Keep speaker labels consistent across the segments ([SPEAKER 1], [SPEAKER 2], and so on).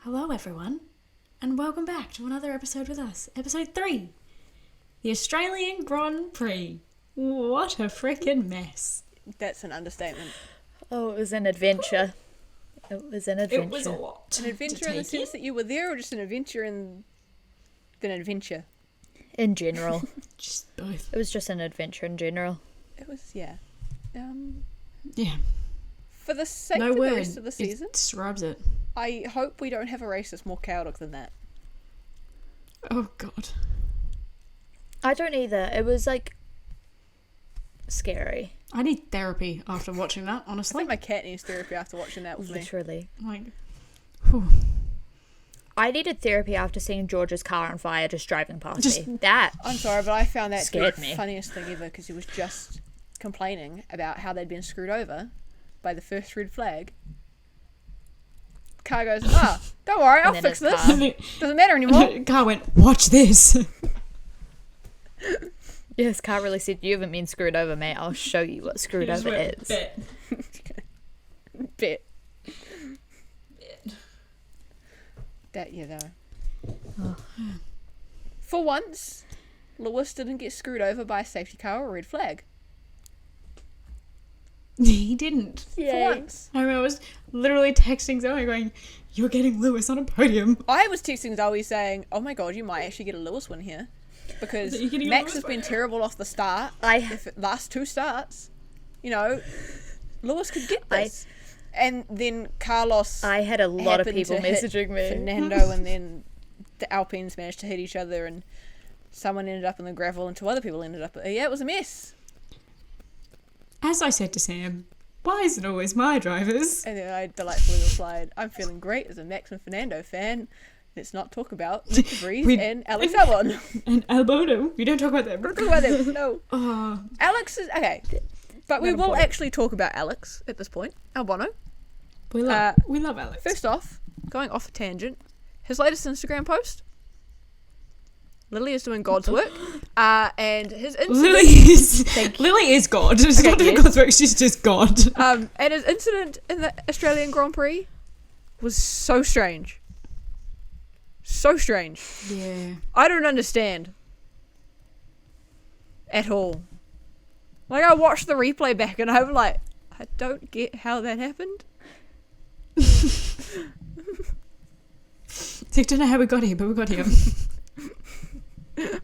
[SPEAKER 1] Hello everyone, and welcome back to another episode with us. Episode 3, the Australian Grand Prix. What a freaking mess.
[SPEAKER 2] That's an understatement.
[SPEAKER 3] Oh, it was an adventure. It was a
[SPEAKER 1] lot.
[SPEAKER 2] An adventure in the sense that you were there, or just an adventure in an adventure?
[SPEAKER 3] In general.
[SPEAKER 1] Just both.
[SPEAKER 3] It was just an adventure in general.
[SPEAKER 2] It was, yeah.
[SPEAKER 1] Yeah.
[SPEAKER 2] For the sake
[SPEAKER 1] No
[SPEAKER 2] of
[SPEAKER 1] word.
[SPEAKER 2] the rest of the season,
[SPEAKER 1] It describes it.
[SPEAKER 2] I hope we don't have a race that's more chaotic than that.
[SPEAKER 1] Oh god.
[SPEAKER 3] I don't either. It was like scary.
[SPEAKER 1] I need therapy after watching that,
[SPEAKER 2] I
[SPEAKER 1] honestly.
[SPEAKER 2] think my cat needs therapy after watching that with me.
[SPEAKER 3] Literally.
[SPEAKER 1] Like, whew.
[SPEAKER 3] I needed therapy after seeing George's car on fire just driving past me. That
[SPEAKER 2] I'm sorry, but I found that to be
[SPEAKER 3] scared
[SPEAKER 2] the
[SPEAKER 3] me.
[SPEAKER 2] funniest thing ever because he was just complaining about how they'd been screwed over by the first red flag. Car goes, don't worry, I'll
[SPEAKER 3] then
[SPEAKER 2] fix
[SPEAKER 3] his
[SPEAKER 2] this.
[SPEAKER 3] car-
[SPEAKER 2] Doesn't matter anymore.
[SPEAKER 1] Car went, watch this.
[SPEAKER 3] Yes, car really said, "You haven't been screwed over, mate. I'll show you what screwed
[SPEAKER 1] He just
[SPEAKER 3] over
[SPEAKER 1] went,
[SPEAKER 3] is."
[SPEAKER 1] "Bet."
[SPEAKER 2] Bet. That, yeah, though.
[SPEAKER 3] Oh.
[SPEAKER 2] For once, Lewis didn't get screwed over by a safety car or a red flag.
[SPEAKER 1] He didn't.
[SPEAKER 2] For once.
[SPEAKER 1] I remember I was literally texting Zoe going, you're getting Lewis on a podium.
[SPEAKER 2] I was texting Zoe saying, oh my god, you might actually get a Lewis win here. Because
[SPEAKER 1] You're getting a
[SPEAKER 2] Max
[SPEAKER 1] Lewis
[SPEAKER 2] has been
[SPEAKER 1] win.
[SPEAKER 2] terrible off the start.
[SPEAKER 3] I
[SPEAKER 2] The last two starts. You know, Lewis could get this. And then Carlos
[SPEAKER 3] had a lot of
[SPEAKER 2] happened
[SPEAKER 3] people
[SPEAKER 2] to hit
[SPEAKER 3] messaging me.
[SPEAKER 2] Fernando, and then the Alpines managed to hit each other, and someone ended up in the gravel, and two other people ended up. Yeah, it was a mess.
[SPEAKER 1] As I said to Sam, why is it always my drivers?
[SPEAKER 2] And then I delightfully replied, "I'm feeling great as a Max and Fernando fan. Let's not talk about Nick DeVries
[SPEAKER 1] We-
[SPEAKER 2] and Alex Albon.
[SPEAKER 1] And Albono, we don't talk about them.
[SPEAKER 2] Don't talk about them. No,
[SPEAKER 1] Oh,
[SPEAKER 2] Alex is okay, but we
[SPEAKER 1] Not
[SPEAKER 2] will
[SPEAKER 1] important.
[SPEAKER 2] actually talk about Alex at this point. Albano.
[SPEAKER 1] we love Alex.
[SPEAKER 2] First off, going off a tangent, his latest Instagram post. Lily is doing God's work, and his incident.
[SPEAKER 1] Lily is God. She's
[SPEAKER 2] Okay,
[SPEAKER 1] not doing
[SPEAKER 2] yes.
[SPEAKER 1] God's work, she's just God.
[SPEAKER 2] And his incident in the Australian Grand Prix was so strange. So strange.
[SPEAKER 1] Yeah.
[SPEAKER 2] I don't understand. At all. Like, I watched the replay back and I'm like, I don't get how that happened.
[SPEAKER 1] I don't know how we got here, but we got here.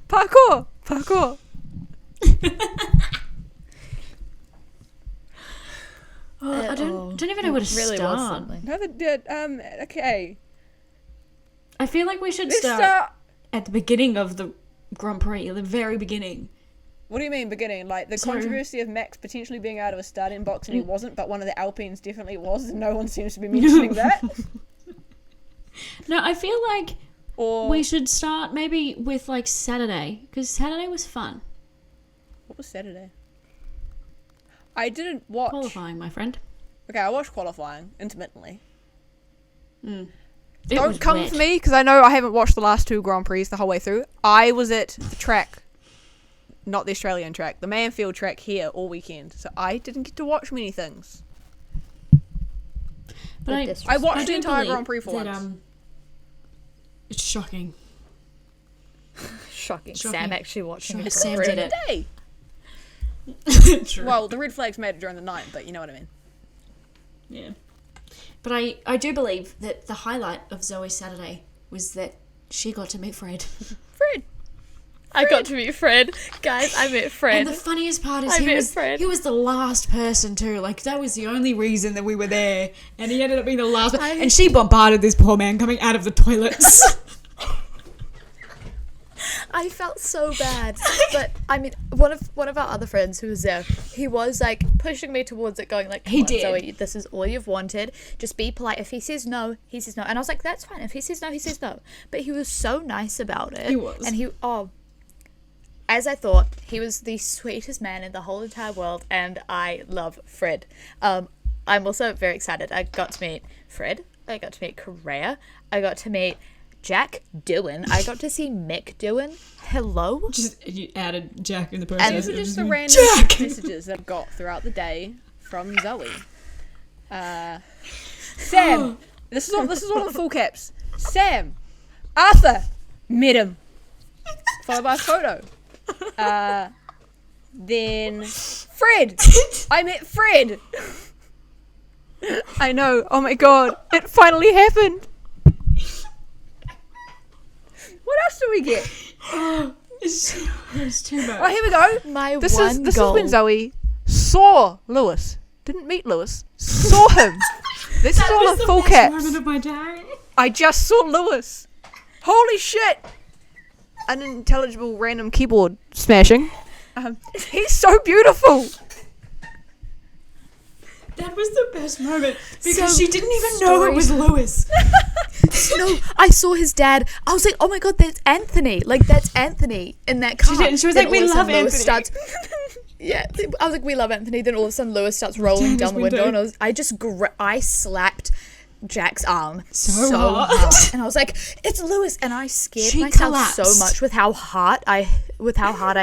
[SPEAKER 2] Parkour!
[SPEAKER 1] I don't even know where to
[SPEAKER 3] really was
[SPEAKER 1] start.
[SPEAKER 3] something.
[SPEAKER 2] No, that did. Okay.
[SPEAKER 1] I feel like we should
[SPEAKER 2] Let's
[SPEAKER 1] start
[SPEAKER 2] start.
[SPEAKER 1] at the beginning of the Grand Prix, the very beginning.
[SPEAKER 2] What do you mean, beginning? Like, the
[SPEAKER 1] So-
[SPEAKER 2] controversy of Max potentially being out of a starting box and he wasn't, but one of the Alpines definitely was, and no one seems to be mentioning that.
[SPEAKER 1] No, I feel like
[SPEAKER 2] Or.
[SPEAKER 1] we should start maybe with like Saturday, because Saturday was fun.
[SPEAKER 2] What was Saturday? I didn't watch.
[SPEAKER 1] Qualifying, my friend.
[SPEAKER 2] Okay, I watched qualifying intermittently.
[SPEAKER 1] It
[SPEAKER 2] Don't
[SPEAKER 1] was
[SPEAKER 2] come
[SPEAKER 1] wet.
[SPEAKER 2] for me because I know I haven't watched the last two Grand Prix the whole way through. I was at the track, not the Australian track, the Manfield track here all weekend, so I didn't get to watch many things.
[SPEAKER 1] But
[SPEAKER 2] I watched
[SPEAKER 1] I
[SPEAKER 2] the
[SPEAKER 1] do
[SPEAKER 2] entire
[SPEAKER 1] believe
[SPEAKER 2] Grand Prix for
[SPEAKER 1] that,
[SPEAKER 2] once.
[SPEAKER 1] it's shocking.
[SPEAKER 3] Shocking.
[SPEAKER 1] Shocking.
[SPEAKER 3] Sam actually watching it.
[SPEAKER 1] Sam
[SPEAKER 3] for
[SPEAKER 1] did
[SPEAKER 3] free.
[SPEAKER 1] it.
[SPEAKER 2] Day.
[SPEAKER 1] True.
[SPEAKER 2] Well, the red flags made it during the night, but you know what I mean.
[SPEAKER 1] Yeah. But I do believe that the highlight of Zoe's Saturday was that she got to meet Fred.
[SPEAKER 2] Fred.
[SPEAKER 3] I got to meet Fred. Guys, I met Fred.
[SPEAKER 1] And the funniest part is
[SPEAKER 3] I
[SPEAKER 1] he
[SPEAKER 3] met
[SPEAKER 1] was,
[SPEAKER 3] Fred.
[SPEAKER 1] he was the last person too. Like, that was the only reason that we were there. And he ended up being the last person. And she bombarded this poor man coming out of the toilets.
[SPEAKER 3] I felt so bad, but I mean, one of our other friends who was there, he was like pushing me towards it, going like, "Come
[SPEAKER 1] He
[SPEAKER 3] on,
[SPEAKER 1] did.
[SPEAKER 3] Zoe, this is all you've wanted. Just be polite. If he says no, he says no." And I was like, "That's fine. If he says no, he says no." But he was so nice about it.
[SPEAKER 1] He was.
[SPEAKER 3] and as I thought, he was the sweetest man in the whole entire world, and I love Fred. I'm also very excited. I got to meet Fred. I got to meet Correa. I got to meet Jack Doohan. I got to see Mick Doohan. Hello?
[SPEAKER 1] Just you added Jack in the
[SPEAKER 3] And
[SPEAKER 1] process.
[SPEAKER 2] These are just the
[SPEAKER 1] Jack!
[SPEAKER 2] random messages that I've got throughout the day from Zoe. Sam, this is all in full caps. Sam, Arthur, met him. Followed by a photo. Then Fred. I met Fred. I know. Oh my god. It finally happened. What else do we get?
[SPEAKER 1] It's too much.
[SPEAKER 2] Oh, here we go. This is when Zoe saw Lewis. Didn't meet Lewis. Saw him. This is all in full caps.
[SPEAKER 1] Moment of my day.
[SPEAKER 2] I just saw Lewis. Holy shit. Unintelligible random keyboard smashing. He's so beautiful.
[SPEAKER 1] That was the best moment because
[SPEAKER 3] So,
[SPEAKER 1] she didn't even know it was Lewis.
[SPEAKER 3] No, I saw his dad. I was like, oh my god, that's Anthony. Like, that's Anthony in that car.
[SPEAKER 1] She did, and she was
[SPEAKER 3] Then
[SPEAKER 1] like, we
[SPEAKER 3] all of a
[SPEAKER 1] love
[SPEAKER 3] sudden Lewis
[SPEAKER 1] Anthony.
[SPEAKER 3] Yeah, I was like, we love Anthony. Then all of a sudden Lewis starts rolling
[SPEAKER 1] Down
[SPEAKER 3] down
[SPEAKER 1] his
[SPEAKER 3] the window,
[SPEAKER 1] window.
[SPEAKER 3] and I slapped Jack's arm
[SPEAKER 1] So
[SPEAKER 3] so
[SPEAKER 1] hard.
[SPEAKER 3] hard, and I was like, "It's Lewis!" And I scared
[SPEAKER 1] She
[SPEAKER 3] myself
[SPEAKER 1] collapsed.
[SPEAKER 3] so much with how hard I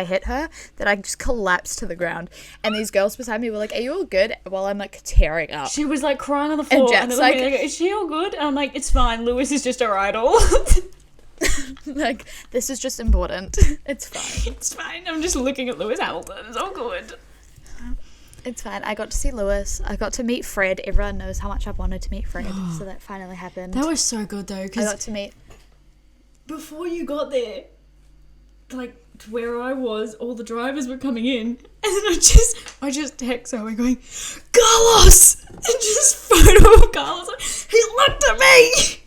[SPEAKER 3] hit her that I just collapsed to the ground. And these girls beside me were like, "Are you all good?" While I'm like tearing up.
[SPEAKER 1] She was like crying on the floor.
[SPEAKER 3] Jack's
[SPEAKER 1] they're
[SPEAKER 3] like-
[SPEAKER 1] is she all good? And I'm like, it's fine. Lewis is just our idol.
[SPEAKER 3] Like, this is just important. It's fine.
[SPEAKER 1] It's fine. I'm just looking at Lewis Hamilton. It's all good.
[SPEAKER 3] It's fine. I got to see Lewis. I got to meet Fred. Everyone knows how much I've wanted to meet Fred, so that finally happened.
[SPEAKER 1] That was so good though,
[SPEAKER 3] I
[SPEAKER 1] because
[SPEAKER 3] got to meet.
[SPEAKER 1] before you got there, like to where I was, all the drivers were coming in, and then I just text Zoe going, Carlos, and just photo of Carlos. He looked at me.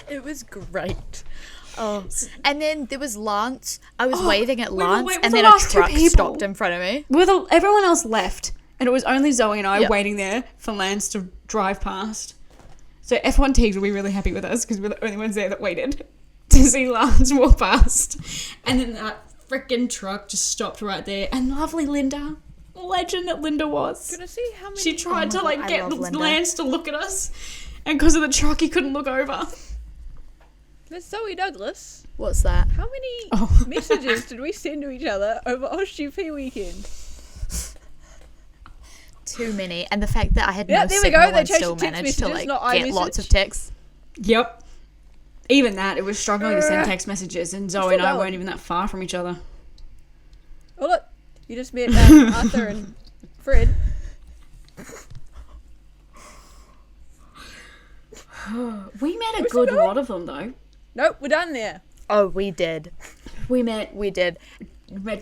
[SPEAKER 3] It was great. Oh, and then there was Lance. I was
[SPEAKER 1] Oh,
[SPEAKER 3] waving at
[SPEAKER 1] we were
[SPEAKER 3] Lance,
[SPEAKER 1] waiting
[SPEAKER 3] and
[SPEAKER 1] for
[SPEAKER 3] then
[SPEAKER 1] the
[SPEAKER 3] a
[SPEAKER 1] last two
[SPEAKER 3] truck
[SPEAKER 1] people.
[SPEAKER 3] stopped in front of me.
[SPEAKER 1] Everyone else left, and it was only Zoe and I
[SPEAKER 3] Yep.
[SPEAKER 1] waiting there for Lance to drive past. So F1 Teagues will be really happy with us because we're the only ones there that waited to see Lance walk past. And then that freaking truck just stopped right there. And lovely Linda, legend that Linda was.
[SPEAKER 2] Gonna see how many.
[SPEAKER 1] She tried
[SPEAKER 3] Oh
[SPEAKER 1] to
[SPEAKER 3] my God,
[SPEAKER 1] like
[SPEAKER 3] I
[SPEAKER 1] get
[SPEAKER 3] love Linda.
[SPEAKER 1] Lance to look at us, and because of the truck, he couldn't look over.
[SPEAKER 2] Miss Zoe Douglas.
[SPEAKER 3] What's that?
[SPEAKER 2] How many
[SPEAKER 1] Oh.
[SPEAKER 2] messages did we send to each other over OSGP weekend?
[SPEAKER 3] Too many, and the fact that I had
[SPEAKER 2] Yeah,
[SPEAKER 3] no
[SPEAKER 2] there we
[SPEAKER 3] signal
[SPEAKER 2] go. They
[SPEAKER 3] and
[SPEAKER 2] changed
[SPEAKER 3] still
[SPEAKER 2] to text
[SPEAKER 3] managed to
[SPEAKER 2] messages,
[SPEAKER 3] like
[SPEAKER 2] not
[SPEAKER 3] get lots
[SPEAKER 2] iMessage.
[SPEAKER 3] of texts.
[SPEAKER 1] Yep. Even that, it was struggling to send text messages, and Zoe and I
[SPEAKER 2] going.
[SPEAKER 1] weren't even that far from each other.
[SPEAKER 2] Oh look, you just met Arthur and Fred.
[SPEAKER 1] We met a
[SPEAKER 2] we still
[SPEAKER 1] good
[SPEAKER 2] going?
[SPEAKER 1] lot of them though.
[SPEAKER 2] Nope, we're done there.
[SPEAKER 3] Oh, we did.
[SPEAKER 1] We met
[SPEAKER 3] We did.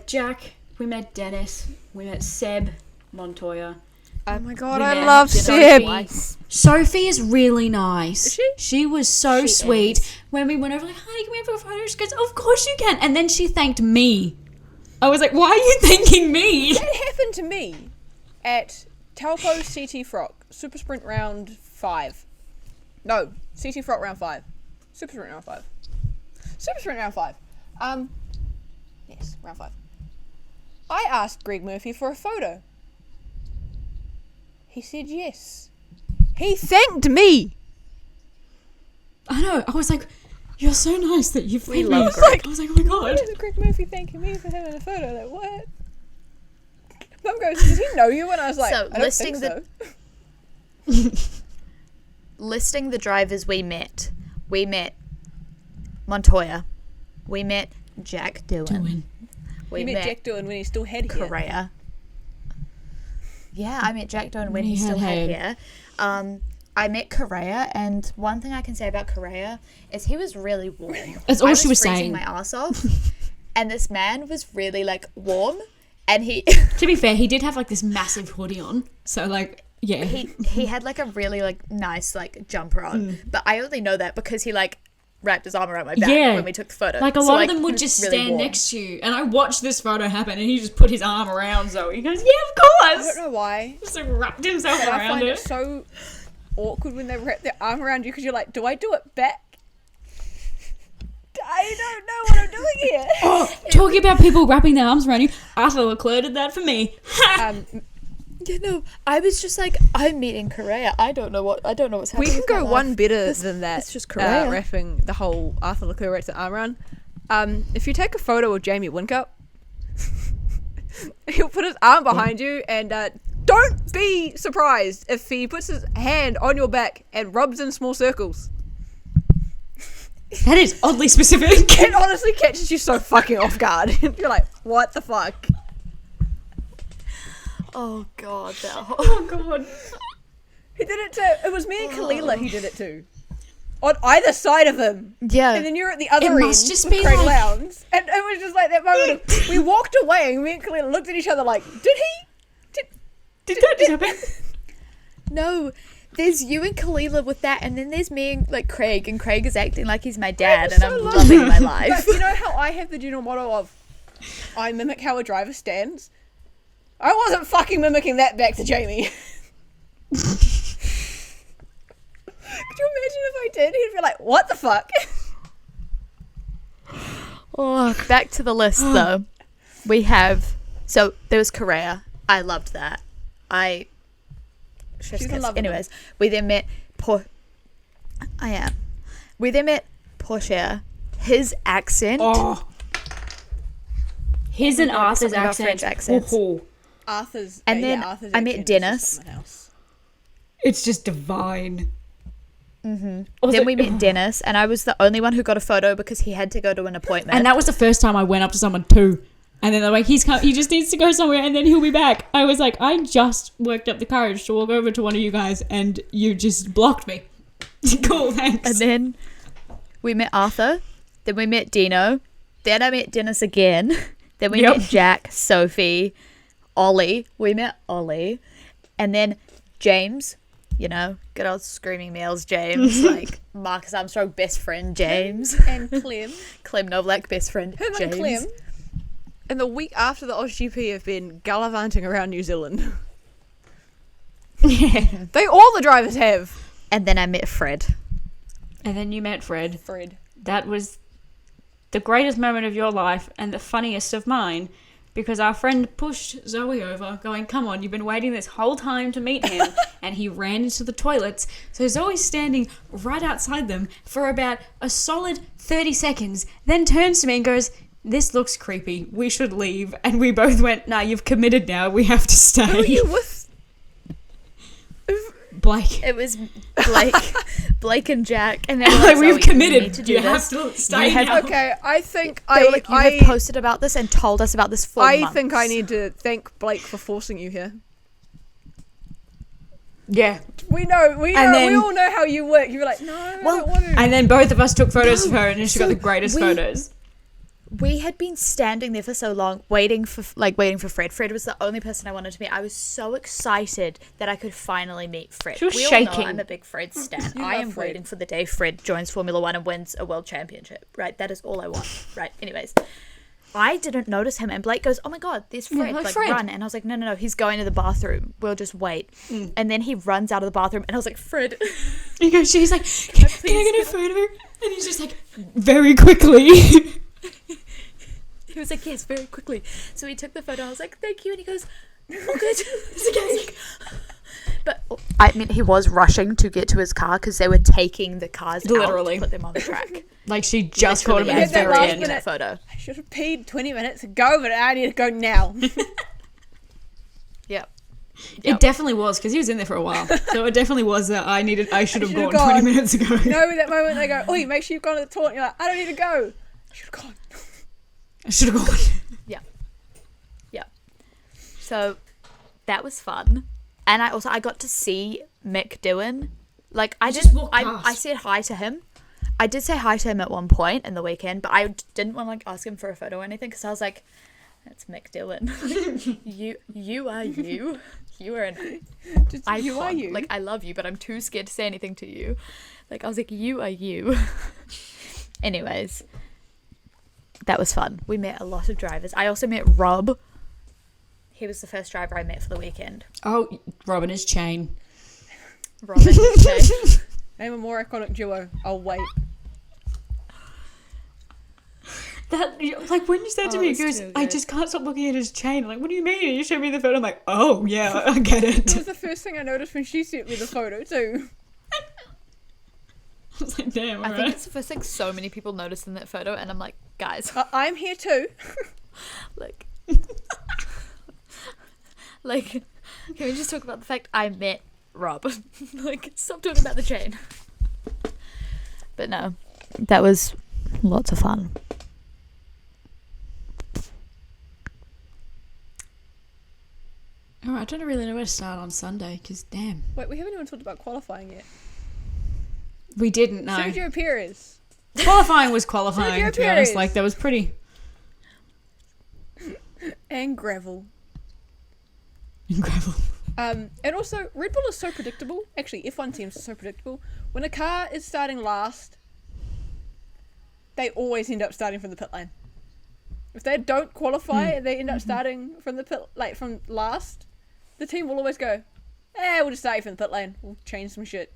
[SPEAKER 1] Jack, we met Dennis, we met Seb Montoya.
[SPEAKER 2] Oh my god,
[SPEAKER 1] we
[SPEAKER 2] I
[SPEAKER 1] met
[SPEAKER 2] love
[SPEAKER 1] Sophie.
[SPEAKER 2] Seb.
[SPEAKER 1] Sophie is really nice.
[SPEAKER 2] Is she?
[SPEAKER 1] She was so
[SPEAKER 3] She
[SPEAKER 1] sweet.
[SPEAKER 3] is.
[SPEAKER 1] When we went over, like, hi, can we have a photo? She goes, of course you can. And then she thanked me. I was like, why are you thanking me?
[SPEAKER 2] That happened to me at Taupo CT Frock, Super Sprint Round 5. No, CT Frock Round 5. Super Sprint Round 5. Super Sprint Round 5. Yes, Round 5. I asked Greg Murphy for a photo. He said yes. He thanked me.
[SPEAKER 1] I know. I was like, you're so nice that you thanked me.
[SPEAKER 3] love
[SPEAKER 1] I was like, oh my
[SPEAKER 2] Why
[SPEAKER 1] god.
[SPEAKER 2] is Greg Murphy thanking me for having a photo? Like, what? Mum goes, does he know you? And I was like,
[SPEAKER 3] So,
[SPEAKER 2] I don't think so.
[SPEAKER 3] Listing the drivers we met. We met Montoya. We met Jack Doohan. We
[SPEAKER 2] You met Jack Doohan when he still had hair.
[SPEAKER 3] Correa. Yeah, I met Jack Doohan when he
[SPEAKER 1] he
[SPEAKER 3] still
[SPEAKER 1] had
[SPEAKER 3] had hair. I met Correa, and one thing I can say about Correa is he was really warm.
[SPEAKER 1] That's all
[SPEAKER 3] I
[SPEAKER 1] she was
[SPEAKER 3] freezing
[SPEAKER 1] saying.
[SPEAKER 3] my ass off, and this man was really like warm, and he
[SPEAKER 1] To be fair, he did have like this massive hoodie on. So like, yeah.
[SPEAKER 3] he had like a really like nice like jumper on, but I only know that because he like wrapped his arm around my back
[SPEAKER 1] Yeah.
[SPEAKER 3] when we took the photo.
[SPEAKER 1] Like a
[SPEAKER 3] So,
[SPEAKER 1] lot
[SPEAKER 3] like,
[SPEAKER 1] of them
[SPEAKER 3] he
[SPEAKER 1] would
[SPEAKER 3] was
[SPEAKER 1] just
[SPEAKER 3] really
[SPEAKER 1] stand
[SPEAKER 3] warm.
[SPEAKER 1] next to you, and I watched this photo happen, and he just put his arm around Zoe. He goes, "Yeah, of
[SPEAKER 2] I
[SPEAKER 1] course."
[SPEAKER 2] don't know why.
[SPEAKER 1] Just like wrapped himself
[SPEAKER 2] And I
[SPEAKER 1] around
[SPEAKER 2] find
[SPEAKER 1] it.
[SPEAKER 2] it so awkward when they wrap their arm around you because you're like, do I do it back? I don't know what I'm doing here.
[SPEAKER 1] Oh, talking about people wrapping their arms around you, Arthur Leclerc did that for me.
[SPEAKER 3] Yeah, no, I was just like, I'm meeting Correa. I don't know what's
[SPEAKER 2] We
[SPEAKER 3] happening.
[SPEAKER 2] can
[SPEAKER 3] with my
[SPEAKER 2] go
[SPEAKER 3] life.
[SPEAKER 2] one better than that.
[SPEAKER 3] it's just Correa.
[SPEAKER 2] Wrapping the whole Arthur Leclerc wraps the arm around. If you take a photo of Jamie Wincup, he'll put his arm behind you, and don't be surprised if he puts his hand on your back and rubs in small circles.
[SPEAKER 1] That is oddly specific.
[SPEAKER 2] It honestly catches you so fucking off guard. You're like, what the fuck?
[SPEAKER 3] Oh god,
[SPEAKER 1] Oh god.
[SPEAKER 2] He did it to. It was me and Khalila he did it to. On either side of him.
[SPEAKER 3] Yeah.
[SPEAKER 2] And then you're at the other end.
[SPEAKER 1] Must just
[SPEAKER 2] with
[SPEAKER 1] be
[SPEAKER 2] Craig
[SPEAKER 1] like-
[SPEAKER 2] Lowndes. And it was just like that moment of, we walked away and me and Khalila looked at each other like, did he?
[SPEAKER 1] Did that just happen?
[SPEAKER 3] No, there's you and Khalila with that, and then there's me and like Craig, and Craig is acting like he's my dad, and
[SPEAKER 2] so
[SPEAKER 3] I'm
[SPEAKER 2] lovely.
[SPEAKER 3] loving my life.
[SPEAKER 2] But you know how I have the general motto of, I mimic how a driver stands? I wasn't fucking mimicking that back to Jamie. Could you imagine if I did? He'd be like, what the fuck?
[SPEAKER 3] Oh, back to the list though. We have there was Korea. I loved that.
[SPEAKER 2] She's in love with
[SPEAKER 3] Anyways, we then met We then met Porsche. His accent.
[SPEAKER 1] Oh. His and Arthur's
[SPEAKER 3] Something about
[SPEAKER 1] accent.
[SPEAKER 3] French accents.
[SPEAKER 1] Oh.
[SPEAKER 2] Arthur's.
[SPEAKER 3] And then
[SPEAKER 2] Arthur's
[SPEAKER 3] I met
[SPEAKER 2] accent is just
[SPEAKER 3] Dennis.
[SPEAKER 2] something else.
[SPEAKER 1] It's just divine.
[SPEAKER 3] Mm-hmm. Then we met Dennis, and I was the only one who got a photo because he had to go to an appointment.
[SPEAKER 1] And that was the first time I went up to someone too. And then they're like, he just needs to go somewhere and then he'll be back. I was like, I just worked up the courage to walk over to one of you guys and you just blocked me. Cool, thanks.
[SPEAKER 3] And then we met Arthur. Then we met Dino. Then I met Dennis again. Then we met Jack, Sophie, Ollie. We met Ollie. And then James. You know, good old screaming males James. Like Marcus Armstrong, best friend James.
[SPEAKER 2] And Clem.
[SPEAKER 3] Clem Novak, best friend
[SPEAKER 2] Him
[SPEAKER 3] James.
[SPEAKER 2] and Clem. And the week after the OzGP have been gallivanting around New Zealand.
[SPEAKER 1] Yeah.
[SPEAKER 2] All the drivers have.
[SPEAKER 3] And then I met Fred.
[SPEAKER 1] And then you met Fred.
[SPEAKER 2] Fred.
[SPEAKER 1] That was the greatest moment of your life and the funniest of mine, because our friend pushed Zoe over, going, come on, you've been waiting this whole time to meet him. And he ran into the toilets. So Zoe's standing right outside them for about a solid 30 seconds, then turns to me and goes, this looks creepy. We should leave. And we both went, nah, you've committed now. We have to stay.
[SPEAKER 2] Who are you with?
[SPEAKER 1] Blake.
[SPEAKER 3] It was Blake and Jack. And they were
[SPEAKER 1] Like,
[SPEAKER 3] like,
[SPEAKER 1] we've
[SPEAKER 3] Zoe,
[SPEAKER 1] committed.
[SPEAKER 3] You need to do
[SPEAKER 1] You
[SPEAKER 3] this.
[SPEAKER 1] have to stay
[SPEAKER 3] have-
[SPEAKER 1] now.
[SPEAKER 2] Okay, I think
[SPEAKER 3] They were like, you have posted about this and told us about this for months.
[SPEAKER 2] think I need to thank Blake for forcing you here.
[SPEAKER 1] Yeah.
[SPEAKER 2] We know, we
[SPEAKER 1] then-
[SPEAKER 2] all know how you work. You were like, no, I don't want to.
[SPEAKER 1] And then both of us took photos of her and she got the greatest photos.
[SPEAKER 3] We had been standing there for so long, waiting for Fred. Fred was the only person I wanted to meet. I was so excited that I could finally meet Fred.
[SPEAKER 1] She was
[SPEAKER 3] we all
[SPEAKER 1] shaking.
[SPEAKER 3] know I'm a big Fred stan.
[SPEAKER 2] You
[SPEAKER 3] I
[SPEAKER 2] love
[SPEAKER 3] am
[SPEAKER 2] Fred.
[SPEAKER 3] waiting for the day Fred joins Formula One and wins a world championship. Right, that is all I want. Right. Anyways, I didn't notice him, and Blake goes, "Oh my god, there's Fred!
[SPEAKER 1] like,
[SPEAKER 3] Like
[SPEAKER 1] Fred."
[SPEAKER 3] run!" And I was like, "No, he's going to the bathroom. We'll just wait." And then he runs out of the bathroom, and I was like, "Fred."
[SPEAKER 1] She's like, can I get a photo? And he's just like, very quickly.
[SPEAKER 3] He was like, yes, very quickly. So he took the photo. I was like, thank you. And he goes, all good. It's okay. But I mean, he was rushing to get to his car because they were taking the cars
[SPEAKER 1] Literally.
[SPEAKER 3] out to put them on the track.
[SPEAKER 1] Like, she just caught him
[SPEAKER 3] Literally,
[SPEAKER 1] at the
[SPEAKER 2] Yeah,
[SPEAKER 1] very
[SPEAKER 2] that
[SPEAKER 1] end.
[SPEAKER 2] last
[SPEAKER 3] that photo.
[SPEAKER 2] I should have peed 20 minutes ago, but I need to go now.
[SPEAKER 3] Yep.
[SPEAKER 1] It definitely was, because he was in there for a while. So it definitely was that I should have
[SPEAKER 2] should've
[SPEAKER 1] gone 20
[SPEAKER 2] gone.
[SPEAKER 1] minutes ago.
[SPEAKER 2] You know, that moment they go, oi, make sure you've gone to the toilet. And you're like, I don't need to go. I should have gone.
[SPEAKER 1] I should have gone.
[SPEAKER 3] Yeah. So that was fun. And I got to see Mick Doohan. Like, I said hi to him. I did say hi to him at one point in the weekend, but I didn't want to like ask him for a photo or anything because I was like, that's Mick Doohan. you are you. You are an
[SPEAKER 2] Just,
[SPEAKER 3] icon.
[SPEAKER 2] you are you.
[SPEAKER 3] Like, I love you, but I'm too scared to say anything to you. Like, I was like, you are you. Anyways, that was fun. We met a lot of drivers. I also met Rob. He was the first driver I met for the weekend.
[SPEAKER 1] Oh, Robin is Chain.
[SPEAKER 3] Robin. Okay.
[SPEAKER 2] Name a more iconic duo. I'll wait.
[SPEAKER 1] That, like, when you said to me, he
[SPEAKER 3] it's
[SPEAKER 1] goes,
[SPEAKER 3] too
[SPEAKER 1] I
[SPEAKER 3] good.
[SPEAKER 1] just can't stop looking at his chain. I'm like, what do you mean? And you showed me the photo. I'm like, oh, yeah, I get
[SPEAKER 2] It
[SPEAKER 1] it.
[SPEAKER 2] was the first thing I noticed when she sent me the photo too.
[SPEAKER 1] I was like, damn,
[SPEAKER 3] I think
[SPEAKER 1] alright.
[SPEAKER 3] it's the first thing so many people noticed in that photo, and I'm like, guys,
[SPEAKER 2] I'm here too.
[SPEAKER 3] like, like, can we just talk about the fact I met Rob? Like, stop talking about the chain. But no, that was lots of fun.
[SPEAKER 1] All right, I don't really know where to start on Sunday because damn,
[SPEAKER 2] Wait, we haven't even talked about qualifying yet.
[SPEAKER 1] we didn't know.
[SPEAKER 2] Sergio Perez.
[SPEAKER 1] Qualifying was qualifying.
[SPEAKER 2] Sergio
[SPEAKER 1] To be honest,
[SPEAKER 2] Perez.
[SPEAKER 1] like that was pretty.
[SPEAKER 2] And gravel.
[SPEAKER 1] Incredible.
[SPEAKER 2] And also, Red Bull is so predictable. Actually, F1 teams are so predictable. When a car is starting last, they always end up starting from the pit lane. If they don't qualify, they end up starting from the pit, like from last. The team will always go, we'll just start you from the pit lane. We'll change some shit.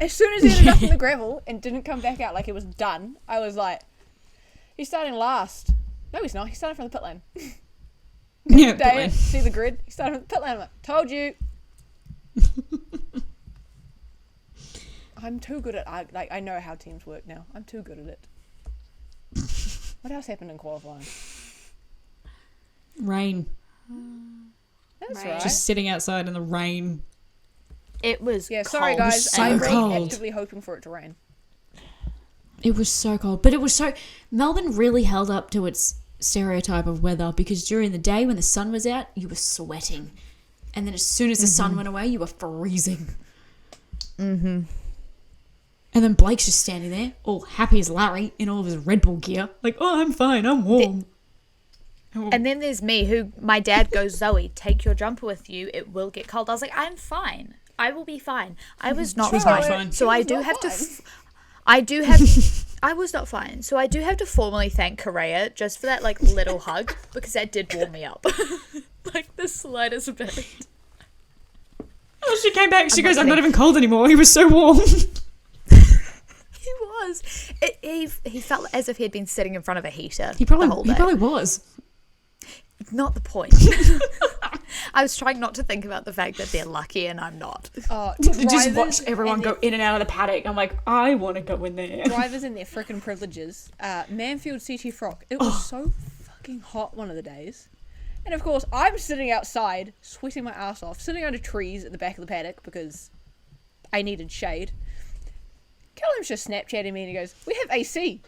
[SPEAKER 2] As soon as he ended up in the gravel and didn't come back out like he was done, I was like, he's starting last. No, he's not. He's starting from the pit lane.
[SPEAKER 1] Yeah,
[SPEAKER 2] Day in, see the grid. He started from the pit lane. I'm like, told you. I'm too good at I know how teams work now. I'm too good at it. What else happened in qualifying?
[SPEAKER 1] Rain.
[SPEAKER 2] That's
[SPEAKER 3] Right.
[SPEAKER 2] right.
[SPEAKER 1] Just sitting outside in the rain.
[SPEAKER 3] It was
[SPEAKER 2] Yeah,
[SPEAKER 3] cold.
[SPEAKER 2] sorry guys.
[SPEAKER 1] So
[SPEAKER 2] I'm
[SPEAKER 1] cold.
[SPEAKER 2] actively hoping for it to rain.
[SPEAKER 1] It was so cold, but it was so. Melbourne really held up to its stereotype of weather because during the day when the sun was out, you were sweating, and then as soon as the sun went away, you were freezing.
[SPEAKER 3] Mm-hmm.
[SPEAKER 1] And then Blake's just standing there, all happy as Larry in all of his Red Bull gear, like, "Oh, I'm fine, I'm warm."
[SPEAKER 3] And then there's me, who my dad goes, Zoe, take your jumper with you. It will get cold. I was like, I'm fine. I will be fine. I was not
[SPEAKER 1] She was
[SPEAKER 3] fine.
[SPEAKER 1] not fine.
[SPEAKER 3] So
[SPEAKER 2] She
[SPEAKER 3] I
[SPEAKER 2] was
[SPEAKER 3] do
[SPEAKER 2] not
[SPEAKER 3] have to.
[SPEAKER 2] fine.
[SPEAKER 3] I do have. I was not fine. So I do have to formally thank Correa just for that like little hug because that did warm me up, like the slightest bit.
[SPEAKER 1] Oh, she came back. She
[SPEAKER 3] I'm
[SPEAKER 1] goes,
[SPEAKER 3] not
[SPEAKER 1] "I'm not
[SPEAKER 3] kidding.
[SPEAKER 1] even cold anymore." He was so warm.
[SPEAKER 3] He was. He felt as if he had been sitting in front of a heater.
[SPEAKER 1] He
[SPEAKER 3] the whole day.
[SPEAKER 1] probably was.
[SPEAKER 3] Not the point. I was trying not to think about the fact that they're lucky and I'm not.
[SPEAKER 1] Just
[SPEAKER 2] Drivers
[SPEAKER 1] watch everyone
[SPEAKER 2] and
[SPEAKER 1] go in and out of the paddock. I'm like, I want to go in there.
[SPEAKER 2] Drivers and their freaking privileges. Manfield CT Frock. It was so fucking hot one of the days. And of course, I'm sitting outside, sweating my ass off, sitting under trees at the back of the paddock because I needed shade. Callum's just Snapchatting me and he goes, "We have AC."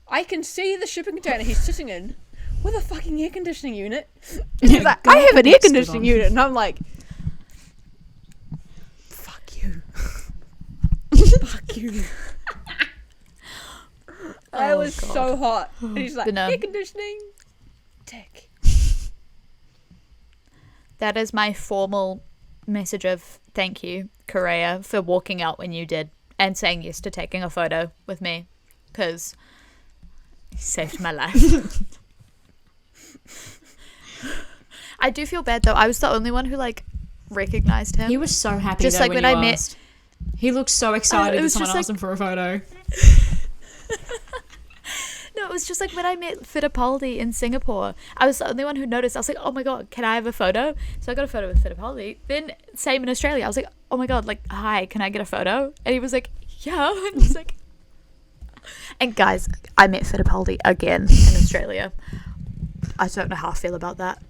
[SPEAKER 2] I can see the shipping container he's sitting in with a fucking air conditioning unit. And he's like, "I have an air conditioning unit." And I'm like, fuck you. Fuck you. I was
[SPEAKER 3] God.
[SPEAKER 2] so hot. And he's like,
[SPEAKER 3] But no.
[SPEAKER 2] air conditioning. Tick.
[SPEAKER 3] That is my formal message of thank you, Correa, for walking out when you did and saying yes to taking a photo with me because you saved my life. I do feel bad though. I was the only one who like recognized him.
[SPEAKER 1] He was so happy.
[SPEAKER 3] Just
[SPEAKER 1] though,
[SPEAKER 3] like when
[SPEAKER 1] you
[SPEAKER 3] I met-
[SPEAKER 1] asked. He looked so excited
[SPEAKER 3] it
[SPEAKER 1] that
[SPEAKER 3] was
[SPEAKER 1] someone
[SPEAKER 3] just
[SPEAKER 1] asked him for a photo.
[SPEAKER 3] No, it was just like when I met Fittipaldi in Singapore. I was the only one who noticed. I was like, oh my God, can I have a photo? So I got a photo with Fittipaldi. Then same in Australia. I was like, oh my God, like, hi, can I get a photo? And he was like, yeah. And I was like, and guys, I met Fittipaldi again in Australia. I don't know how I feel about that.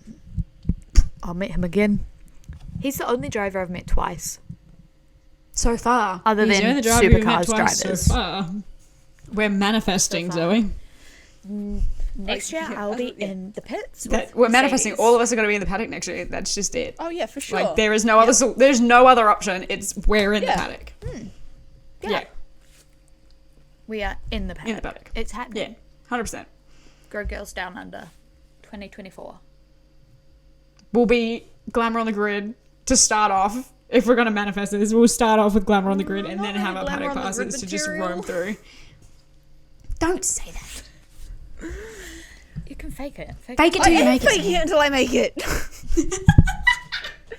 [SPEAKER 3] I'll meet him again. He's the only driver I've met twice.
[SPEAKER 1] So far.
[SPEAKER 3] Other
[SPEAKER 1] He's
[SPEAKER 3] than
[SPEAKER 1] the only driver we've met
[SPEAKER 3] supercars
[SPEAKER 1] twice
[SPEAKER 3] drivers.
[SPEAKER 1] So far. We're manifesting,
[SPEAKER 3] So far.
[SPEAKER 1] Zoe.
[SPEAKER 3] Next year,
[SPEAKER 2] yeah,
[SPEAKER 3] I'll be
[SPEAKER 2] yeah.
[SPEAKER 3] in the pits.
[SPEAKER 1] That
[SPEAKER 3] with
[SPEAKER 1] we're manifesting.
[SPEAKER 3] Mercedes.
[SPEAKER 1] All of us are going to be in the paddock next year. That's just it.
[SPEAKER 2] Oh yeah, for sure.
[SPEAKER 1] Like there is no other. There's no other option. It's we're in
[SPEAKER 2] Yeah.
[SPEAKER 1] the paddock.
[SPEAKER 3] Yeah. We are in the paddock.
[SPEAKER 1] In the paddock.
[SPEAKER 3] It's happening.
[SPEAKER 1] Yeah, 100%.
[SPEAKER 3] Grow Girls Down Under 2024.
[SPEAKER 1] We'll be glamour on the grid to start off. If we're going to manifest this, we'll start off with glamour on the grid and
[SPEAKER 2] not
[SPEAKER 1] then have
[SPEAKER 2] really
[SPEAKER 1] our
[SPEAKER 2] glamour
[SPEAKER 1] paddock
[SPEAKER 2] on the grid
[SPEAKER 1] passes to just
[SPEAKER 2] material.
[SPEAKER 1] roam through. Don't say that.
[SPEAKER 3] You can fake it.
[SPEAKER 1] Fake it
[SPEAKER 2] I
[SPEAKER 1] till you
[SPEAKER 2] am
[SPEAKER 1] make
[SPEAKER 2] faking
[SPEAKER 1] it.
[SPEAKER 2] it until I make it. What do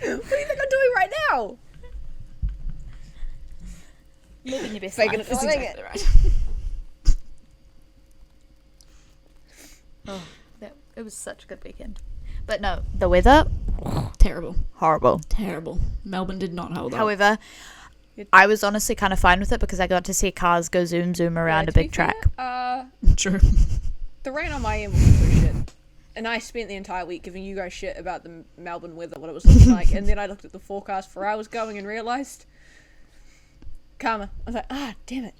[SPEAKER 2] you think I'm doing right now?
[SPEAKER 3] Living your best
[SPEAKER 2] Faking
[SPEAKER 3] life.
[SPEAKER 2] it until I make it.
[SPEAKER 1] Exactly right.
[SPEAKER 3] Oh, it was such a good weekend. But no, the weather,
[SPEAKER 1] Terrible.
[SPEAKER 3] horrible.
[SPEAKER 1] Terrible. Melbourne did not hold up.
[SPEAKER 3] However, I was honestly kind of fine with it because I got to see cars go zoom around
[SPEAKER 2] Yeah,
[SPEAKER 3] a
[SPEAKER 2] to be
[SPEAKER 3] big track.
[SPEAKER 2] fair,
[SPEAKER 1] True.
[SPEAKER 2] the rain on my end was also shit. And I spent the entire week giving you guys shit about the Melbourne weather, what it was looking like. And then I looked at the forecast for where I was going and realised Karma. I was like, damn it.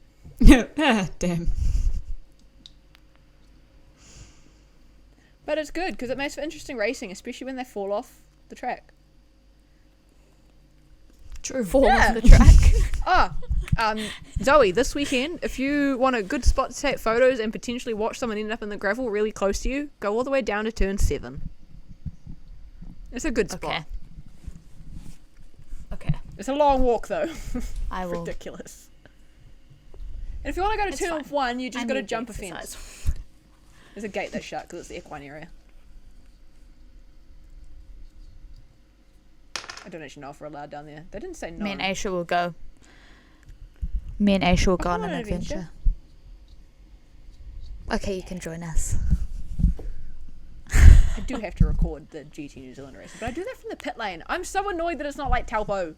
[SPEAKER 1] Damn.
[SPEAKER 2] But it's good because it makes for interesting racing, especially when they fall off the track.
[SPEAKER 1] True.
[SPEAKER 3] Fall
[SPEAKER 2] Yeah.
[SPEAKER 3] off the track.
[SPEAKER 2] Zoe, this weekend, if you want a good spot to take photos and potentially watch someone end up in the gravel really close to you, go all the way down to turn 7. It's a good spot.
[SPEAKER 3] Okay.
[SPEAKER 2] It's a long walk though.
[SPEAKER 3] I will.
[SPEAKER 2] Ridiculous. And if you want to go to
[SPEAKER 3] It's
[SPEAKER 2] turn
[SPEAKER 3] fine.
[SPEAKER 2] 1, you just
[SPEAKER 3] I
[SPEAKER 2] got to
[SPEAKER 3] need the
[SPEAKER 2] jump a
[SPEAKER 3] exercise.
[SPEAKER 2] fence. There's a gate that's shut because it's the equine area. I don't actually know if we're allowed down there. They didn't say no.
[SPEAKER 3] Me and Aisha will go. Me and Aisha will go
[SPEAKER 2] I
[SPEAKER 3] on
[SPEAKER 2] want
[SPEAKER 3] an
[SPEAKER 2] an
[SPEAKER 3] adventure. Okay, you can join us.
[SPEAKER 2] I do have to record the GT New Zealand race, but I do that from the pit lane. I'm so annoyed that it's not like Taupo.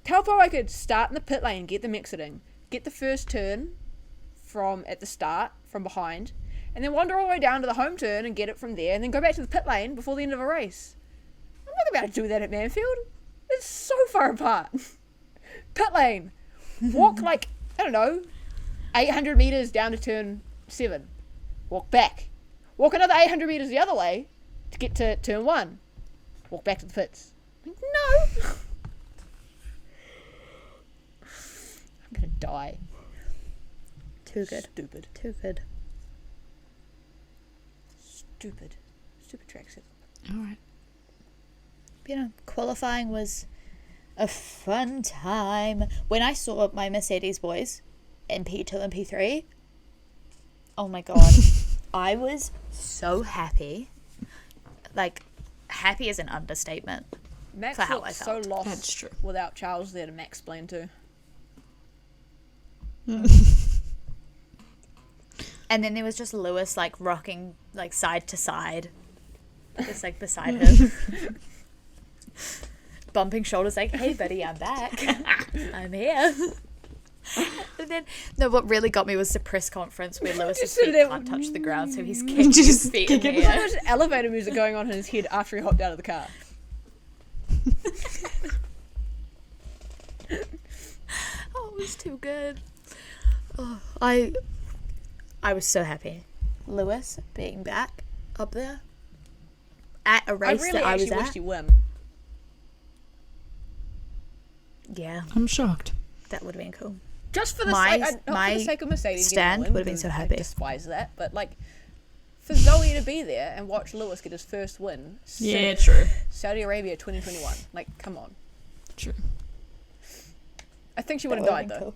[SPEAKER 2] Taupo, I could start in the pit lane, get them exiting, get the first turn from at the start, from behind, and then wander all the way down to the home turn and get it from there, and then go back to the pit lane before the end of a race. I'm not about to do that at Manfield. It's so far apart. Pit lane. Walk like, I don't know, 800 metres down to turn 7. Walk back. Walk another 800 metres the other way to get to turn 1. Walk back to the pits. No! I'm gonna die.
[SPEAKER 3] Too good.
[SPEAKER 2] Stupid.
[SPEAKER 3] Too good.
[SPEAKER 2] Stupid. Stupid track setup.
[SPEAKER 1] Alright.
[SPEAKER 3] You know, qualifying was a fun time. When I saw my Mercedes boys in P2 and P3, oh my god, I was so happy. Like, happy is an understatement.
[SPEAKER 2] Max
[SPEAKER 3] For how
[SPEAKER 2] looked
[SPEAKER 3] I
[SPEAKER 2] so
[SPEAKER 3] felt.
[SPEAKER 2] lost
[SPEAKER 1] That's true.
[SPEAKER 2] without Charles there to max-plain to.
[SPEAKER 3] And then there was just Lewis, like, rocking, like, side to side. Just, like, beside him. Bumping shoulders, like, hey, buddy, I'm back. I'm here. And then, no, what really got me was the press conference where Lewis's
[SPEAKER 2] Just a
[SPEAKER 3] feet
[SPEAKER 2] little-
[SPEAKER 3] can't touch the ground, so he's kicking his
[SPEAKER 1] Just
[SPEAKER 3] feet in the
[SPEAKER 1] kicking.
[SPEAKER 2] There
[SPEAKER 3] air.
[SPEAKER 2] was elevator music going on in his head after he hopped out of the car.
[SPEAKER 3] Oh, it was too good. Oh, I was so happy. Lewis being back up there at a
[SPEAKER 2] I
[SPEAKER 3] race
[SPEAKER 2] really
[SPEAKER 3] that I was
[SPEAKER 2] actually
[SPEAKER 3] at.
[SPEAKER 2] wished he win.
[SPEAKER 3] Yeah,
[SPEAKER 1] I'm shocked.
[SPEAKER 3] that would have been cool.
[SPEAKER 2] Just for the
[SPEAKER 3] My-
[SPEAKER 2] sake, not for
[SPEAKER 3] my
[SPEAKER 2] the sake of Mercedes
[SPEAKER 3] stand
[SPEAKER 2] getting a win,
[SPEAKER 3] would have been so
[SPEAKER 2] 'cause
[SPEAKER 3] happy.
[SPEAKER 2] I despise that, but like for Zoe to be there and watch Lewis get his first win.
[SPEAKER 1] Yeah, true.
[SPEAKER 2] Saudi Arabia 2021. Like, come on.
[SPEAKER 1] True.
[SPEAKER 2] I think she
[SPEAKER 3] That
[SPEAKER 2] would have
[SPEAKER 3] would've
[SPEAKER 2] died
[SPEAKER 3] been
[SPEAKER 2] though.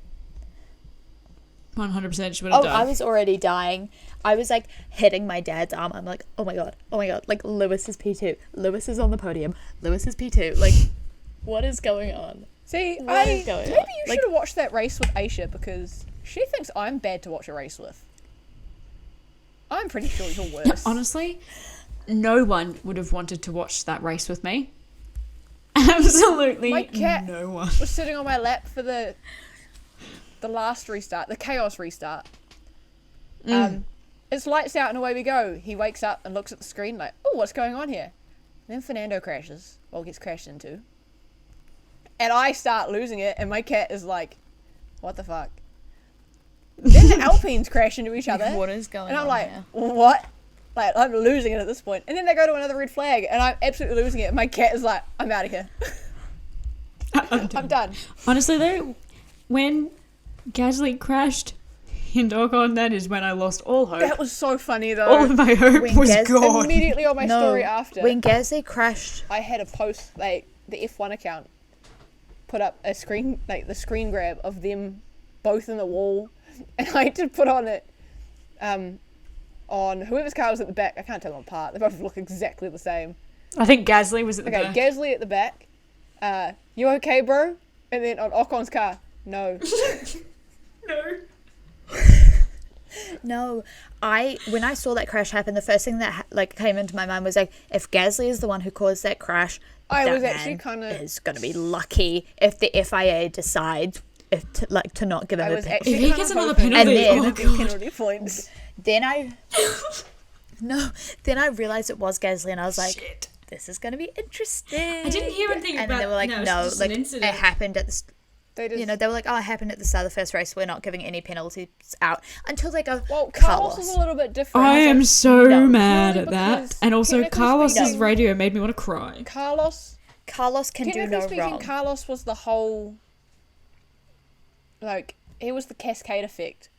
[SPEAKER 3] cool.
[SPEAKER 1] 100% she would have
[SPEAKER 3] Oh,
[SPEAKER 1] died.
[SPEAKER 3] I was already dying. I was like hitting my dad's arm. I'm like, oh my god. Like, Lewis is P2. Lewis is on the podium. Lewis is P2. Like, what is going on?
[SPEAKER 2] See,
[SPEAKER 3] What is going
[SPEAKER 2] maybe
[SPEAKER 3] on?
[SPEAKER 2] you
[SPEAKER 3] Like-
[SPEAKER 2] should have watched that race with Aisha because she thinks I'm bad to watch a race with. I'm pretty sure you're worse.
[SPEAKER 1] Honestly, no one would have wanted to watch that race with me. Absolutely
[SPEAKER 2] My cat
[SPEAKER 1] no one.
[SPEAKER 2] was sitting on my lap for the last restart, the chaos restart. It's lights out and away we go. He wakes up and looks at the screen like, oh, what's going on here? And then Fernando crashes, well, gets crashed into. And I start losing it, and my cat is like, what the fuck? Then the Alpines crash into each other.
[SPEAKER 3] What is going
[SPEAKER 2] And I'm
[SPEAKER 3] on
[SPEAKER 2] like,
[SPEAKER 3] here?
[SPEAKER 2] what? Like, I'm losing it at this point. And then they go to another red flag, and I'm absolutely losing it. And my cat is like, I'm out of here. I'm done.
[SPEAKER 1] Honestly though, when Gasly crashed in Ocon, that is when I lost all hope.
[SPEAKER 2] That was so funny, though.
[SPEAKER 1] All of my hope
[SPEAKER 3] When
[SPEAKER 1] was
[SPEAKER 3] Gas-
[SPEAKER 1] gone.
[SPEAKER 2] Immediately on my story after,
[SPEAKER 3] When Gasly crashed,
[SPEAKER 2] I had a post, like, the F1 account put up a screen, like, the screen grab of them both in the wall. And I had to put on it, on whoever's car was at the back. I can't tell them apart. They both look exactly the same.
[SPEAKER 1] I think Gasly was at the
[SPEAKER 2] Okay,
[SPEAKER 1] back.
[SPEAKER 2] Gasly at the back. You okay, bro? And then on Ocon's car, no.
[SPEAKER 3] no, when I saw that crash happen, the first thing that came into my mind was like, if Gasly is the one who caused that crash,
[SPEAKER 2] I
[SPEAKER 3] that
[SPEAKER 2] was actually
[SPEAKER 3] man
[SPEAKER 2] kind of.
[SPEAKER 3] is going to be lucky if the FIA decides to not give him
[SPEAKER 2] I
[SPEAKER 3] a
[SPEAKER 2] was
[SPEAKER 3] penalty.
[SPEAKER 2] actually
[SPEAKER 1] If he
[SPEAKER 2] kind
[SPEAKER 1] gets
[SPEAKER 2] of
[SPEAKER 1] another
[SPEAKER 2] hoping
[SPEAKER 1] penalty,
[SPEAKER 2] there
[SPEAKER 3] oh
[SPEAKER 2] would be
[SPEAKER 1] God.
[SPEAKER 2] penalty points.
[SPEAKER 3] Then I realized it was Gasly, and I was like,
[SPEAKER 1] Shit.
[SPEAKER 3] this is going to be interesting.
[SPEAKER 1] I didn't hear anything
[SPEAKER 3] and
[SPEAKER 1] about
[SPEAKER 3] then they were like,
[SPEAKER 1] no, it's
[SPEAKER 3] no,
[SPEAKER 1] just
[SPEAKER 3] like
[SPEAKER 1] an
[SPEAKER 3] it
[SPEAKER 1] incident.
[SPEAKER 3] happened at the
[SPEAKER 2] They just,
[SPEAKER 3] You know, they were like, oh, it happened at the start of the first race. We're not giving any penalties out until they go,
[SPEAKER 2] well,
[SPEAKER 3] Carlos.
[SPEAKER 2] Carlos is a little bit different.
[SPEAKER 1] I am so
[SPEAKER 3] No,
[SPEAKER 1] mad
[SPEAKER 2] purely
[SPEAKER 1] at that.
[SPEAKER 2] because
[SPEAKER 1] And also,
[SPEAKER 2] technically
[SPEAKER 1] Carlos's
[SPEAKER 2] speaking-
[SPEAKER 1] radio made me want to cry.
[SPEAKER 2] Carlos
[SPEAKER 3] Can do
[SPEAKER 2] technically
[SPEAKER 3] no
[SPEAKER 2] speaking,
[SPEAKER 3] wrong.
[SPEAKER 2] Carlos was the whole, like, he was the cascade effect.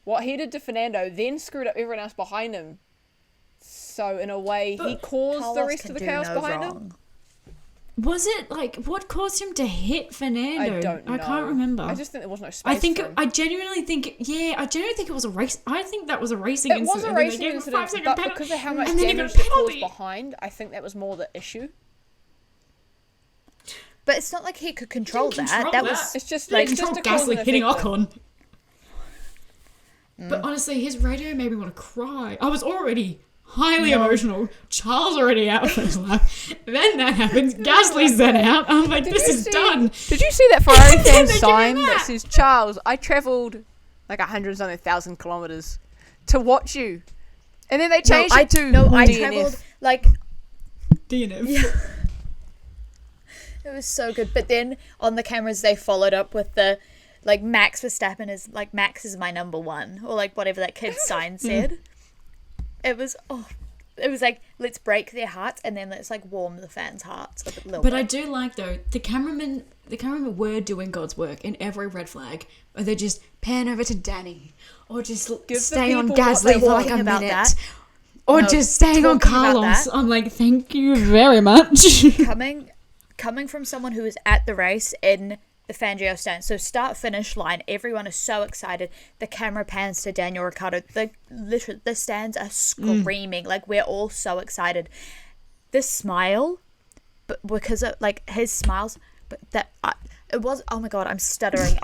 [SPEAKER 2] What he did to Fernando then screwed up everyone else behind him. So in a way, he
[SPEAKER 1] But
[SPEAKER 2] caused the
[SPEAKER 3] Carlos
[SPEAKER 2] rest
[SPEAKER 3] can
[SPEAKER 2] of the
[SPEAKER 3] do
[SPEAKER 2] chaos
[SPEAKER 3] no
[SPEAKER 2] behind him.
[SPEAKER 3] wrong.
[SPEAKER 1] Was it, like, what caused him to hit Fernando?
[SPEAKER 2] I don't know.
[SPEAKER 1] I can't remember.
[SPEAKER 2] I just think there was no space.
[SPEAKER 1] I think,
[SPEAKER 2] for him.
[SPEAKER 1] I genuinely think it was a race. I think that was a racing
[SPEAKER 2] It
[SPEAKER 1] incident.
[SPEAKER 2] was a
[SPEAKER 1] and then they
[SPEAKER 2] racing
[SPEAKER 1] gave him a
[SPEAKER 2] incident,
[SPEAKER 1] 5-second
[SPEAKER 2] but
[SPEAKER 1] penalty,
[SPEAKER 2] because of how much
[SPEAKER 1] and then he got
[SPEAKER 2] damage
[SPEAKER 1] a
[SPEAKER 2] it caused
[SPEAKER 1] penalty.
[SPEAKER 2] behind, I think that was more the issue.
[SPEAKER 3] But it's not like he could control
[SPEAKER 1] Didn't
[SPEAKER 3] that.
[SPEAKER 1] control
[SPEAKER 3] That
[SPEAKER 1] that.
[SPEAKER 3] was
[SPEAKER 2] It's just
[SPEAKER 1] Like,
[SPEAKER 2] it's just
[SPEAKER 1] control
[SPEAKER 2] a cause
[SPEAKER 1] Gasly
[SPEAKER 2] and
[SPEAKER 1] hitting
[SPEAKER 2] effect thing.
[SPEAKER 1] Ocon. But honestly, his radio made me want to cry. I was already highly emotional. Charles already out first lap. Then that happens. Gasly's then out. I'm like, this is done.
[SPEAKER 2] Did you see that Ferrari
[SPEAKER 1] Then
[SPEAKER 2] fan
[SPEAKER 1] they give
[SPEAKER 2] sign
[SPEAKER 1] him
[SPEAKER 2] that
[SPEAKER 1] that.
[SPEAKER 2] says, Charles, I travelled like 100-something thousand kilometres to watch you. And then they changed it to
[SPEAKER 3] I
[SPEAKER 2] DNF.
[SPEAKER 3] travelled like
[SPEAKER 1] DNF.
[SPEAKER 3] Yeah. It was so good. But then on the cameras they followed up with the like Max Verstappen is like Max is my number one, or like whatever that kid's sign said. It was like, let's break their hearts and then let's like warm the fans' hearts a little
[SPEAKER 1] But
[SPEAKER 3] bit.
[SPEAKER 1] I do like, though, the cameramen were doing God's work in every red flag. Or they just pan over to Danny. Or just
[SPEAKER 2] Give the
[SPEAKER 1] stay on
[SPEAKER 2] people what
[SPEAKER 1] Gasly
[SPEAKER 2] they
[SPEAKER 1] for like a
[SPEAKER 3] want. About
[SPEAKER 1] minute.
[SPEAKER 3] that.
[SPEAKER 1] Or
[SPEAKER 3] No,
[SPEAKER 1] just staying on
[SPEAKER 3] talking about
[SPEAKER 1] Carlos.
[SPEAKER 3] that.
[SPEAKER 1] I'm like, thank you very much.
[SPEAKER 3] Coming from someone who was at the race in the Fangio stand, so start finish line, everyone is so excited. The camera pans to Daniel Ricciardo. The stands are screaming, like we're all so excited. The smile, but because of like his smiles, but that it was, oh my god, I'm stuttering.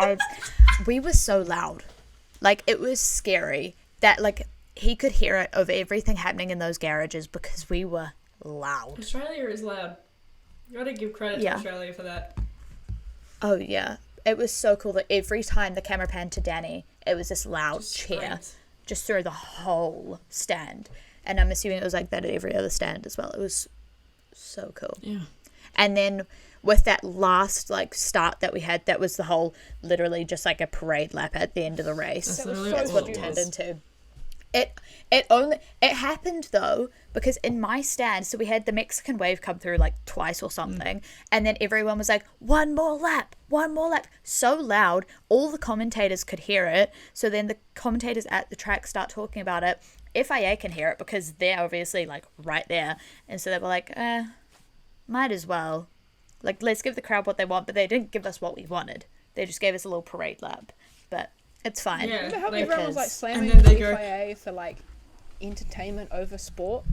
[SPEAKER 3] We were so loud, like it was scary that like he could hear it over everything happening in those garages because we were loud.
[SPEAKER 1] Australia is loud. You gotta give credit
[SPEAKER 3] Yeah.
[SPEAKER 1] to Australia for that.
[SPEAKER 3] Oh yeah, it was so cool that every time the camera panned to Danny, it was this loud
[SPEAKER 1] Just
[SPEAKER 3] cheer
[SPEAKER 1] screams.
[SPEAKER 3] just through the whole stand. And I'm assuming it was like that at every other stand as well. It was so cool.
[SPEAKER 1] Yeah.
[SPEAKER 3] And then with that last like start that we had, that was the whole literally just like a parade lap at the end of the race.
[SPEAKER 1] That's
[SPEAKER 2] That was
[SPEAKER 1] literally
[SPEAKER 2] so
[SPEAKER 1] what
[SPEAKER 3] What
[SPEAKER 1] it
[SPEAKER 3] it turned
[SPEAKER 1] was.
[SPEAKER 3] into. It happened though because in my stand, so we had the Mexican wave come through like twice or something, and then everyone was like, one more lap, so loud all the commentators could hear it. So then the commentators at the track start talking about it. FIA can hear it because they're obviously like right there, and so they were like, might as well, like let's give the crowd what they want. But they didn't give us what we wanted, they just gave us a little parade lap. But it's fine.
[SPEAKER 1] Yeah.
[SPEAKER 2] Remember how
[SPEAKER 1] Like,
[SPEAKER 2] everyone was like
[SPEAKER 3] because-
[SPEAKER 2] slamming
[SPEAKER 1] and then
[SPEAKER 2] the
[SPEAKER 1] they go-
[SPEAKER 2] FIA for like entertainment over sport?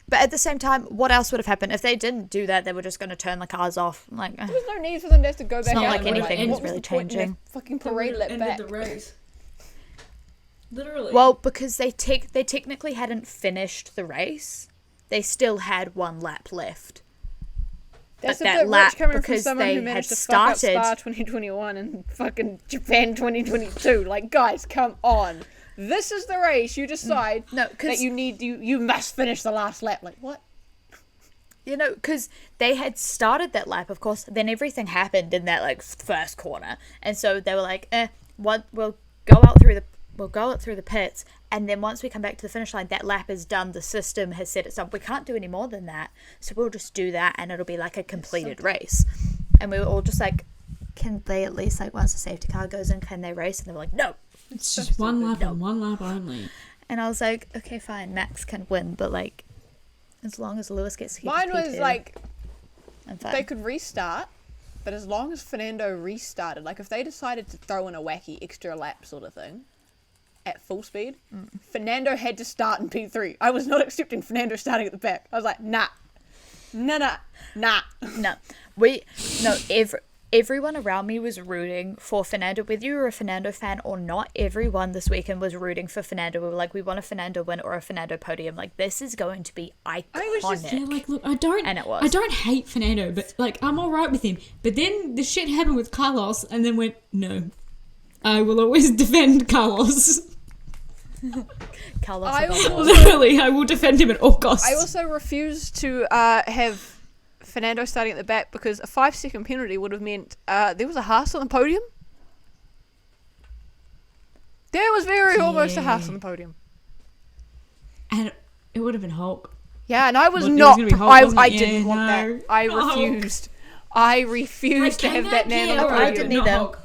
[SPEAKER 3] But at the same time, what else would have happened if they didn't do that? They were just going to turn the cars off. Like,
[SPEAKER 2] There was no need for them to have to go back
[SPEAKER 3] not
[SPEAKER 2] out.
[SPEAKER 3] like
[SPEAKER 2] and be
[SPEAKER 3] anything
[SPEAKER 2] what
[SPEAKER 3] was really
[SPEAKER 2] the point in their
[SPEAKER 3] changing.
[SPEAKER 2] fucking parade lap
[SPEAKER 1] Ended
[SPEAKER 2] back.
[SPEAKER 1] the race. Literally.
[SPEAKER 3] well, because they technically hadn't finished the race. They still had one lap left.
[SPEAKER 2] That's
[SPEAKER 3] but
[SPEAKER 2] a
[SPEAKER 3] that
[SPEAKER 2] bit
[SPEAKER 3] lap,
[SPEAKER 2] rich coming from
[SPEAKER 3] because
[SPEAKER 2] someone
[SPEAKER 3] they
[SPEAKER 2] who
[SPEAKER 3] had
[SPEAKER 2] managed to fuck up
[SPEAKER 3] started-
[SPEAKER 2] Spa 2021 and fucking Japan 2022. Like, guys, come on. This is the race. You decide
[SPEAKER 3] No,
[SPEAKER 2] that
[SPEAKER 3] because
[SPEAKER 2] you must finish the last lap. Like, what?
[SPEAKER 3] because they had started that lap, of course. Then everything happened in that like first corner, and so they were like, we'll go out through the pits, and then once we come back to the finish line, that lap is done. The system has set itself. We can't do any more than that, so we'll just do that, and it'll be like a completed race. And we were all just like, can they at least like once the safety car goes in, can they race? And they were like, no.
[SPEAKER 1] it's just one lap and one lap only.
[SPEAKER 3] And I was like, okay, fine, Max can win, but like, as long as Lewis gets to keep
[SPEAKER 2] Mine
[SPEAKER 3] his
[SPEAKER 2] was
[SPEAKER 3] P2,
[SPEAKER 2] like,
[SPEAKER 3] I'm fine.
[SPEAKER 2] they could restart, but as long as Fernando restarted, like if they decided to throw in a wacky extra lap sort of thing at full speed, Fernando had to start in P3. I was not accepting Fernando starting at the back. I was like, nah.
[SPEAKER 3] No, everyone around me was rooting for Fernando. Whether you were a Fernando fan or not, everyone this weekend was rooting for Fernando. We were like, we want a Fernando win or a Fernando podium. Like, this is going to be iconic.
[SPEAKER 2] was just-
[SPEAKER 1] Yeah, like, look, I don't hate Fernando, but like, I'm all right with him. But then the shit happened with Carlos, and then went, no, I will always defend Carlos.
[SPEAKER 3] Carlos
[SPEAKER 2] I
[SPEAKER 3] above
[SPEAKER 2] will-
[SPEAKER 3] all.
[SPEAKER 1] Literally, I will defend him at all costs.
[SPEAKER 2] I also refuse to have Fernando starting at the back because a 5-second penalty would have meant there was a Haas on the podium. There was almost a Haas on the podium.
[SPEAKER 1] And it would have been Hulk.
[SPEAKER 2] Yeah, and I was
[SPEAKER 1] It was
[SPEAKER 2] not.
[SPEAKER 1] gonna be Hulk, wasn't
[SPEAKER 2] I
[SPEAKER 1] it?
[SPEAKER 2] didn't
[SPEAKER 1] Yeah,
[SPEAKER 2] want
[SPEAKER 1] no.
[SPEAKER 2] that. I
[SPEAKER 1] Not Hulk.
[SPEAKER 2] refused. I refused to have that man on the
[SPEAKER 3] I
[SPEAKER 2] podium.
[SPEAKER 3] didn't either.
[SPEAKER 1] Hulk.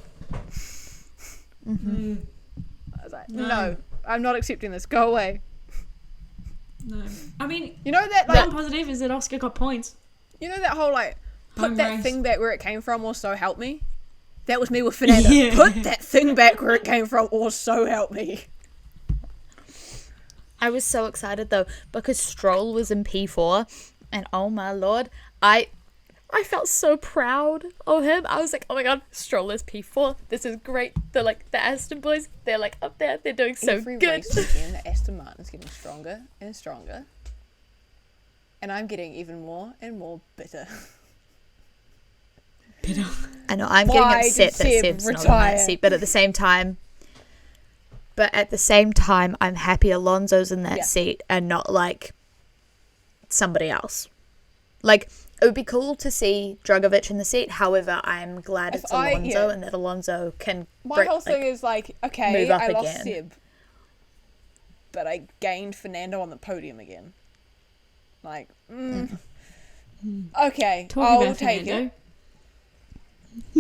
[SPEAKER 2] I was like,
[SPEAKER 1] No.
[SPEAKER 2] no, I'm not accepting this. Go away.
[SPEAKER 1] No. I mean,
[SPEAKER 2] You know that
[SPEAKER 1] one positive is that Oscar got points.
[SPEAKER 2] you know that whole put
[SPEAKER 1] Home
[SPEAKER 2] that
[SPEAKER 1] race.
[SPEAKER 2] thing back where it came from, or so help me. That was me with Fernando.
[SPEAKER 1] Yeah.
[SPEAKER 2] Put that thing back where it came from, or so help me.
[SPEAKER 3] I was so excited though because Stroll was in P4, and oh my lord, I felt so proud of him. I was like, oh my god, Stroll is P4. This is great. They're like the Aston boys. They're like up there. They're doing so
[SPEAKER 2] Every
[SPEAKER 3] good.
[SPEAKER 2] race weekend, the Aston Martin's getting stronger and stronger, and I'm getting even more and more bitter.
[SPEAKER 3] I know I'm
[SPEAKER 2] Why
[SPEAKER 3] getting upset
[SPEAKER 2] did
[SPEAKER 3] that
[SPEAKER 2] Seb
[SPEAKER 3] Seb's not in
[SPEAKER 2] retire?
[SPEAKER 3] that seat, but at the same time, I'm happy Alonso's in that
[SPEAKER 2] Yeah.
[SPEAKER 3] seat and not like somebody else. Like it would be cool to see Dragovic in the seat. However, I'm glad
[SPEAKER 2] If
[SPEAKER 3] it's
[SPEAKER 2] I-
[SPEAKER 3] Alonso
[SPEAKER 2] yeah.
[SPEAKER 3] and that Alonso can.
[SPEAKER 2] My whole thing is okay,
[SPEAKER 3] move up
[SPEAKER 2] I lost
[SPEAKER 3] again.
[SPEAKER 2] Seb, but I gained Fernando on the podium again. Okay,
[SPEAKER 1] Talking
[SPEAKER 2] I'll
[SPEAKER 1] about
[SPEAKER 2] take
[SPEAKER 1] Fernando.
[SPEAKER 2] it.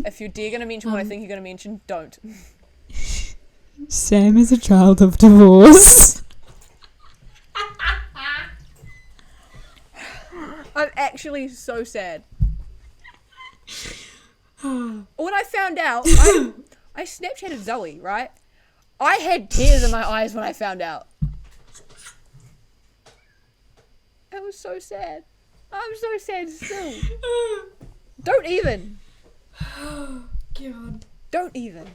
[SPEAKER 2] If you're going to mention what I think you're going to mention, don't.
[SPEAKER 1] Sam is a child of divorce.
[SPEAKER 2] I'm actually so sad. When I found out, I Snapchatted Zoe, right? I had tears in my eyes when I found out. It was so sad. I'm so sad still. Don't even.
[SPEAKER 1] God.
[SPEAKER 2] Don't even.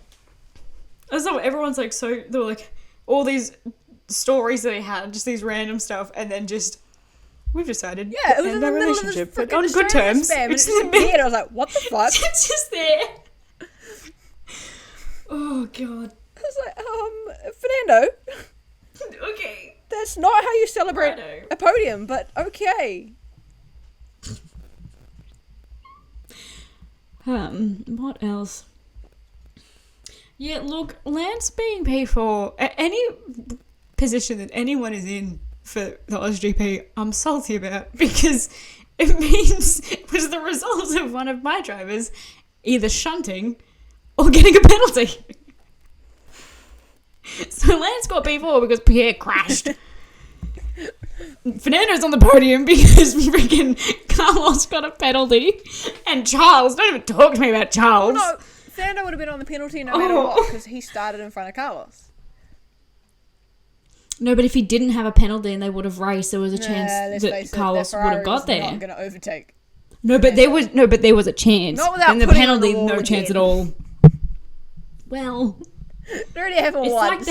[SPEAKER 1] That's not everyone's like so. They were like all these stories that they had, just these random stuff, and then just we've decided.
[SPEAKER 2] Yeah, it was
[SPEAKER 1] to
[SPEAKER 2] in the
[SPEAKER 1] end our
[SPEAKER 2] middle of this
[SPEAKER 1] relationship, but
[SPEAKER 2] freaking
[SPEAKER 1] on good
[SPEAKER 2] Australian
[SPEAKER 1] terms.
[SPEAKER 2] spam, and
[SPEAKER 1] It's
[SPEAKER 2] it just
[SPEAKER 1] in the
[SPEAKER 2] appeared. I was like, what the fuck?
[SPEAKER 1] It's just there. Oh god.
[SPEAKER 2] I was like, Fernando,
[SPEAKER 1] Okay.
[SPEAKER 2] that's not how you celebrate
[SPEAKER 1] Righto.
[SPEAKER 2] a podium, but okay.
[SPEAKER 1] What else? Yeah, look, Lance being P4, any position that anyone is in for the AusGP, I'm salty about because it means it was the result of one of my drivers either shunting or getting a penalty. So Lance got P4 because Pierre crashed. Fernando's on the podium because freaking Carlos got a penalty. And Charles, don't even talk to me about Charles.
[SPEAKER 2] No, Fernando would have been on the penalty no matter what, because he started in front of Carlos.
[SPEAKER 1] No, but if he didn't have a penalty and they would have raced, there was a chance
[SPEAKER 2] let's
[SPEAKER 1] that
[SPEAKER 2] face it,
[SPEAKER 1] Carlos
[SPEAKER 2] that
[SPEAKER 1] would have
[SPEAKER 2] Ferrari
[SPEAKER 1] got
[SPEAKER 2] was
[SPEAKER 1] there.
[SPEAKER 2] Not going to overtake.
[SPEAKER 1] No, but there was a chance.
[SPEAKER 2] Not without
[SPEAKER 1] and the
[SPEAKER 2] putting it on the
[SPEAKER 1] penalty,
[SPEAKER 2] wall
[SPEAKER 1] no chance
[SPEAKER 2] again.
[SPEAKER 1] at all. Well,
[SPEAKER 2] It already happened
[SPEAKER 1] it's
[SPEAKER 2] once.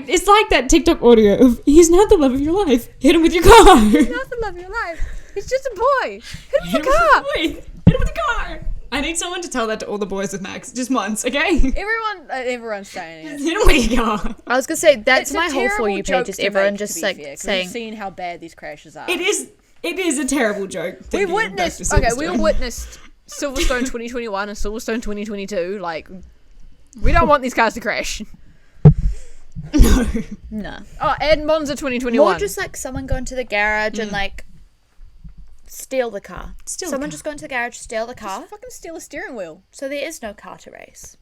[SPEAKER 1] it's like that TikTok audio of he's not the love of your life. Hit him with your car.
[SPEAKER 2] Not the love of your life. He's just a boy. Hit him
[SPEAKER 1] Hit
[SPEAKER 2] with the car.
[SPEAKER 1] Hit him with the car. I need someone to tell that to all the boys with Max, just once, okay?
[SPEAKER 2] Everyone's saying it.
[SPEAKER 1] Hit him with your car.
[SPEAKER 3] I was gonna say that's
[SPEAKER 2] It's a
[SPEAKER 3] my whole For
[SPEAKER 2] terrible
[SPEAKER 3] You
[SPEAKER 2] joke
[SPEAKER 3] page is
[SPEAKER 2] to
[SPEAKER 3] everyone
[SPEAKER 2] make,
[SPEAKER 3] just
[SPEAKER 2] to be
[SPEAKER 3] like
[SPEAKER 2] fair, 'cause
[SPEAKER 3] saying
[SPEAKER 2] we've seen how bad these crashes are.
[SPEAKER 1] It is a terrible joke.
[SPEAKER 2] We
[SPEAKER 1] thinking back to
[SPEAKER 2] witnessed. Okay, we
[SPEAKER 1] Silverstone.
[SPEAKER 2] witnessed Silverstone 2021 and Silverstone 2022. Like, we don't want these cars to crash.
[SPEAKER 1] No.
[SPEAKER 3] no.
[SPEAKER 2] Oh, and Monza 2021.
[SPEAKER 3] More just like someone go into the garage and like steal the car.
[SPEAKER 1] Steal the
[SPEAKER 3] Someone
[SPEAKER 1] car.
[SPEAKER 3] just go into the garage, steal the car.
[SPEAKER 2] Just fucking steal a steering wheel.
[SPEAKER 3] So there is no car to race.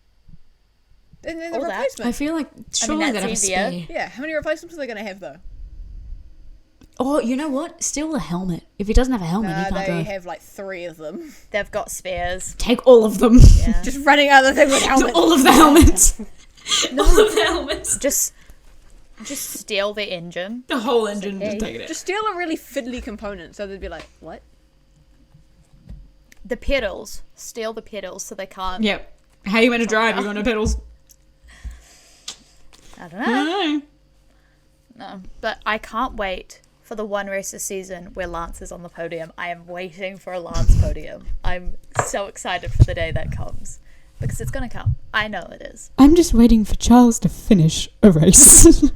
[SPEAKER 2] And then the
[SPEAKER 3] All that.
[SPEAKER 2] replacement.
[SPEAKER 1] I feel like surely
[SPEAKER 3] that's
[SPEAKER 1] they'd have a
[SPEAKER 3] easier.
[SPEAKER 1] spare.
[SPEAKER 2] Yeah, how many replacements are they going to have though?
[SPEAKER 1] Oh, you know what? Steal the helmet. If he doesn't have a helmet, he can't
[SPEAKER 2] They
[SPEAKER 1] drive.
[SPEAKER 2] have like 3 of them.
[SPEAKER 3] They've got spares.
[SPEAKER 1] Take all of them.
[SPEAKER 3] Yeah.
[SPEAKER 2] Just running out of the thing with helmets.
[SPEAKER 1] All of the helmets. All of the helmets.
[SPEAKER 3] just steal the engine.
[SPEAKER 1] The whole engine, just
[SPEAKER 3] Okay.
[SPEAKER 1] take it out.
[SPEAKER 2] Just steal a really fiddly component so they'd be like, what?
[SPEAKER 3] The pedals. Steal the pedals so they can't.
[SPEAKER 1] Yep. How you meant to drive? You got no pedals?
[SPEAKER 3] I don't
[SPEAKER 1] I
[SPEAKER 3] know.
[SPEAKER 1] don't know.
[SPEAKER 3] No. But I can't wait for the one race this season where Lance is on the podium. I am waiting for a Lance podium. I'm so excited for the day that comes. Because it's going to come. I know it is.
[SPEAKER 1] I'm just waiting for Charles to finish a race.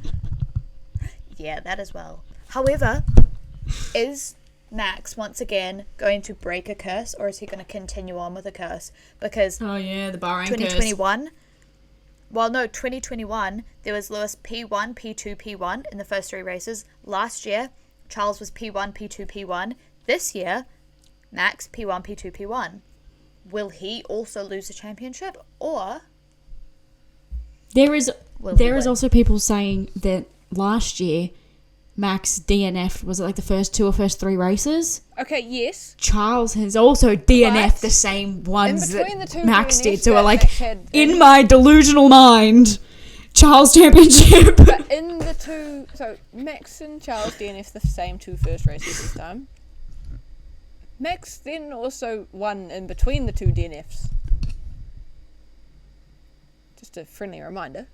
[SPEAKER 3] Yeah, that as well. However, is Max once again going to break a curse, or is he going to continue on with a curse? Because
[SPEAKER 1] Oh yeah, the Bahrain curse.
[SPEAKER 3] 2021, well, no, 2021, there was Lewis P1, P2, P1 in the first 3 races. Last year, Charles was P1, P2, P1. This year, Max P1, P2, P1. Will he also lose the championship, or
[SPEAKER 1] There is
[SPEAKER 3] will he win?
[SPEAKER 1] also people saying that last year Max DNF, was it like the first 2 or first 3 races?
[SPEAKER 2] Okay, yes.
[SPEAKER 1] Charles has also DNF
[SPEAKER 2] But
[SPEAKER 1] the same ones
[SPEAKER 2] in between
[SPEAKER 1] that
[SPEAKER 2] the two
[SPEAKER 1] Max
[SPEAKER 2] DNFs
[SPEAKER 1] did. So
[SPEAKER 2] that
[SPEAKER 1] we're like,
[SPEAKER 2] Max had-
[SPEAKER 1] in my delusional mind, Charles championship.
[SPEAKER 2] But in the two, so Max and Charles DNF the same 2 first races this time. Max then also won in between the 2 DNFs. Just a friendly reminder.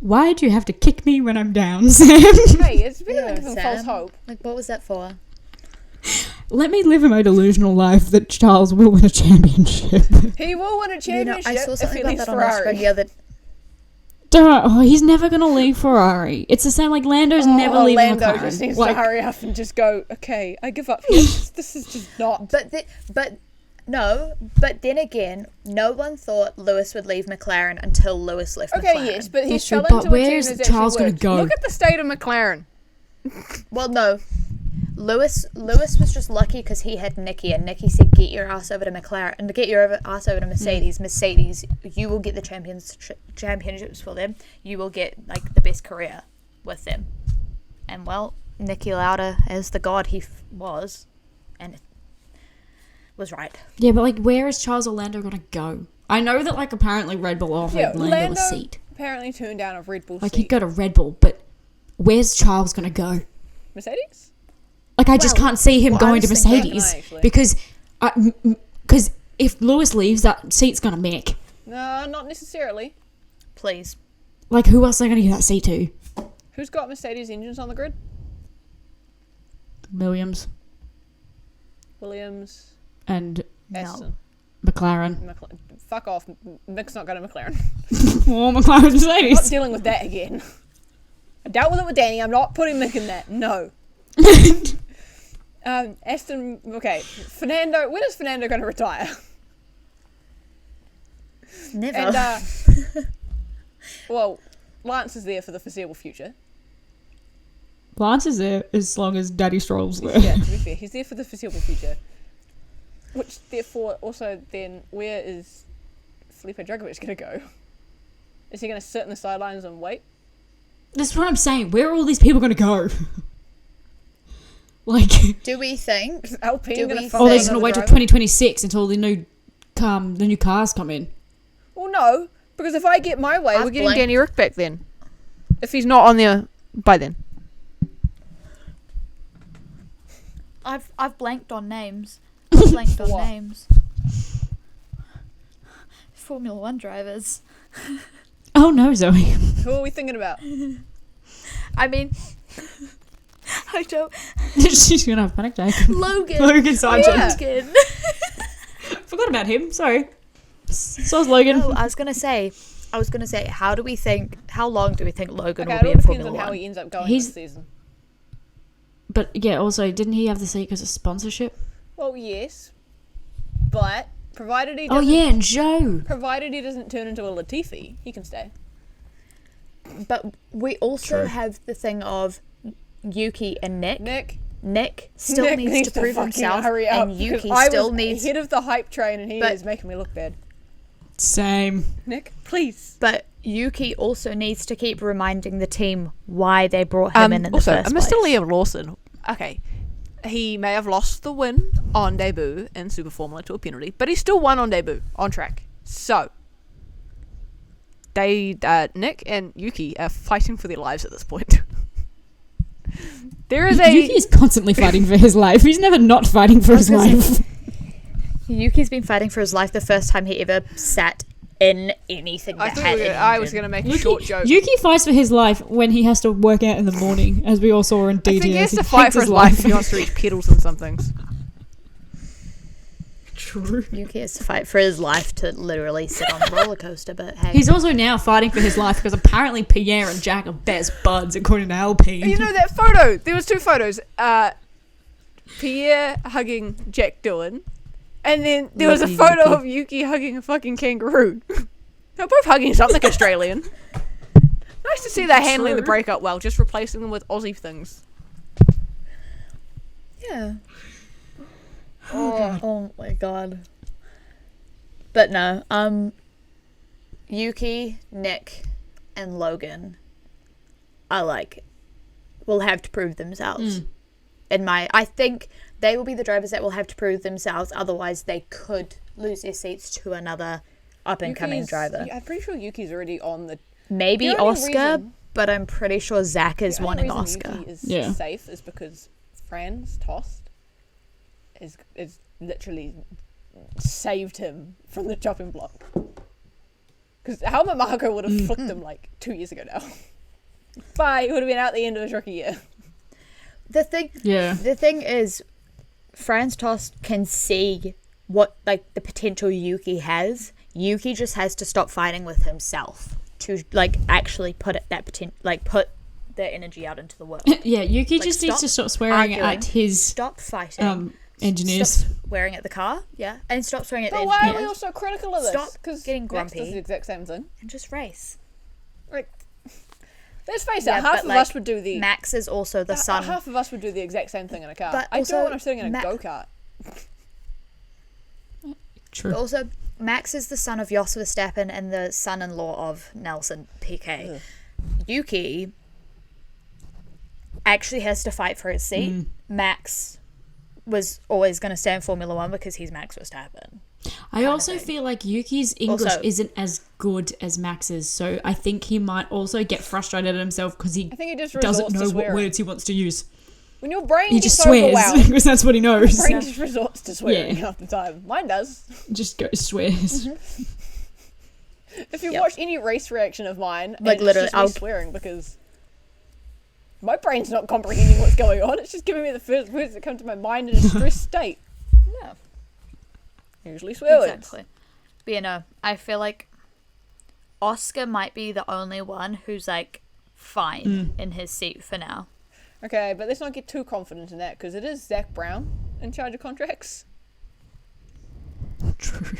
[SPEAKER 1] Why'd you have to kick me when I'm down, Sam?
[SPEAKER 2] Hey, it's better
[SPEAKER 3] Yeah,
[SPEAKER 2] than giving
[SPEAKER 3] Sam.
[SPEAKER 2] false hope.
[SPEAKER 3] Like, what was that for?
[SPEAKER 1] Let me live in my delusional life that Charles will win a championship.
[SPEAKER 2] He will win a championship
[SPEAKER 3] I saw
[SPEAKER 2] if
[SPEAKER 3] something
[SPEAKER 2] he
[SPEAKER 3] about
[SPEAKER 2] leaves
[SPEAKER 3] that on
[SPEAKER 2] Ferrari.
[SPEAKER 3] Instagram the other.
[SPEAKER 1] He's never gonna leave Ferrari. It's the same, like Lando's never leaving
[SPEAKER 2] Lando
[SPEAKER 1] McLaren.
[SPEAKER 2] just needs
[SPEAKER 1] Like,
[SPEAKER 2] to hurry up and just go, okay, I give up here. This is just not.
[SPEAKER 3] But then again, no one thought Lewis would leave McLaren until Lewis left
[SPEAKER 2] Okay,
[SPEAKER 3] McLaren.
[SPEAKER 2] yes, but he
[SPEAKER 1] That's true,
[SPEAKER 2] fell
[SPEAKER 1] but
[SPEAKER 2] into a team
[SPEAKER 1] where's
[SPEAKER 2] that's
[SPEAKER 1] Charles
[SPEAKER 2] actually
[SPEAKER 1] gonna
[SPEAKER 2] worked.
[SPEAKER 1] go?
[SPEAKER 2] Look at the state of McLaren.
[SPEAKER 3] Well, no. Lewis was just lucky because he had Nicky, and Nicky said, "Get your ass over to McLaren and get your ass over to Mercedes. Mercedes, you will get the championships for them. You will get like the best career with them." And well, Nicky Lauda, as the god he was, and was right.
[SPEAKER 1] yeah, but like, where is Charles or Lando gonna go? I know that like apparently Red Bull offered
[SPEAKER 2] Yeah,
[SPEAKER 1] Lando a seat.
[SPEAKER 2] apparently turned down a Red Bull
[SPEAKER 1] Like
[SPEAKER 2] seat.
[SPEAKER 1] he'd go to Red Bull, but where's Charles gonna go?
[SPEAKER 2] Mercedes?
[SPEAKER 1] Like I just can't see him
[SPEAKER 3] well, I
[SPEAKER 1] going to
[SPEAKER 3] was thinking-
[SPEAKER 1] Mercedes
[SPEAKER 2] Actually.
[SPEAKER 1] because if Lewis leaves, that seat's gonna make.
[SPEAKER 2] No, not necessarily.
[SPEAKER 3] Please.
[SPEAKER 1] Like who else are they gonna give that seat to?
[SPEAKER 2] Who's got Mercedes engines on the grid?
[SPEAKER 1] Williams
[SPEAKER 2] Williams,
[SPEAKER 1] and
[SPEAKER 2] Aston.
[SPEAKER 1] McLaren.
[SPEAKER 2] Fuck off. Mick's not going to McLaren.
[SPEAKER 1] Or McLaren
[SPEAKER 2] I'm not
[SPEAKER 1] Mercedes.
[SPEAKER 2] dealing with that again. I dealt with it with Danny. I'm not putting Mick in that. No. Aston. Okay. Fernando. When is Fernando going to retire?
[SPEAKER 3] Never.
[SPEAKER 2] And well, Lance is there for the foreseeable future.
[SPEAKER 1] Lance is there as long as Daddy Stroll's there.
[SPEAKER 2] Yeah, to be fair, he's there for the foreseeable future. Which, therefore, also then, where is Felipe Dragovic going to go? Is he going to sit in the sidelines and wait?
[SPEAKER 1] That's what I'm saying. Where are all these people gonna go? Like,
[SPEAKER 3] Do we think?
[SPEAKER 2] Is Alpine
[SPEAKER 3] Do
[SPEAKER 2] going
[SPEAKER 3] we
[SPEAKER 2] to
[SPEAKER 1] oh, they're just
[SPEAKER 3] another
[SPEAKER 1] gonna wait till
[SPEAKER 3] driver?
[SPEAKER 1] 2026 until the new cars come in.
[SPEAKER 2] Well, no, because if I get my way,
[SPEAKER 3] I've
[SPEAKER 2] we're getting
[SPEAKER 3] blanked.
[SPEAKER 2] Danny Rick back then. If he's not on there by then.
[SPEAKER 3] I've blanked on names. I've blanked on
[SPEAKER 2] What?
[SPEAKER 3] names. Formula One drivers.
[SPEAKER 1] Oh no, Zoe.
[SPEAKER 2] Who are we thinking about?
[SPEAKER 3] I mean, I don't.
[SPEAKER 1] She's gonna have a panic attack.
[SPEAKER 3] Logan.
[SPEAKER 1] Logan Sargent.
[SPEAKER 3] Logan.
[SPEAKER 1] Forgot about him. Sorry. So is Logan.
[SPEAKER 3] No, I was gonna say, how long do we think Logan
[SPEAKER 2] Okay,
[SPEAKER 3] will
[SPEAKER 2] it
[SPEAKER 3] be
[SPEAKER 2] all
[SPEAKER 3] in
[SPEAKER 2] depends
[SPEAKER 3] Formula
[SPEAKER 2] on how
[SPEAKER 3] One?
[SPEAKER 2] he ends up going
[SPEAKER 1] He's-
[SPEAKER 2] this season.
[SPEAKER 1] But yeah, also, didn't he have the seat because of sponsorship?
[SPEAKER 2] Well, yes, but provided he
[SPEAKER 1] Oh
[SPEAKER 2] doesn't,
[SPEAKER 1] yeah, and Joe.
[SPEAKER 2] provided he doesn't turn into a Latifi, he can stay.
[SPEAKER 3] But we also
[SPEAKER 1] True.
[SPEAKER 3] have the thing of Yuki and Nick.
[SPEAKER 2] Nick
[SPEAKER 3] Still
[SPEAKER 2] Nick
[SPEAKER 3] needs to prove
[SPEAKER 2] fucking
[SPEAKER 3] himself,
[SPEAKER 2] hurry up,
[SPEAKER 3] and
[SPEAKER 2] because
[SPEAKER 3] Yuki
[SPEAKER 2] I
[SPEAKER 3] still
[SPEAKER 2] was
[SPEAKER 3] needs.
[SPEAKER 2] ahead of the hype train, and he
[SPEAKER 3] But-
[SPEAKER 2] is making me look bad.
[SPEAKER 1] Same.
[SPEAKER 2] Nick, please.
[SPEAKER 3] But Yuki also needs to keep reminding the team why they brought him in the
[SPEAKER 2] also,
[SPEAKER 3] first
[SPEAKER 2] Mr.
[SPEAKER 3] place.
[SPEAKER 2] Liam Lawson. Okay, he may have lost the win on debut in Super Formula to a penalty, but he still won on debut on track. So they, Nick and Yuki, are fighting for their lives at this point. There is
[SPEAKER 1] Yuki is constantly fighting for his life. He's never not fighting for his
[SPEAKER 3] gonna
[SPEAKER 1] life.
[SPEAKER 3] Yuki's been fighting for his life the first time he ever sat in anything that had an
[SPEAKER 2] I was
[SPEAKER 3] engine.
[SPEAKER 2] going to make a short joke.
[SPEAKER 1] Yuki fights for his life when he has to work out in the morning, as we all saw in DTS.
[SPEAKER 2] I think he has to fight
[SPEAKER 1] hates
[SPEAKER 2] for his life if he wants to reach pedals and some things.
[SPEAKER 1] True.
[SPEAKER 3] Yuki has to fight for his life to literally sit on the roller coaster, but hey.
[SPEAKER 1] He's also now fighting for his life because apparently Pierre and Jack are best buds, according to Alpine.
[SPEAKER 2] You know that photo? There was 2 photos. Pierre hugging Jack Doohan, and then there was a
[SPEAKER 1] Lucky
[SPEAKER 2] photo
[SPEAKER 1] Yuki.
[SPEAKER 2] of Yuki hugging a fucking kangaroo. They're both hugging something Australian. Nice to see they're handling the
[SPEAKER 1] True.
[SPEAKER 2] breakup well, just replacing them with Aussie things.
[SPEAKER 3] Yeah. Oh my god. But no, Yuki, Nick, and Logan will have to prove themselves. I think they will be the drivers that will have to prove themselves, otherwise they could lose their seats to another up and coming driver.
[SPEAKER 2] I'm pretty sure Yuki's already on the.
[SPEAKER 3] Maybe
[SPEAKER 2] The only
[SPEAKER 3] Oscar,
[SPEAKER 2] reason-
[SPEAKER 3] but I'm pretty sure Zach is
[SPEAKER 2] the only
[SPEAKER 3] wanting
[SPEAKER 2] reason
[SPEAKER 3] Oscar.
[SPEAKER 2] Yuki is
[SPEAKER 1] Yeah.
[SPEAKER 2] safe is because Fran's tossed is literally saved him from the chopping block. Because Helmut Marko would have flicked him like 2 years ago now. Bye. He would have been out the end of his rookie year.
[SPEAKER 3] The thing is, Franz Tost can see what like the potential Yuki has. Yuki just has to stop fighting with himself to like actually put put the energy out into the world.
[SPEAKER 1] Yeah, Yuki
[SPEAKER 3] Like,
[SPEAKER 1] just needs
[SPEAKER 3] stop
[SPEAKER 1] to stop swearing
[SPEAKER 3] arguing,
[SPEAKER 1] at his
[SPEAKER 3] Stop fighting.
[SPEAKER 1] engineers.
[SPEAKER 3] Stop swearing at the car, yeah, and stop swearing at the
[SPEAKER 2] But why are we
[SPEAKER 3] engineers,
[SPEAKER 2] all so critical of this?
[SPEAKER 3] Stop
[SPEAKER 2] Because
[SPEAKER 3] getting
[SPEAKER 2] Max
[SPEAKER 3] grumpy.
[SPEAKER 2] does the exact same thing.
[SPEAKER 3] and just race.
[SPEAKER 2] Like, let's face it,
[SPEAKER 3] Yeah,
[SPEAKER 2] half
[SPEAKER 3] but,
[SPEAKER 2] of
[SPEAKER 3] like,
[SPEAKER 2] us would do the.
[SPEAKER 3] Max is also the son.
[SPEAKER 2] Half of us would do the exact same thing in a car.
[SPEAKER 3] But
[SPEAKER 2] I do
[SPEAKER 3] also
[SPEAKER 2] it when I'm sitting in a
[SPEAKER 3] Ma-
[SPEAKER 2] go-kart.
[SPEAKER 1] True.
[SPEAKER 3] But also, Max is the son of Jos Verstappen and the son-in-law of Nelson Piquet.
[SPEAKER 2] Ugh.
[SPEAKER 3] Yuki actually has to fight for his seat. Max was always going to stay in Formula One because he's Max Verstappen.
[SPEAKER 1] I also feel like Yuki's English
[SPEAKER 3] Also-
[SPEAKER 1] isn't as good as Max's, so I think he might also get frustrated at himself because he
[SPEAKER 2] I think he just
[SPEAKER 1] doesn't
[SPEAKER 2] resorts to
[SPEAKER 1] know what
[SPEAKER 2] swearing.
[SPEAKER 1] words he wants to use.
[SPEAKER 2] When your brain
[SPEAKER 1] He
[SPEAKER 2] gets
[SPEAKER 1] just swears
[SPEAKER 2] overwhelmed,
[SPEAKER 1] because that's what he knows.
[SPEAKER 2] your brain just resorts to swearing
[SPEAKER 1] Yeah.
[SPEAKER 2] half the time. Mine does.
[SPEAKER 1] Just goes swears.
[SPEAKER 2] If you
[SPEAKER 3] Yep.
[SPEAKER 2] watch any race reaction of mine,
[SPEAKER 3] Like,
[SPEAKER 2] it's
[SPEAKER 3] literally,
[SPEAKER 2] just me
[SPEAKER 3] I'll-
[SPEAKER 2] swearing because my brain's not comprehending what's going on. It's just giving me the first words that come to my mind in a stressed state.
[SPEAKER 3] Yeah,
[SPEAKER 2] Usually swear words.
[SPEAKER 3] exactly. But you know, I feel like Oscar might be the only one who's like fine in his seat for now.
[SPEAKER 2] Okay, but let's not get too confident in that because it is Zach Brown in charge of contracts.
[SPEAKER 1] True.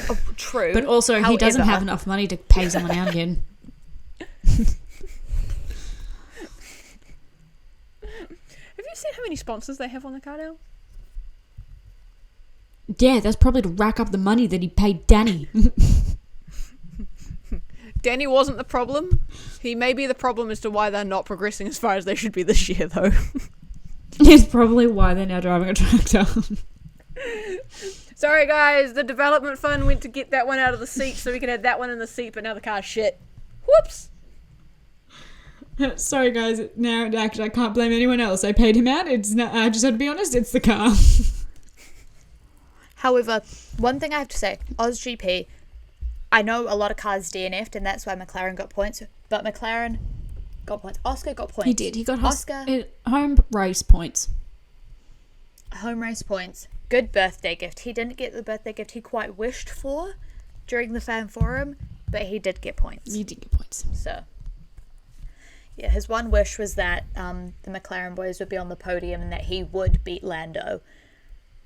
[SPEAKER 3] Oh, true.
[SPEAKER 1] But also, he doesn't
[SPEAKER 3] However-
[SPEAKER 1] have enough money to pay someone out again.
[SPEAKER 2] Have you seen how many sponsors they have on the car now?
[SPEAKER 1] Yeah, that's probably to rack up the money that he paid Danny.
[SPEAKER 2] Danny wasn't the problem. He may be the problem as to why they're not progressing as far as they should be this year, though.
[SPEAKER 1] It's probably why they're now driving a tractor.
[SPEAKER 2] Sorry, guys. The development fund went to get that one out of the seat so we could have that one in the seat, but now the car's shit. Whoops.
[SPEAKER 1] Sorry, guys. Now, actually, I can't blame anyone else. I paid him out. It's not. I just had to be honest. It's the car.
[SPEAKER 3] However, one thing I have to say, OzGP, I know a lot of cars DNF'd and that's why McLaren got points, but McLaren got points. Oscar got points.
[SPEAKER 1] He did. He got
[SPEAKER 3] Oscar,
[SPEAKER 1] home race points.
[SPEAKER 3] home race points. Good birthday gift. He didn't get the birthday gift he quite wished for during the fan forum, but he did get points.
[SPEAKER 1] He did get points.
[SPEAKER 3] So, yeah, his one wish was that the McLaren boys would be on the podium and that he would beat Lando.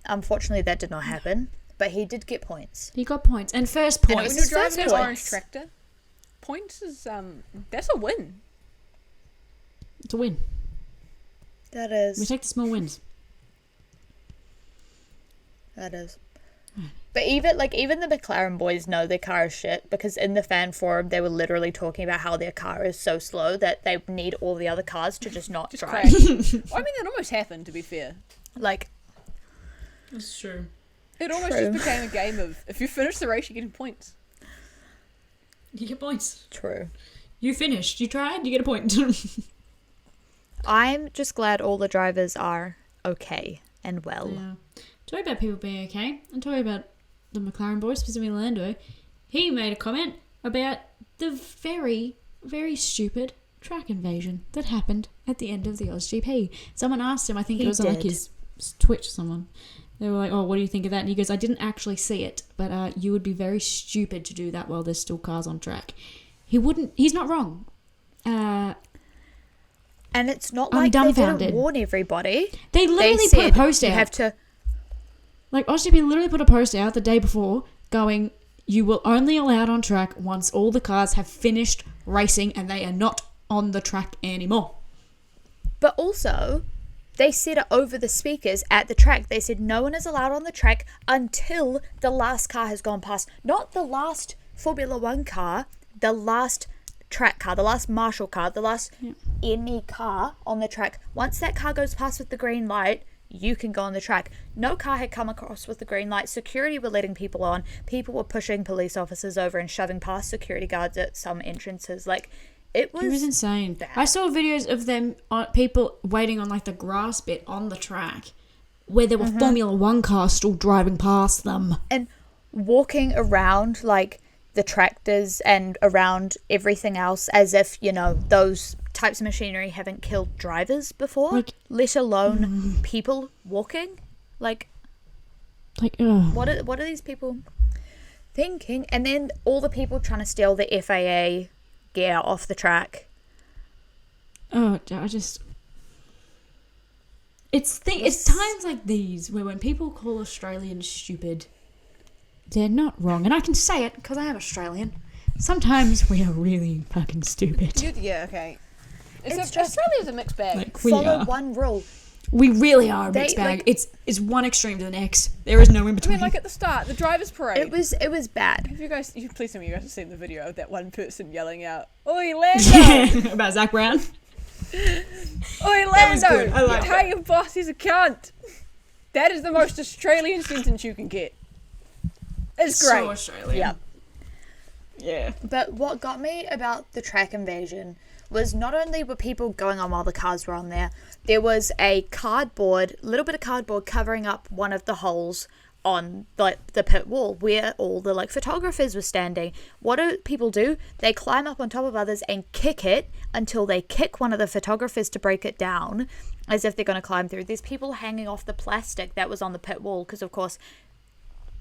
[SPEAKER 3] Unfortunately, that did not happen, but he did get points.
[SPEAKER 1] He got points. And first
[SPEAKER 3] And it
[SPEAKER 1] points.
[SPEAKER 3] was
[SPEAKER 2] When
[SPEAKER 3] his
[SPEAKER 2] you're
[SPEAKER 3] first
[SPEAKER 2] driving an
[SPEAKER 3] points.
[SPEAKER 2] orange tractor, points is that's a win.
[SPEAKER 1] It's a win.
[SPEAKER 3] That
[SPEAKER 1] We
[SPEAKER 3] is.
[SPEAKER 1] take the small wins.
[SPEAKER 3] That is. But even the McLaren boys know their car is shit because in the fan forum they were literally talking about how their car is so slow that they need all the other cars to just not
[SPEAKER 2] Just
[SPEAKER 3] drive.
[SPEAKER 2] crash. Well, I mean, that almost happened. To be fair,
[SPEAKER 3] Like,
[SPEAKER 1] That's true.
[SPEAKER 2] it almost
[SPEAKER 3] True.
[SPEAKER 2] just became a game of if you finish the race, you're getting points.
[SPEAKER 1] You get points.
[SPEAKER 3] true.
[SPEAKER 1] You finished. You tried. You get a point.
[SPEAKER 3] I'm just glad all the drivers are okay and well.
[SPEAKER 1] Yeah. Talking about people being okay, and talking about the McLaren boys, specifically Lando, he made a comment about the very, very stupid track invasion that happened at the end of the OzGP. Someone asked him, I think
[SPEAKER 3] He
[SPEAKER 1] it was on like
[SPEAKER 3] did.
[SPEAKER 1] his Twitch, someone, They were like, oh, what do you think of that? And he goes, I didn't actually see it, but you would be very stupid to do that while there's still cars on track. He's not wrong.
[SPEAKER 3] And it's not
[SPEAKER 1] I'm
[SPEAKER 3] like they
[SPEAKER 1] dumbfounded.
[SPEAKER 3] didn't warn everybody.
[SPEAKER 1] They literally
[SPEAKER 3] said,
[SPEAKER 1] put a post
[SPEAKER 3] you
[SPEAKER 1] out.
[SPEAKER 3] have to...
[SPEAKER 1] Like, OSGP literally put a post out the day before going, you will only allowed on track once all the cars have finished racing and they are not on the track anymore.
[SPEAKER 3] But also, they said it over the speakers at the track. They said no one is allowed on the track until the last car has gone past. Not the last Formula 1 car, the last track car, the last marshal car, the last any car on the track. Once that car goes past with the green light, you can go on the track. No car had come across with the green light. Security were letting people on. People were pushing police officers over and shoving past security guards at some entrances. Like, it was
[SPEAKER 1] insane.
[SPEAKER 3] bad.
[SPEAKER 1] I saw videos of them, people waiting on like the grass bit on the track where there were Formula 1 cars still driving past them.
[SPEAKER 3] And walking around like the tractors and around everything else as if, you know, those types of machinery haven't killed drivers before,
[SPEAKER 1] Like,
[SPEAKER 3] let alone people walking. Like
[SPEAKER 1] ugh.
[SPEAKER 3] what are these people thinking? And then all the people trying to steal the FAA gear off the track.
[SPEAKER 1] Oh, I just... It's times like these where when people call Australians stupid, they're not wrong. And I can say it because I am Australian. Sometimes we are really fucking stupid.
[SPEAKER 2] Yeah, okay.
[SPEAKER 3] It's just-
[SPEAKER 2] Australia's a mixed bag.
[SPEAKER 1] Like, we
[SPEAKER 3] Follow
[SPEAKER 1] are.
[SPEAKER 3] one rule.
[SPEAKER 1] We really are a
[SPEAKER 3] They,
[SPEAKER 1] mixed bag.
[SPEAKER 3] like-
[SPEAKER 1] It's one extreme to the next. There is no in
[SPEAKER 2] I
[SPEAKER 1] between.
[SPEAKER 2] mean, like at the start, the driver's parade.
[SPEAKER 3] It was bad.
[SPEAKER 2] Have you guys, please tell me you guys have seen the video of that one person yelling out, "Oi, Lando!
[SPEAKER 1] About Zach Brown.
[SPEAKER 2] Oi,
[SPEAKER 1] was
[SPEAKER 2] Lando!
[SPEAKER 1] good. I like
[SPEAKER 2] Tell your boss he's a cunt." That is the most Australian sentence you can get. It's great.
[SPEAKER 1] So Australian.
[SPEAKER 2] Yeah.
[SPEAKER 1] Yeah.
[SPEAKER 3] But what got me about the track invasion was not only were people going on while the cars were on there was a little bit of cardboard covering up one of the holes on the pit wall where all the like photographers were standing. What do people do? They climb up on top of others and kick it until they kick one of the photographers to break it down, as if they're going to climb through. There's people hanging off the plastic that was on the pit wall because, of course,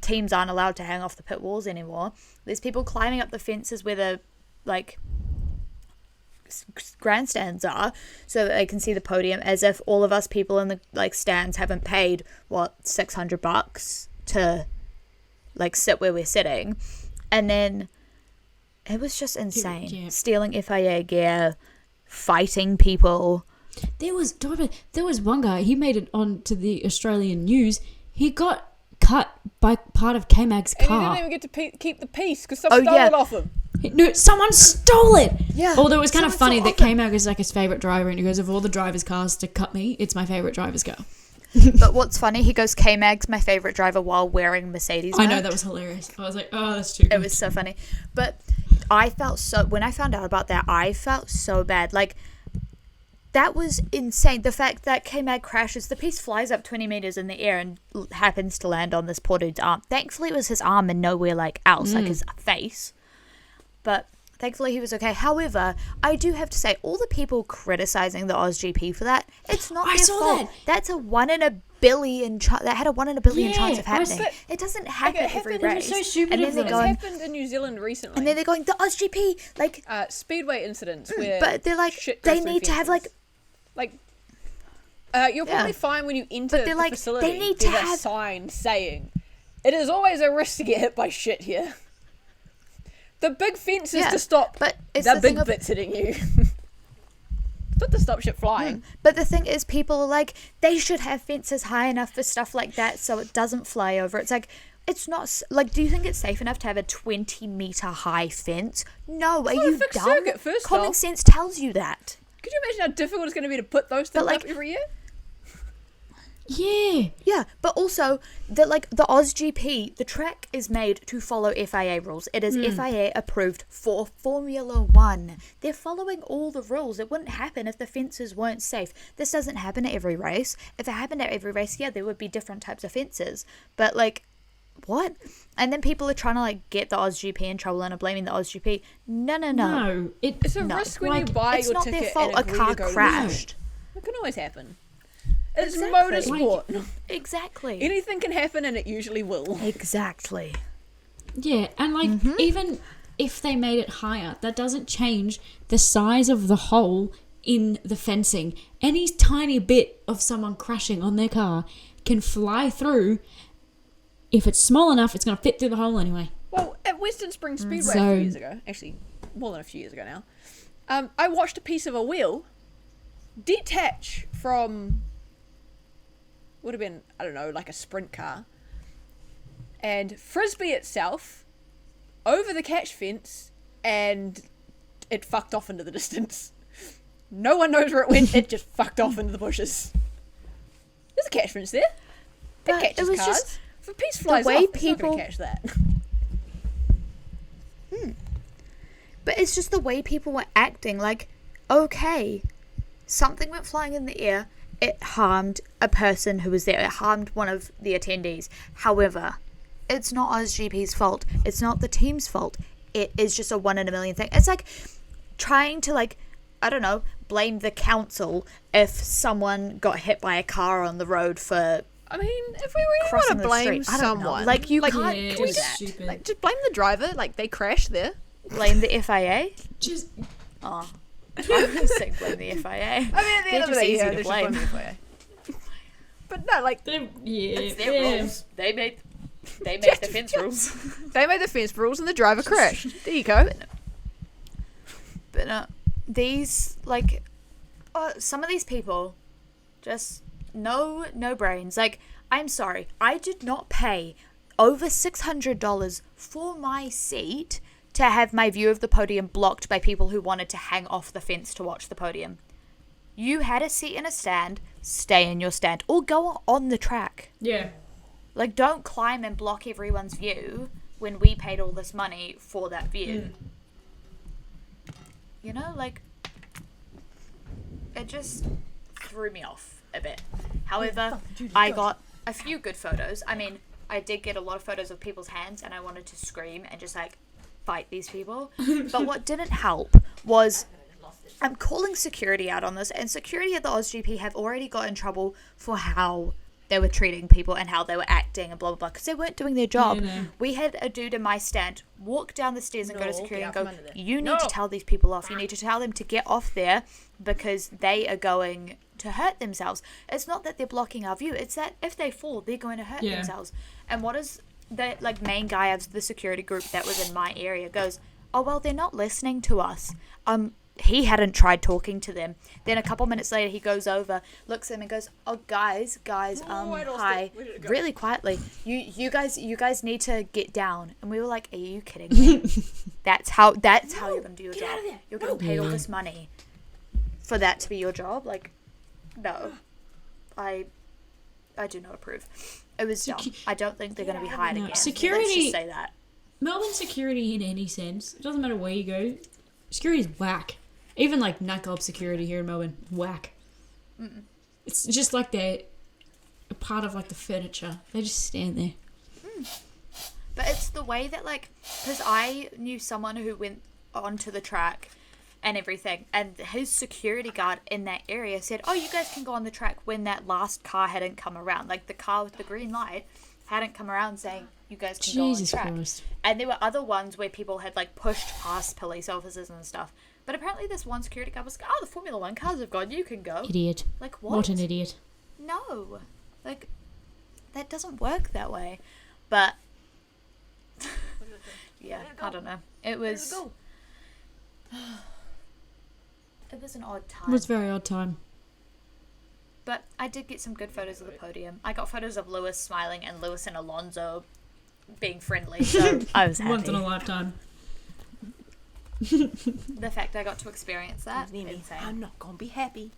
[SPEAKER 3] teams aren't allowed to hang off the pit walls anymore. There's people climbing up the fences where the like grandstands are so that they can see the podium, as if all of us people in the like stands haven't paid $600 to like sit where we're sitting. And then it was just insane.
[SPEAKER 1] Yeah.
[SPEAKER 3] Stealing FIA gear, fighting people.
[SPEAKER 1] There was one guy, he made it on to the Australian news. He got cut by part of K-Mag's
[SPEAKER 2] And he
[SPEAKER 1] car.
[SPEAKER 2] didn't even get to keep the piece because someone stole it off him.
[SPEAKER 1] No, someone stole it.
[SPEAKER 3] Yeah.
[SPEAKER 1] Although it was kind of
[SPEAKER 3] Someone
[SPEAKER 1] funny
[SPEAKER 3] stole
[SPEAKER 1] that
[SPEAKER 3] it off
[SPEAKER 1] K-Mag is like his favourite driver, and he goes, of all the drivers' cars to cut me, it's my favourite driver's car.
[SPEAKER 3] But what's funny, he goes, K-Mag's my favourite driver while wearing Mercedes
[SPEAKER 1] I know,
[SPEAKER 3] merch.
[SPEAKER 1] that was hilarious. I was like, oh, that's too good.
[SPEAKER 3] It was so funny. But when I found out about that, I felt so bad. Like, that was insane. The fact that K-Mag crashes, the piece flies up 20 meters in the air and happens to land on this poor dude's arm. Thankfully, it was his arm and nowhere like else, like his face. But thankfully, he was okay. However, I do have to say, all the people criticizing the AusGP for that, it's not
[SPEAKER 1] I
[SPEAKER 3] their
[SPEAKER 1] saw
[SPEAKER 3] fault.
[SPEAKER 1] that.
[SPEAKER 3] That's a 1 in a billion that had a 1 in a billion
[SPEAKER 1] Yeah,
[SPEAKER 3] chance of
[SPEAKER 1] I was-
[SPEAKER 3] happening. It doesn't happen
[SPEAKER 2] it
[SPEAKER 3] every
[SPEAKER 2] happened-
[SPEAKER 3] race.
[SPEAKER 1] it was so stupid
[SPEAKER 3] and
[SPEAKER 1] of
[SPEAKER 3] then they're
[SPEAKER 1] them.
[SPEAKER 2] It's
[SPEAKER 3] going,
[SPEAKER 2] happened in New Zealand recently.
[SPEAKER 3] and then they're going, the AusGP, like,
[SPEAKER 2] Speedway incidents where
[SPEAKER 3] but they're like,
[SPEAKER 2] shit
[SPEAKER 3] they
[SPEAKER 2] goes through
[SPEAKER 3] need to have
[SPEAKER 2] fences.
[SPEAKER 3] like,
[SPEAKER 2] you're probably fine when you enter
[SPEAKER 3] But they're
[SPEAKER 2] the
[SPEAKER 3] like,
[SPEAKER 2] facility.
[SPEAKER 3] they need to
[SPEAKER 2] There's a
[SPEAKER 3] have-
[SPEAKER 2] sign saying, "It is always a risk to get hit by shit here." The big fence is
[SPEAKER 3] Yeah,
[SPEAKER 2] to stop
[SPEAKER 3] but it's
[SPEAKER 2] the
[SPEAKER 3] the
[SPEAKER 2] big
[SPEAKER 3] thing of-
[SPEAKER 2] bits hitting you. It's not to stop shit flying.
[SPEAKER 3] But the thing is, people are like, they should have fences high enough for stuff like that so it doesn't fly over. It's like, it's not, like, do you think it's safe enough to have a 20-meter high fence? No, are
[SPEAKER 2] not a
[SPEAKER 3] you
[SPEAKER 2] fixed
[SPEAKER 3] dumb?
[SPEAKER 2] circuit, first
[SPEAKER 3] Common
[SPEAKER 2] off.
[SPEAKER 3] sense tells you that.
[SPEAKER 2] Could you imagine how difficult it's going to be to put those things
[SPEAKER 3] like-
[SPEAKER 2] up every year?
[SPEAKER 1] Yeah.
[SPEAKER 3] Yeah, but also, the AusGP, the track is made to follow FIA rules. It is FIA approved for Formula 1. They're following all the rules. It wouldn't happen if the fences weren't safe. This doesn't happen at every race. If it happened at every race, yeah, there would be different types of fences. But, like, what? And then people are trying to, like, get the AusGP in trouble and are blaming the AusGP. No.
[SPEAKER 1] No.
[SPEAKER 2] It's a
[SPEAKER 3] No,
[SPEAKER 2] risk when you
[SPEAKER 1] like,
[SPEAKER 2] buy
[SPEAKER 3] It's
[SPEAKER 2] your
[SPEAKER 3] not
[SPEAKER 2] ticket
[SPEAKER 3] their fault
[SPEAKER 2] and
[SPEAKER 3] a
[SPEAKER 2] agree
[SPEAKER 3] car
[SPEAKER 2] to go to the
[SPEAKER 3] crashed.
[SPEAKER 2] race. It can always happen. It's
[SPEAKER 3] Exactly.
[SPEAKER 2] motorsport.
[SPEAKER 3] Exactly.
[SPEAKER 2] Anything can happen, and it usually will.
[SPEAKER 3] Exactly.
[SPEAKER 1] Yeah, and like even if they made it higher, that doesn't change the size of the hole in the fencing. Any tiny bit of someone crashing on their car can fly through. If it's small enough, it's going to fit through the hole anyway.
[SPEAKER 2] Well, at Western Springs Speedway a
[SPEAKER 1] So-
[SPEAKER 2] few years ago, actually more than a few years ago now, I watched a piece of a wheel detach from, would have been, I don't know, like a sprint car, and frisbee itself over the catch fence, and it fucked off into the distance. No one knows where it went, it just fucked off into the bushes. There's a catch fence there. It
[SPEAKER 3] But
[SPEAKER 2] catches
[SPEAKER 3] it was
[SPEAKER 2] cars.
[SPEAKER 3] just
[SPEAKER 2] If a piece flies
[SPEAKER 3] way
[SPEAKER 2] off, it's not
[SPEAKER 3] people-
[SPEAKER 2] going to catch that.
[SPEAKER 3] But it's just the way people were acting. Like, okay, something went flying in the air. It harmed a person who was there. It harmed one of the attendees. However, it's not OzGP's fault. It's not the team's fault. It is just a 1 in a million thing. It's like trying to, like, I don't know, blame the council if someone got hit by a car on the road for
[SPEAKER 2] I mean, if we really
[SPEAKER 3] crossing
[SPEAKER 2] want
[SPEAKER 3] the
[SPEAKER 2] to blame
[SPEAKER 3] street. I don't know.
[SPEAKER 2] someone,
[SPEAKER 3] Like, you can't
[SPEAKER 1] Yeah,
[SPEAKER 3] do
[SPEAKER 1] it's
[SPEAKER 3] that.
[SPEAKER 1] stupid.
[SPEAKER 2] like, just blame the driver. Like, they crashed there.
[SPEAKER 3] Blame the FIA?
[SPEAKER 1] Just
[SPEAKER 3] Oh. I was going to say blame the FIA.
[SPEAKER 2] I mean, at the
[SPEAKER 3] They're
[SPEAKER 2] end of the
[SPEAKER 3] just
[SPEAKER 2] day,
[SPEAKER 3] easy
[SPEAKER 2] yeah,
[SPEAKER 3] to
[SPEAKER 2] they should
[SPEAKER 3] blame.
[SPEAKER 2] blame the FIA. But no, like,
[SPEAKER 1] yeah,
[SPEAKER 3] It's their
[SPEAKER 1] yeah.
[SPEAKER 3] rules. They made the fence rules.
[SPEAKER 2] they made the fence rules and the driver crashed. There you go.
[SPEAKER 3] But these, like, some of these people, just no brains. Like, I'm sorry, I did not pay over $600 for my seat to have my view of the podium blocked by people who wanted to hang off the fence to watch the podium. You had a seat in a stand, stay in your stand, or go on the track.
[SPEAKER 1] Yeah.
[SPEAKER 3] Like, don't climb and block everyone's view when we paid all this money for that view. You know, like, it just threw me off a bit. However, I got a few good photos. I mean, I did get a lot of photos of people's hands, and I wanted to scream and just, like, fight these people. But what didn't help was I'm calling security out on this, and security at the OzGP have already got in trouble for how they were treating people and how they were acting and blah blah blah because they weren't doing their job.
[SPEAKER 1] Yeah, no.
[SPEAKER 3] We had a dude in my stand walk down the stairs and go to
[SPEAKER 2] No,
[SPEAKER 3] security
[SPEAKER 2] get
[SPEAKER 3] and
[SPEAKER 2] out
[SPEAKER 3] go,
[SPEAKER 2] from under there.
[SPEAKER 3] you need
[SPEAKER 2] No.
[SPEAKER 3] to tell these people off. You need to tell them to get off there because they are going to hurt themselves. It's not that they're blocking our view. It's that if they fall, they're going to hurt
[SPEAKER 1] Yeah.
[SPEAKER 3] themselves. And what is the like main guy of the security group that was in my area goes, oh well, they're not listening to us. He hadn't tried talking to them. Then a couple minutes later, he goes over, looks at them, and goes, "Oh, guys,
[SPEAKER 2] I lost
[SPEAKER 3] hi."
[SPEAKER 2] it. Where did it go?
[SPEAKER 3] Really quietly, you guys need to get down. And we were like, "Are you kidding me? That's how you're gonna do your
[SPEAKER 2] get
[SPEAKER 3] job.
[SPEAKER 2] out of there.
[SPEAKER 3] You're gonna pay all
[SPEAKER 1] Yeah.
[SPEAKER 3] this money for that to be your job? Like, no, I do not approve. It was dumb. I don't think they're gonna be hired
[SPEAKER 1] No,
[SPEAKER 3] again.
[SPEAKER 1] security-
[SPEAKER 3] Let's just say that.
[SPEAKER 1] Melbourne security in any sense, it doesn't matter where you go, security is whack. Even like nightclub security here in Melbourne, whack. It's just like they're a part of like the furniture. They just stand there.
[SPEAKER 3] But it's the way that, like, because I knew someone who went onto the track and everything, and his security guard in that area said, oh, you guys can go on the track when that last car hadn't come around. Like, the car with the green light hadn't come around saying, you guys can
[SPEAKER 1] Jesus
[SPEAKER 3] go on track.
[SPEAKER 1] Christ.
[SPEAKER 3] And there were other ones where people had, like, pushed past police officers and stuff. But apparently this one security guard was like, oh, the Formula One cars have gone, you can go.
[SPEAKER 1] Idiot.
[SPEAKER 3] Like, what?
[SPEAKER 1] What an idiot.
[SPEAKER 3] No. Like, that doesn't work that way. But, yeah, I don't know. It was... It was an odd
[SPEAKER 1] It
[SPEAKER 3] time.
[SPEAKER 1] was a very odd time.
[SPEAKER 3] But I did get some good photos of the podium. I got photos of Lewis smiling and Lewis and Alonso being friendly. So I was
[SPEAKER 1] Once in a
[SPEAKER 3] happy.
[SPEAKER 1] lifetime.
[SPEAKER 3] The fact I got to experience that, insane.
[SPEAKER 2] I'm not gonna be happy.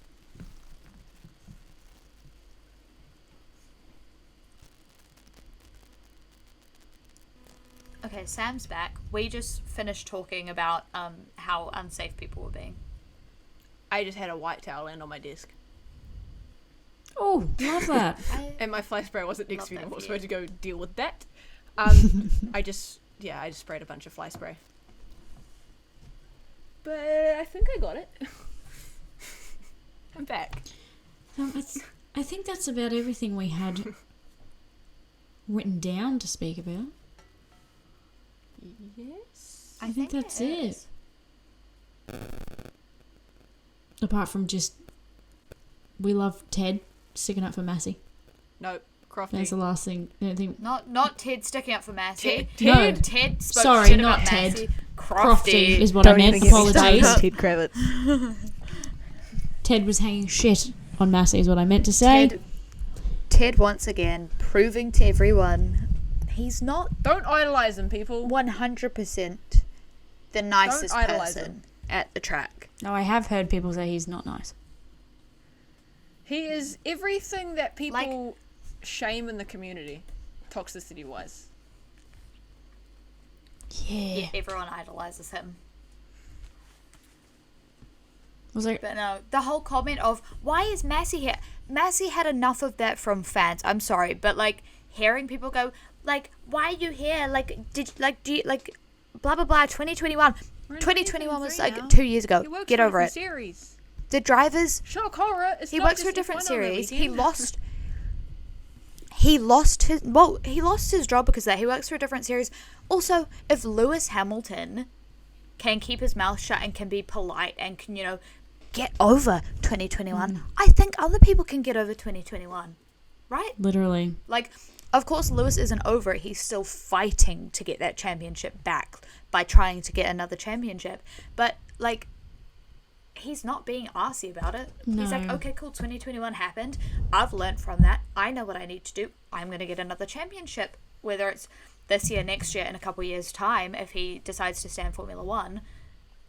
[SPEAKER 3] Okay, Sam's back. We just finished talking about how unsafe people were being.
[SPEAKER 2] I just had a white towel land on my desk.
[SPEAKER 1] Oh, love that.
[SPEAKER 2] And my fly spray wasn't next
[SPEAKER 3] Love
[SPEAKER 2] to me.
[SPEAKER 3] that
[SPEAKER 2] I was
[SPEAKER 3] for
[SPEAKER 2] supposed
[SPEAKER 3] you.
[SPEAKER 2] to go deal with that. I just sprayed a bunch of fly spray. But I think I got it. I'm back.
[SPEAKER 1] It's I think that's about everything we had written down to speak about.
[SPEAKER 2] Yes.
[SPEAKER 1] I think that's it.
[SPEAKER 3] is.
[SPEAKER 1] Apart from just, we love Ted sticking up for Massey.
[SPEAKER 2] Nope. Crofty.
[SPEAKER 1] That's the last thing. I don't think.
[SPEAKER 3] Not Ted sticking up for Massey.
[SPEAKER 1] No.
[SPEAKER 3] Ted spoke
[SPEAKER 1] Sorry,
[SPEAKER 3] shit
[SPEAKER 1] not
[SPEAKER 3] about
[SPEAKER 1] Ted.
[SPEAKER 3] Massey.
[SPEAKER 1] Crofty is what
[SPEAKER 2] Don't
[SPEAKER 1] I meant.
[SPEAKER 2] even get me started
[SPEAKER 1] Apologies.
[SPEAKER 2] on Ted Kravitz.
[SPEAKER 1] Ted was hanging shit on Massey is what I meant to say.
[SPEAKER 3] Ted once again proving to everyone he's not
[SPEAKER 2] Don't idolize him, people.
[SPEAKER 3] 100% the nicest
[SPEAKER 2] Don't idolize
[SPEAKER 3] person
[SPEAKER 2] him.
[SPEAKER 3] at the track.
[SPEAKER 1] No, I have heard people say he's not nice.
[SPEAKER 2] He is everything that people shame in the community, toxicity-wise.
[SPEAKER 1] Yeah.
[SPEAKER 3] Everyone idolizes him.
[SPEAKER 1] Was like,
[SPEAKER 3] But no, the whole comment of, why is Massey here? Massey had enough of that from fans. I'm sorry, but like hearing people go, like, why are you here? Like, do you, like, blah, blah, blah, 2021. 2021 was like 2 years ago. Get over it.
[SPEAKER 2] Series.
[SPEAKER 3] The drivers,
[SPEAKER 2] Shock horror. It's
[SPEAKER 3] he
[SPEAKER 2] not
[SPEAKER 3] works for a
[SPEAKER 2] just
[SPEAKER 3] different
[SPEAKER 2] F1 on
[SPEAKER 3] series.
[SPEAKER 2] the
[SPEAKER 3] He
[SPEAKER 2] weekend.
[SPEAKER 3] lost his job because of that. He works for a different series. Also, if Lewis Hamilton can keep his mouth shut and can be polite and can, you know, get over 2021, I think other people can get over 2021. Right?
[SPEAKER 1] literally.
[SPEAKER 3] Like, of course, Lewis isn't over it. He's still fighting to get that championship back by trying to get another championship. But, like, he's not being arsey about it. He's like,
[SPEAKER 1] No.
[SPEAKER 3] okay, cool, 2021 happened. I've learned from that. I know what I need to do. I'm going to get another championship. Whether it's this year, next year, in a couple years' time, if he decides to stay in Formula 1.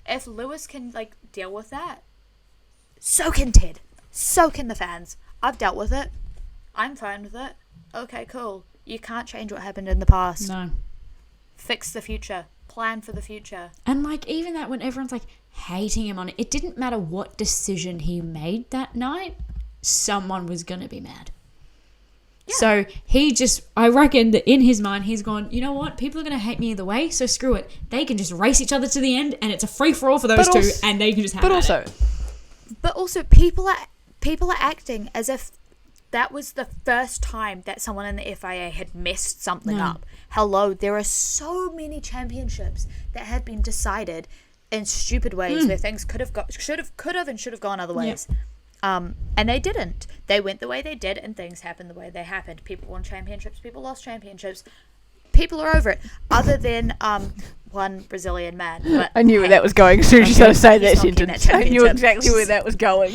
[SPEAKER 3] If Lewis can, like, deal with that, so can Ted. So can the fans. I've dealt with it. I'm fine with it. Okay, cool. You can't change what happened in the past.
[SPEAKER 1] No.
[SPEAKER 3] Fix the future. Plan for the future.
[SPEAKER 1] And like even that when everyone's like hating him on it, it didn't matter what decision he made that night, someone was gonna be mad. Yeah. So he just, I reckon that in his mind he's gone, you know what, people are gonna hate me either way, so screw it. They can just race each other to the end and it's a free for all for those two and they can just have it.
[SPEAKER 3] But also people are acting as if that was the first time that someone in the FIA had messed something up. Hello, there are so many championships that have been decided in stupid ways where things could have gone other ways. And they didn't. They went the way they did and things happened the way they happened. People won championships, people lost championships. People are over it. Other than one Brazilian man. But
[SPEAKER 2] I knew where that was going as soon as you started saying that
[SPEAKER 3] he's not getting
[SPEAKER 2] sentence.
[SPEAKER 3] that
[SPEAKER 2] I knew
[SPEAKER 3] championship.
[SPEAKER 2] exactly where that was going.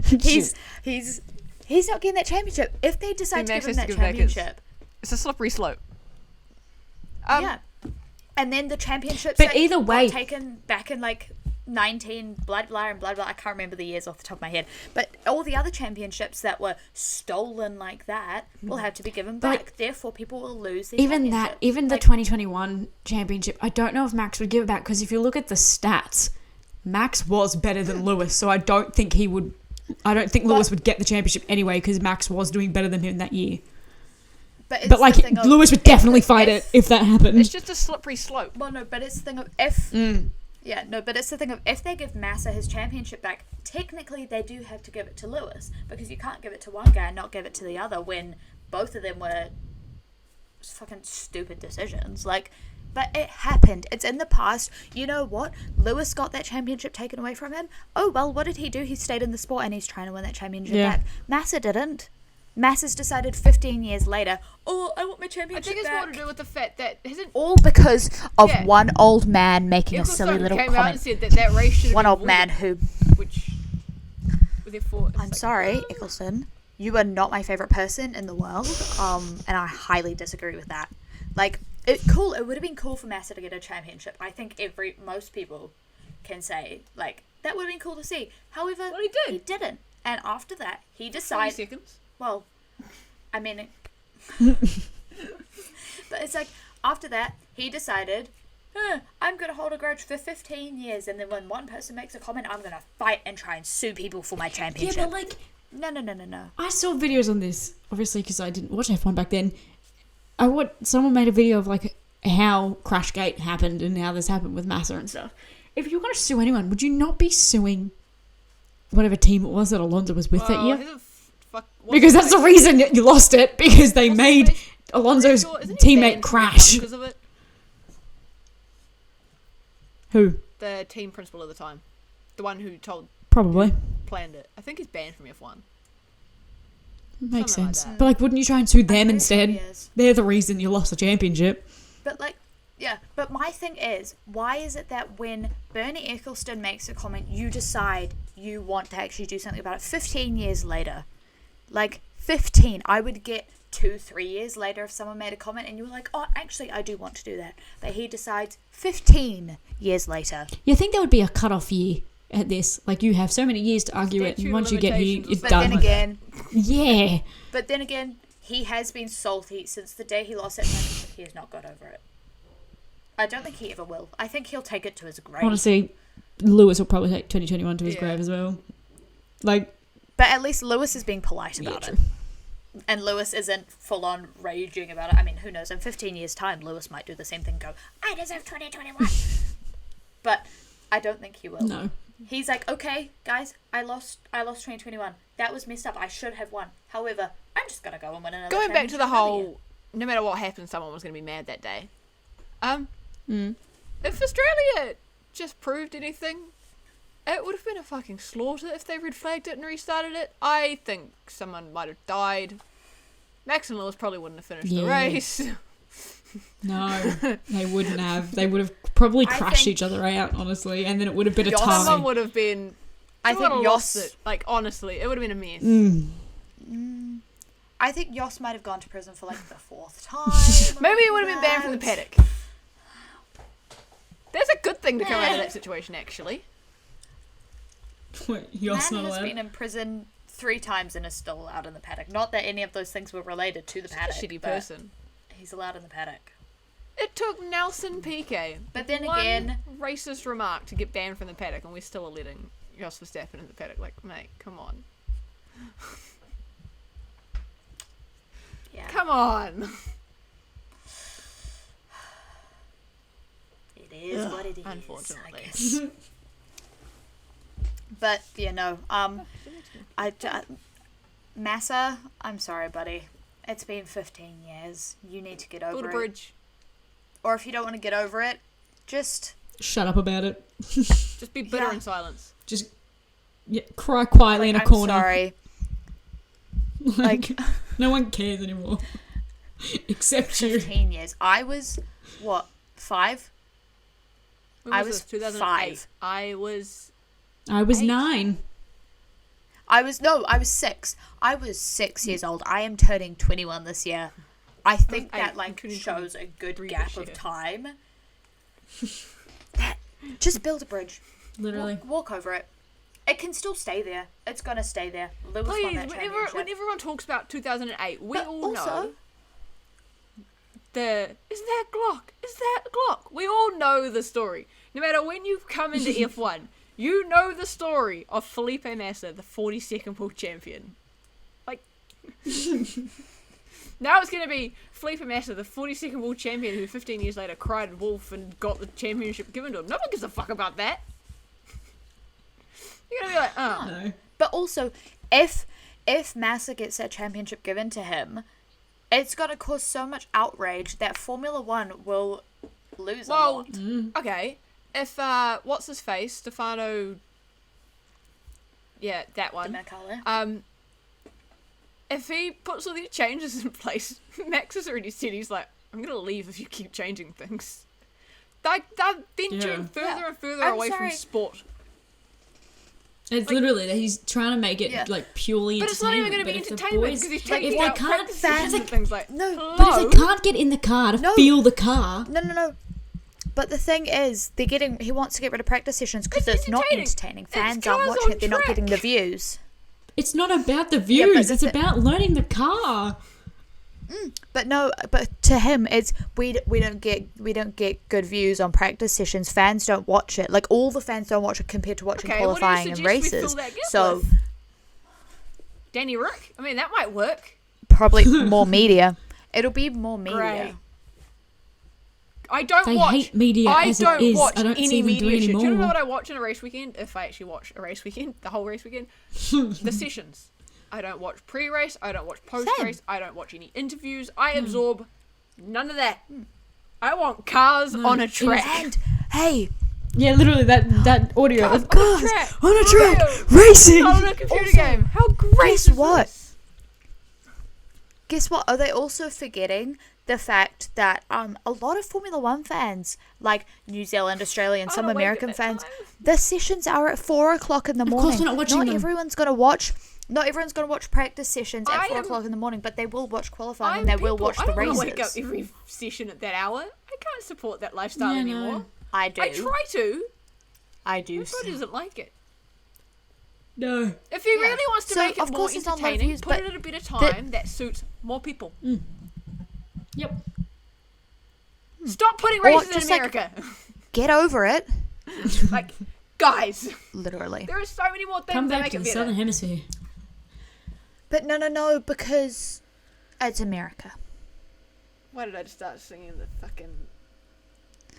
[SPEAKER 3] He's not getting that championship. If they decide to
[SPEAKER 2] Max
[SPEAKER 3] give him
[SPEAKER 2] has to
[SPEAKER 3] that
[SPEAKER 2] give back his-
[SPEAKER 3] championship,
[SPEAKER 2] It's a slippery slope.
[SPEAKER 3] yeah. And then the championships
[SPEAKER 1] But
[SPEAKER 3] that
[SPEAKER 1] either
[SPEAKER 3] got
[SPEAKER 1] way-
[SPEAKER 3] taken back in like 19 blah blah and blah blah. I can't remember the years off the top of my head. But all the other championships that were stolen like that will have to be given
[SPEAKER 1] But
[SPEAKER 3] back. Therefore, people will lose their
[SPEAKER 1] Even that,
[SPEAKER 3] championship.
[SPEAKER 1] even the
[SPEAKER 3] Like,
[SPEAKER 1] 2021 championship, I don't know if Max would give it back because if you look at the stats, Max was better than Lewis, so I don't think he would. I don't think Lewis would get the championship anyway because Max was doing better than him that year.
[SPEAKER 3] it's
[SPEAKER 1] But like
[SPEAKER 3] the thing of
[SPEAKER 1] Lewis would
[SPEAKER 3] if-
[SPEAKER 1] definitely fight it
[SPEAKER 3] if-
[SPEAKER 1] if that happened.
[SPEAKER 2] It's just a slippery slope.
[SPEAKER 3] Well, no, but it's the thing of if. Yeah, no, but it's the thing of if they give Massa his championship back, technically they do have to give it to Lewis because you can't give it to one guy and not give it to the other when both of them were fucking stupid decisions. Like, but it happened. It's in the past. You know what? Lewis got that championship taken away from him. Oh, well, what did he do? He stayed in the sport and he's trying to win that championship back. Massa didn't. Massa's decided 15 years later, oh, I want my
[SPEAKER 2] I
[SPEAKER 3] championship
[SPEAKER 2] think it's
[SPEAKER 3] back.
[SPEAKER 2] more to do with the fact that hasn't
[SPEAKER 3] All because of
[SPEAKER 2] Yeah.
[SPEAKER 3] one old man making a silly
[SPEAKER 2] Ecclestone
[SPEAKER 3] little
[SPEAKER 2] came out and
[SPEAKER 3] comment.
[SPEAKER 2] said that race should have
[SPEAKER 3] One
[SPEAKER 2] been
[SPEAKER 3] old man
[SPEAKER 2] avoided,
[SPEAKER 3] who...
[SPEAKER 2] which therefore it's
[SPEAKER 3] I'm sorry, Eccleston. You are not my favorite person in the world, and I highly disagree with that. Like, it would have been cool for Massa to get a championship. I think most people can say, like, that would have been cool to see. However,
[SPEAKER 2] Well, he did.
[SPEAKER 3] he didn't. And after that, he
[SPEAKER 2] 20
[SPEAKER 3] decided,
[SPEAKER 2] seconds.
[SPEAKER 3] well, I mean, but it's like, after that, he decided, I'm going to hold a grudge for 15 years, and then when one person makes a comment, I'm going to fight and try and sue people for my championship.
[SPEAKER 1] Yeah, but like
[SPEAKER 3] No.
[SPEAKER 1] I saw videos on this, obviously, because I didn't watch F1 back then. Someone made a video of like how Crashgate happened and how this happened with Massa and stuff. If you were going to sue anyone, would you not be suing whatever team it was that Alonso was with that year?
[SPEAKER 2] Hasn't
[SPEAKER 1] Because that's the reason you lost it, because they made Alonso's teammate crash.
[SPEAKER 2] Because of it.
[SPEAKER 1] Who?
[SPEAKER 2] The team principal at the time. The one who
[SPEAKER 1] Probably.
[SPEAKER 2] planned it. I think he's banned from F1.
[SPEAKER 1] Makes
[SPEAKER 2] Something like
[SPEAKER 1] sense.
[SPEAKER 2] that.
[SPEAKER 1] But like, wouldn't you try and sue them
[SPEAKER 3] I know
[SPEAKER 1] instead?
[SPEAKER 3] he is.
[SPEAKER 1] They're the reason you lost the championship.
[SPEAKER 3] But like, yeah. But my thing is, why is it that when Bernie Ecclestone makes a comment, you decide you want to actually do something about it 15 years later? Like, 15. I would get 2-3 years later if someone made a comment and you were like, oh, actually, I do want to do that. But he decides 15 years later.
[SPEAKER 1] You think there would be a cut-off year at this? Like, you have so many years to argue it, and
[SPEAKER 2] Statute
[SPEAKER 1] once
[SPEAKER 2] of
[SPEAKER 1] you get here,
[SPEAKER 2] limitations.
[SPEAKER 1] you're
[SPEAKER 3] But
[SPEAKER 1] done.
[SPEAKER 3] then again,
[SPEAKER 1] Yeah.
[SPEAKER 3] But then again, he has been salty since the day he lost that championship. He has not got over it. I don't think he ever will. I think he'll take it to his grave.
[SPEAKER 1] Honestly, Lewis will probably take 2021 to his
[SPEAKER 2] Yeah.
[SPEAKER 1] grave as well. Like,
[SPEAKER 3] But at least Lewis is being polite about
[SPEAKER 1] true.
[SPEAKER 3] it. And Lewis isn't full on raging about it. I mean, who knows? In 15 years' time, Lewis might do the same thing and go, I deserve 2021. But I don't think he will.
[SPEAKER 1] no.
[SPEAKER 3] He's like, okay, guys, I lost 2021. That was messed up. I should have won. However, I'm just gonna go and win another.
[SPEAKER 2] Going back to the
[SPEAKER 3] championship another year.
[SPEAKER 2] whole, no matter what happened, someone was going to be mad that day.
[SPEAKER 1] Mm.
[SPEAKER 2] If Australia just proved anything, it would have been a fucking slaughter if they red flagged it and restarted it. I think someone might have died. Max and Lewis probably wouldn't have finished the
[SPEAKER 1] Yeah.
[SPEAKER 2] race.
[SPEAKER 1] No, they wouldn't have. They would have probably
[SPEAKER 3] I
[SPEAKER 1] crashed
[SPEAKER 3] think-
[SPEAKER 1] each other out, honestly, and then it would have been a
[SPEAKER 3] Yoss-
[SPEAKER 1] tie.
[SPEAKER 2] Someone would have been.
[SPEAKER 3] I
[SPEAKER 2] someone
[SPEAKER 3] think
[SPEAKER 2] would have lost
[SPEAKER 3] Yoss.
[SPEAKER 2] it. Like, honestly, it would have been a mess.
[SPEAKER 3] I think Yoss might have gone to prison for like the 4th time.
[SPEAKER 2] Maybe it would have been banned from the
[SPEAKER 3] That.
[SPEAKER 2] paddock. There's a good thing to come out of that situation, actually.
[SPEAKER 1] Wait, you're
[SPEAKER 3] Man
[SPEAKER 1] not
[SPEAKER 3] has
[SPEAKER 1] allowed.
[SPEAKER 3] been in prison 3 times and is still out in the paddock. Not that any of those things were related to the
[SPEAKER 2] Such
[SPEAKER 3] paddock.
[SPEAKER 2] a shitty
[SPEAKER 3] but
[SPEAKER 2] person.
[SPEAKER 3] He's allowed in the paddock.
[SPEAKER 2] It took Nelson Piquet
[SPEAKER 3] But then
[SPEAKER 2] one
[SPEAKER 3] again-
[SPEAKER 2] racist remark to get banned from the paddock, and we still are letting Jos Verstappen in the paddock. Like, mate, come on.
[SPEAKER 3] Yeah.
[SPEAKER 2] Come on.
[SPEAKER 3] It is what it is.
[SPEAKER 2] Unfortunately.
[SPEAKER 3] I guess. But yeah, no. Massa, I'm sorry, buddy. It's been 15 years. You need to get
[SPEAKER 2] Build
[SPEAKER 3] over
[SPEAKER 2] a
[SPEAKER 3] it.
[SPEAKER 2] bridge.
[SPEAKER 3] Or if you don't want to get over it, just
[SPEAKER 1] Shut up about it.
[SPEAKER 2] Just be bitter
[SPEAKER 3] Yeah.
[SPEAKER 2] in silence.
[SPEAKER 1] Just cry quietly
[SPEAKER 3] like,
[SPEAKER 1] in a
[SPEAKER 3] I'm
[SPEAKER 1] corner.
[SPEAKER 3] sorry. Like
[SPEAKER 1] No one cares anymore. Except you.
[SPEAKER 3] 15 years. I was what, 5?
[SPEAKER 2] When
[SPEAKER 3] I
[SPEAKER 2] was
[SPEAKER 3] was
[SPEAKER 2] this? 2008.
[SPEAKER 3] 5.
[SPEAKER 2] I was...
[SPEAKER 1] I was
[SPEAKER 2] 8.
[SPEAKER 1] 9.
[SPEAKER 3] I was 6. I was 6 years old. I am turning 21 this year. I think
[SPEAKER 2] eight
[SPEAKER 3] that
[SPEAKER 2] in
[SPEAKER 3] like
[SPEAKER 2] 2023
[SPEAKER 3] shows a good
[SPEAKER 2] this
[SPEAKER 3] gap
[SPEAKER 2] year.
[SPEAKER 3] of time. Just build a bridge.
[SPEAKER 1] Literally.
[SPEAKER 3] Walk over it. It can still stay there. It's gonna stay there. Lewis won
[SPEAKER 2] Please,
[SPEAKER 3] that
[SPEAKER 2] when
[SPEAKER 3] championship.
[SPEAKER 2] everyone talks about 2008, we
[SPEAKER 3] But
[SPEAKER 2] all
[SPEAKER 3] also,
[SPEAKER 2] know is that Glock? Is that Glock? We all know the story. No matter when you come into F1, you know the story of Felipe Massa, the 42nd world champion. Like, now it's going to be Felipe Massa, the 42nd world champion, who 15 years later cried wolf and got the championship given to him. No one gives a fuck about that. You're going to be like, oh.
[SPEAKER 1] No.
[SPEAKER 3] But also, if Massa gets that championship given to him, it's gonna cause so much outrage that Formula One will lose a
[SPEAKER 2] Well,
[SPEAKER 3] lot.
[SPEAKER 2] okay. If, what's his face? Stefano. Yeah, that one.
[SPEAKER 3] Domenicali.
[SPEAKER 2] If he puts all these changes in place, Max has already said he's like, I'm gonna leave if you keep changing things. They're venturing
[SPEAKER 1] Yeah.
[SPEAKER 2] further and further
[SPEAKER 3] I'm
[SPEAKER 2] away
[SPEAKER 3] sorry.
[SPEAKER 2] from sport.
[SPEAKER 1] It's
[SPEAKER 2] Like-
[SPEAKER 1] literally that he's trying to make it
[SPEAKER 3] Yeah.
[SPEAKER 1] like purely
[SPEAKER 2] But it's not even
[SPEAKER 1] entertainment.
[SPEAKER 2] gonna be
[SPEAKER 1] But if the
[SPEAKER 2] entertainment
[SPEAKER 1] boys-
[SPEAKER 2] because he's
[SPEAKER 3] like,
[SPEAKER 2] taking
[SPEAKER 3] if they
[SPEAKER 2] out
[SPEAKER 1] can't
[SPEAKER 2] practice
[SPEAKER 1] fan-
[SPEAKER 2] sessions and things like,
[SPEAKER 3] No,
[SPEAKER 2] hello?
[SPEAKER 1] But if they can't get in the car to
[SPEAKER 3] No.
[SPEAKER 1] feel the car,
[SPEAKER 3] No. But the thing is, he wants to get rid of practice sessions because
[SPEAKER 2] It's
[SPEAKER 3] it's not
[SPEAKER 2] entertaining.
[SPEAKER 3] entertaining.
[SPEAKER 2] It's
[SPEAKER 3] Fans
[SPEAKER 2] cars
[SPEAKER 3] aren't watching
[SPEAKER 2] on
[SPEAKER 3] it. They're not
[SPEAKER 2] track.
[SPEAKER 3] getting the views.
[SPEAKER 1] it's not about the
[SPEAKER 3] but
[SPEAKER 1] views.
[SPEAKER 3] the
[SPEAKER 1] It's
[SPEAKER 3] thi-
[SPEAKER 1] about learning the car.
[SPEAKER 3] But no, but to him, it's we don't get good views on practice sessions. Fans don't watch it. Like all the fans don't watch it compared to watching
[SPEAKER 2] Okay, what do you
[SPEAKER 3] qualifying and
[SPEAKER 2] suggest we fill
[SPEAKER 3] races.
[SPEAKER 2] that gap
[SPEAKER 3] So
[SPEAKER 2] with? Danny Rick? I mean, that might work.
[SPEAKER 3] probably more media. It'll be more media.
[SPEAKER 2] Great. I don't
[SPEAKER 1] They
[SPEAKER 2] watch.
[SPEAKER 1] hate media
[SPEAKER 2] I
[SPEAKER 1] as it
[SPEAKER 2] don't
[SPEAKER 1] is.
[SPEAKER 2] watch
[SPEAKER 1] I don't
[SPEAKER 2] any
[SPEAKER 1] see them
[SPEAKER 2] media
[SPEAKER 1] doing
[SPEAKER 2] shit. Do you know
[SPEAKER 1] anymore.
[SPEAKER 2] what I watch in a race weekend? If I actually watch a race weekend, the whole race weekend, the sessions. I don't watch pre-race. I don't watch post-race. I don't watch any interviews. I absorb none of that. I want cars on a track.
[SPEAKER 3] And hey,
[SPEAKER 1] Yeah, literally that audio of cars on a track
[SPEAKER 2] Audio.
[SPEAKER 1] racing.
[SPEAKER 2] Not on a computer
[SPEAKER 3] Also,
[SPEAKER 2] game. How great
[SPEAKER 3] guess
[SPEAKER 2] is
[SPEAKER 3] what?
[SPEAKER 2] this?
[SPEAKER 3] guess what? Are they also forgetting the fact that a lot of Formula One fans, like New Zealand, Australia, and some
[SPEAKER 2] Aren't awake at
[SPEAKER 3] American
[SPEAKER 2] that
[SPEAKER 3] fans,
[SPEAKER 2] time.
[SPEAKER 3] the sessions are at 4 o'clock in the morning.
[SPEAKER 1] course we're not watching them.
[SPEAKER 3] everyone's gonna watch. Not everyone's going to watch practice sessions at
[SPEAKER 2] I
[SPEAKER 3] 4
[SPEAKER 2] am-
[SPEAKER 3] o'clock in the morning, but they will watch qualifying
[SPEAKER 2] I'm
[SPEAKER 3] and they will
[SPEAKER 2] people.
[SPEAKER 3] watch
[SPEAKER 2] I
[SPEAKER 3] the
[SPEAKER 2] don't
[SPEAKER 3] races.
[SPEAKER 2] wanna wake up every session at that hour. I can't support that lifestyle
[SPEAKER 1] Yeah, no.
[SPEAKER 2] anymore.
[SPEAKER 3] I do.
[SPEAKER 2] I try to.
[SPEAKER 3] I do.
[SPEAKER 2] My body doesn't like it.
[SPEAKER 1] No.
[SPEAKER 2] If he really wants to
[SPEAKER 3] So,
[SPEAKER 2] make it
[SPEAKER 3] of
[SPEAKER 2] more
[SPEAKER 3] course it's not live
[SPEAKER 2] entertaining,
[SPEAKER 3] views,
[SPEAKER 2] put
[SPEAKER 3] but
[SPEAKER 2] it at a bit of time that suits more people.
[SPEAKER 1] Yep.
[SPEAKER 2] Stop putting
[SPEAKER 3] Or
[SPEAKER 2] races in
[SPEAKER 3] just, like-
[SPEAKER 2] America.
[SPEAKER 3] Get over it.
[SPEAKER 2] Like, guys,
[SPEAKER 3] Literally.
[SPEAKER 2] there are so many more things
[SPEAKER 1] Come
[SPEAKER 2] that
[SPEAKER 1] back
[SPEAKER 2] make
[SPEAKER 1] to
[SPEAKER 2] it
[SPEAKER 1] the
[SPEAKER 2] better.
[SPEAKER 1] Southern Hemisphere.
[SPEAKER 3] But no, because it's America.
[SPEAKER 2] Why did I just start singing the fucking...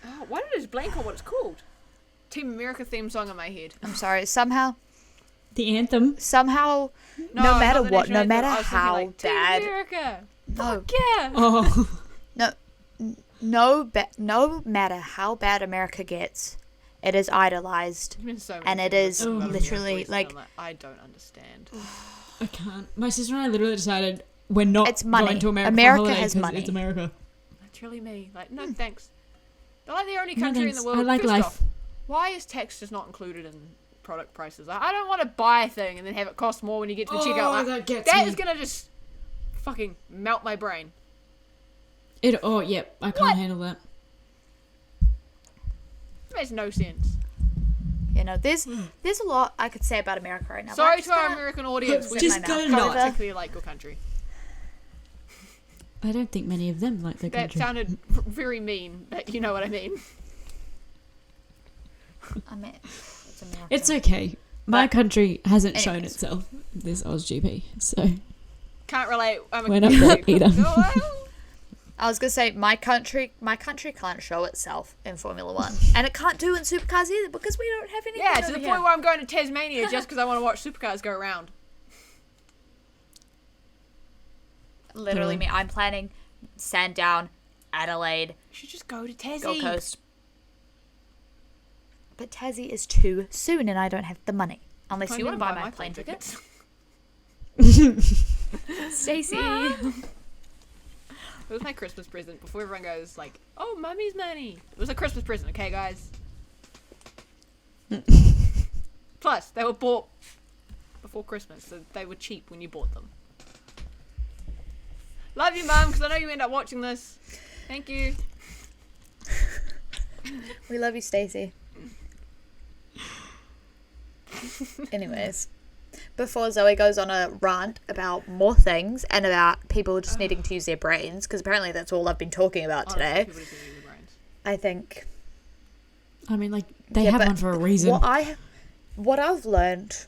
[SPEAKER 2] Oh, why did I just blank on what it's called? Team America theme song in my head.
[SPEAKER 3] I'm sorry. Somehow,
[SPEAKER 1] The anthem.
[SPEAKER 3] no
[SPEAKER 2] not
[SPEAKER 3] matter
[SPEAKER 2] the
[SPEAKER 3] what,
[SPEAKER 2] national
[SPEAKER 3] no
[SPEAKER 2] anthem.
[SPEAKER 3] matter
[SPEAKER 2] I was thinking,
[SPEAKER 3] how
[SPEAKER 2] like,
[SPEAKER 3] bad,
[SPEAKER 2] Team America.
[SPEAKER 3] no,
[SPEAKER 2] Fuck yeah.
[SPEAKER 1] Oh.
[SPEAKER 3] no matter how bad America gets, it is idolized.
[SPEAKER 2] There's been so many
[SPEAKER 3] And it
[SPEAKER 2] things
[SPEAKER 3] is
[SPEAKER 2] I've done
[SPEAKER 3] literally,
[SPEAKER 2] recently,
[SPEAKER 3] like-
[SPEAKER 2] I'm I don't understand.
[SPEAKER 1] I can't. My sister and I literally decided we're not
[SPEAKER 3] It's money.
[SPEAKER 1] going to America
[SPEAKER 3] America
[SPEAKER 1] for holiday
[SPEAKER 3] has
[SPEAKER 1] 'cause
[SPEAKER 3] money.
[SPEAKER 1] It's America.
[SPEAKER 2] That's really me. Like, no thanks. They're like the only
[SPEAKER 1] No
[SPEAKER 2] country in
[SPEAKER 1] thanks.
[SPEAKER 2] the world.
[SPEAKER 1] I like
[SPEAKER 2] First
[SPEAKER 1] life.
[SPEAKER 2] off, why is tax just not included in product prices? I don't want to buy a thing and then have it cost more when you get to the checkout. Like,
[SPEAKER 1] that gets
[SPEAKER 2] that
[SPEAKER 1] me.
[SPEAKER 2] is gonna just fucking melt my brain.
[SPEAKER 1] Yep. I can't
[SPEAKER 2] What?
[SPEAKER 1] handle that.
[SPEAKER 2] It makes no sense.
[SPEAKER 3] You know, there's a lot I could say about America right now. but
[SPEAKER 2] Sorry
[SPEAKER 3] I'm
[SPEAKER 2] to our
[SPEAKER 3] gonna-
[SPEAKER 2] American audience. We
[SPEAKER 1] Just
[SPEAKER 3] my
[SPEAKER 1] go
[SPEAKER 3] mouth.
[SPEAKER 1] not.
[SPEAKER 2] don't particularly like your country.
[SPEAKER 1] I don't think many of them like their
[SPEAKER 2] That
[SPEAKER 1] country.
[SPEAKER 2] sounded very mean, but you know what I mean.
[SPEAKER 3] I mean, it's America.
[SPEAKER 1] It's okay. My
[SPEAKER 3] But-
[SPEAKER 1] country hasn't shown
[SPEAKER 3] anyways.
[SPEAKER 1] itself this OzGP, so
[SPEAKER 2] Can't relate. I'm a
[SPEAKER 1] we're not great either.
[SPEAKER 2] Oh, well.
[SPEAKER 3] I was gonna say my country can't show itself in Formula One, and it can't do in supercars either because we don't have anything.
[SPEAKER 2] Yeah, to
[SPEAKER 3] over
[SPEAKER 2] the
[SPEAKER 3] here.
[SPEAKER 2] point where I'm going to Tasmania just because I want to watch supercars go around.
[SPEAKER 3] Literally, me. I'm planning Sandown, Adelaide,
[SPEAKER 2] You should just go to Tassie.
[SPEAKER 3] Gold Coast. But Tassie is too soon, and I don't have the money. Unless
[SPEAKER 2] Can't
[SPEAKER 3] you want to
[SPEAKER 2] even
[SPEAKER 3] buy my plane tickets. Stacey.
[SPEAKER 2] It was my Christmas present before everyone goes like, "Oh, mummy's money." It was a Christmas present, okay, guys. Plus, they were bought before Christmas, so they were cheap when you bought them. Love you, Mum, because I know you end up watching this. Thank you.
[SPEAKER 3] We love you, Stacey. Anyways, before Zoe goes on a rant about more things and about people just needing to use their brains, because apparently that's all I've been talking about
[SPEAKER 2] Honestly,
[SPEAKER 3] today,
[SPEAKER 2] people just need to use their brains.
[SPEAKER 3] I think
[SPEAKER 1] I mean, like they
[SPEAKER 3] Yeah,
[SPEAKER 1] have
[SPEAKER 3] but
[SPEAKER 1] one for a reason.
[SPEAKER 3] what I've learned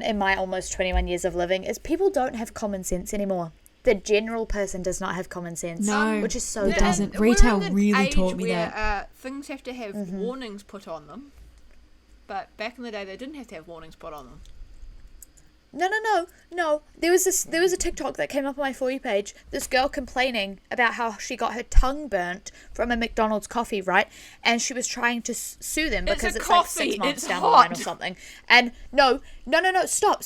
[SPEAKER 3] in my almost 21 years of living is people don't have common sense anymore. The general person does not have common sense,
[SPEAKER 1] No,
[SPEAKER 3] which is so
[SPEAKER 1] it
[SPEAKER 3] dumb.
[SPEAKER 1] doesn't.
[SPEAKER 2] And
[SPEAKER 1] Retail
[SPEAKER 2] we're in an
[SPEAKER 1] really
[SPEAKER 2] age
[SPEAKER 1] taught me
[SPEAKER 2] where,
[SPEAKER 1] that.
[SPEAKER 2] things have to have warnings put on them, but back in the day they didn't have to have warnings put on them.
[SPEAKER 3] No. There was a TikTok that came up on my For You page. This girl complaining about how she got her tongue burnt from a McDonald's coffee, right? And she was trying to sue them
[SPEAKER 2] It's
[SPEAKER 3] because
[SPEAKER 2] a
[SPEAKER 3] it's like
[SPEAKER 2] coffee,
[SPEAKER 3] 6 months
[SPEAKER 2] it's
[SPEAKER 3] down the line or
[SPEAKER 2] hot.
[SPEAKER 3] something. And no, stop.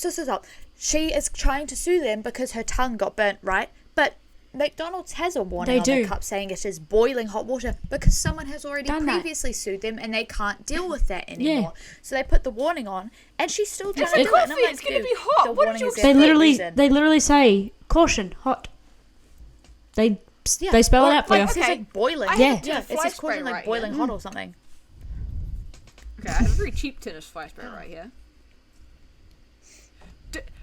[SPEAKER 3] She is trying to sue them because her tongue got burnt, right? But McDonald's has a warning
[SPEAKER 1] They
[SPEAKER 3] on
[SPEAKER 1] do.
[SPEAKER 3] the cup saying it is boiling hot water because someone has already
[SPEAKER 1] Done that.
[SPEAKER 3] previously sued them and they can't deal with that anymore. So they put the warning on, and she's still trying
[SPEAKER 2] It's
[SPEAKER 3] to
[SPEAKER 2] a
[SPEAKER 3] do it. And I'm
[SPEAKER 2] coffee,
[SPEAKER 3] like,
[SPEAKER 2] it's gonna
[SPEAKER 3] dude,
[SPEAKER 2] be hot.
[SPEAKER 3] the
[SPEAKER 2] What did
[SPEAKER 3] warning
[SPEAKER 2] you
[SPEAKER 3] is there
[SPEAKER 1] They
[SPEAKER 3] for a
[SPEAKER 1] literally
[SPEAKER 3] reason.
[SPEAKER 1] say caution, hot. They spell it out for
[SPEAKER 3] Like,
[SPEAKER 1] you.
[SPEAKER 3] it says
[SPEAKER 2] Okay.
[SPEAKER 3] like boiling.
[SPEAKER 2] I
[SPEAKER 1] Yeah.
[SPEAKER 2] have a
[SPEAKER 3] It
[SPEAKER 2] fly
[SPEAKER 3] says
[SPEAKER 2] spray
[SPEAKER 3] causing like
[SPEAKER 2] right
[SPEAKER 3] boiling
[SPEAKER 2] here.
[SPEAKER 3] hot or something.
[SPEAKER 2] Okay, I have a very cheap tennis fly spray right here.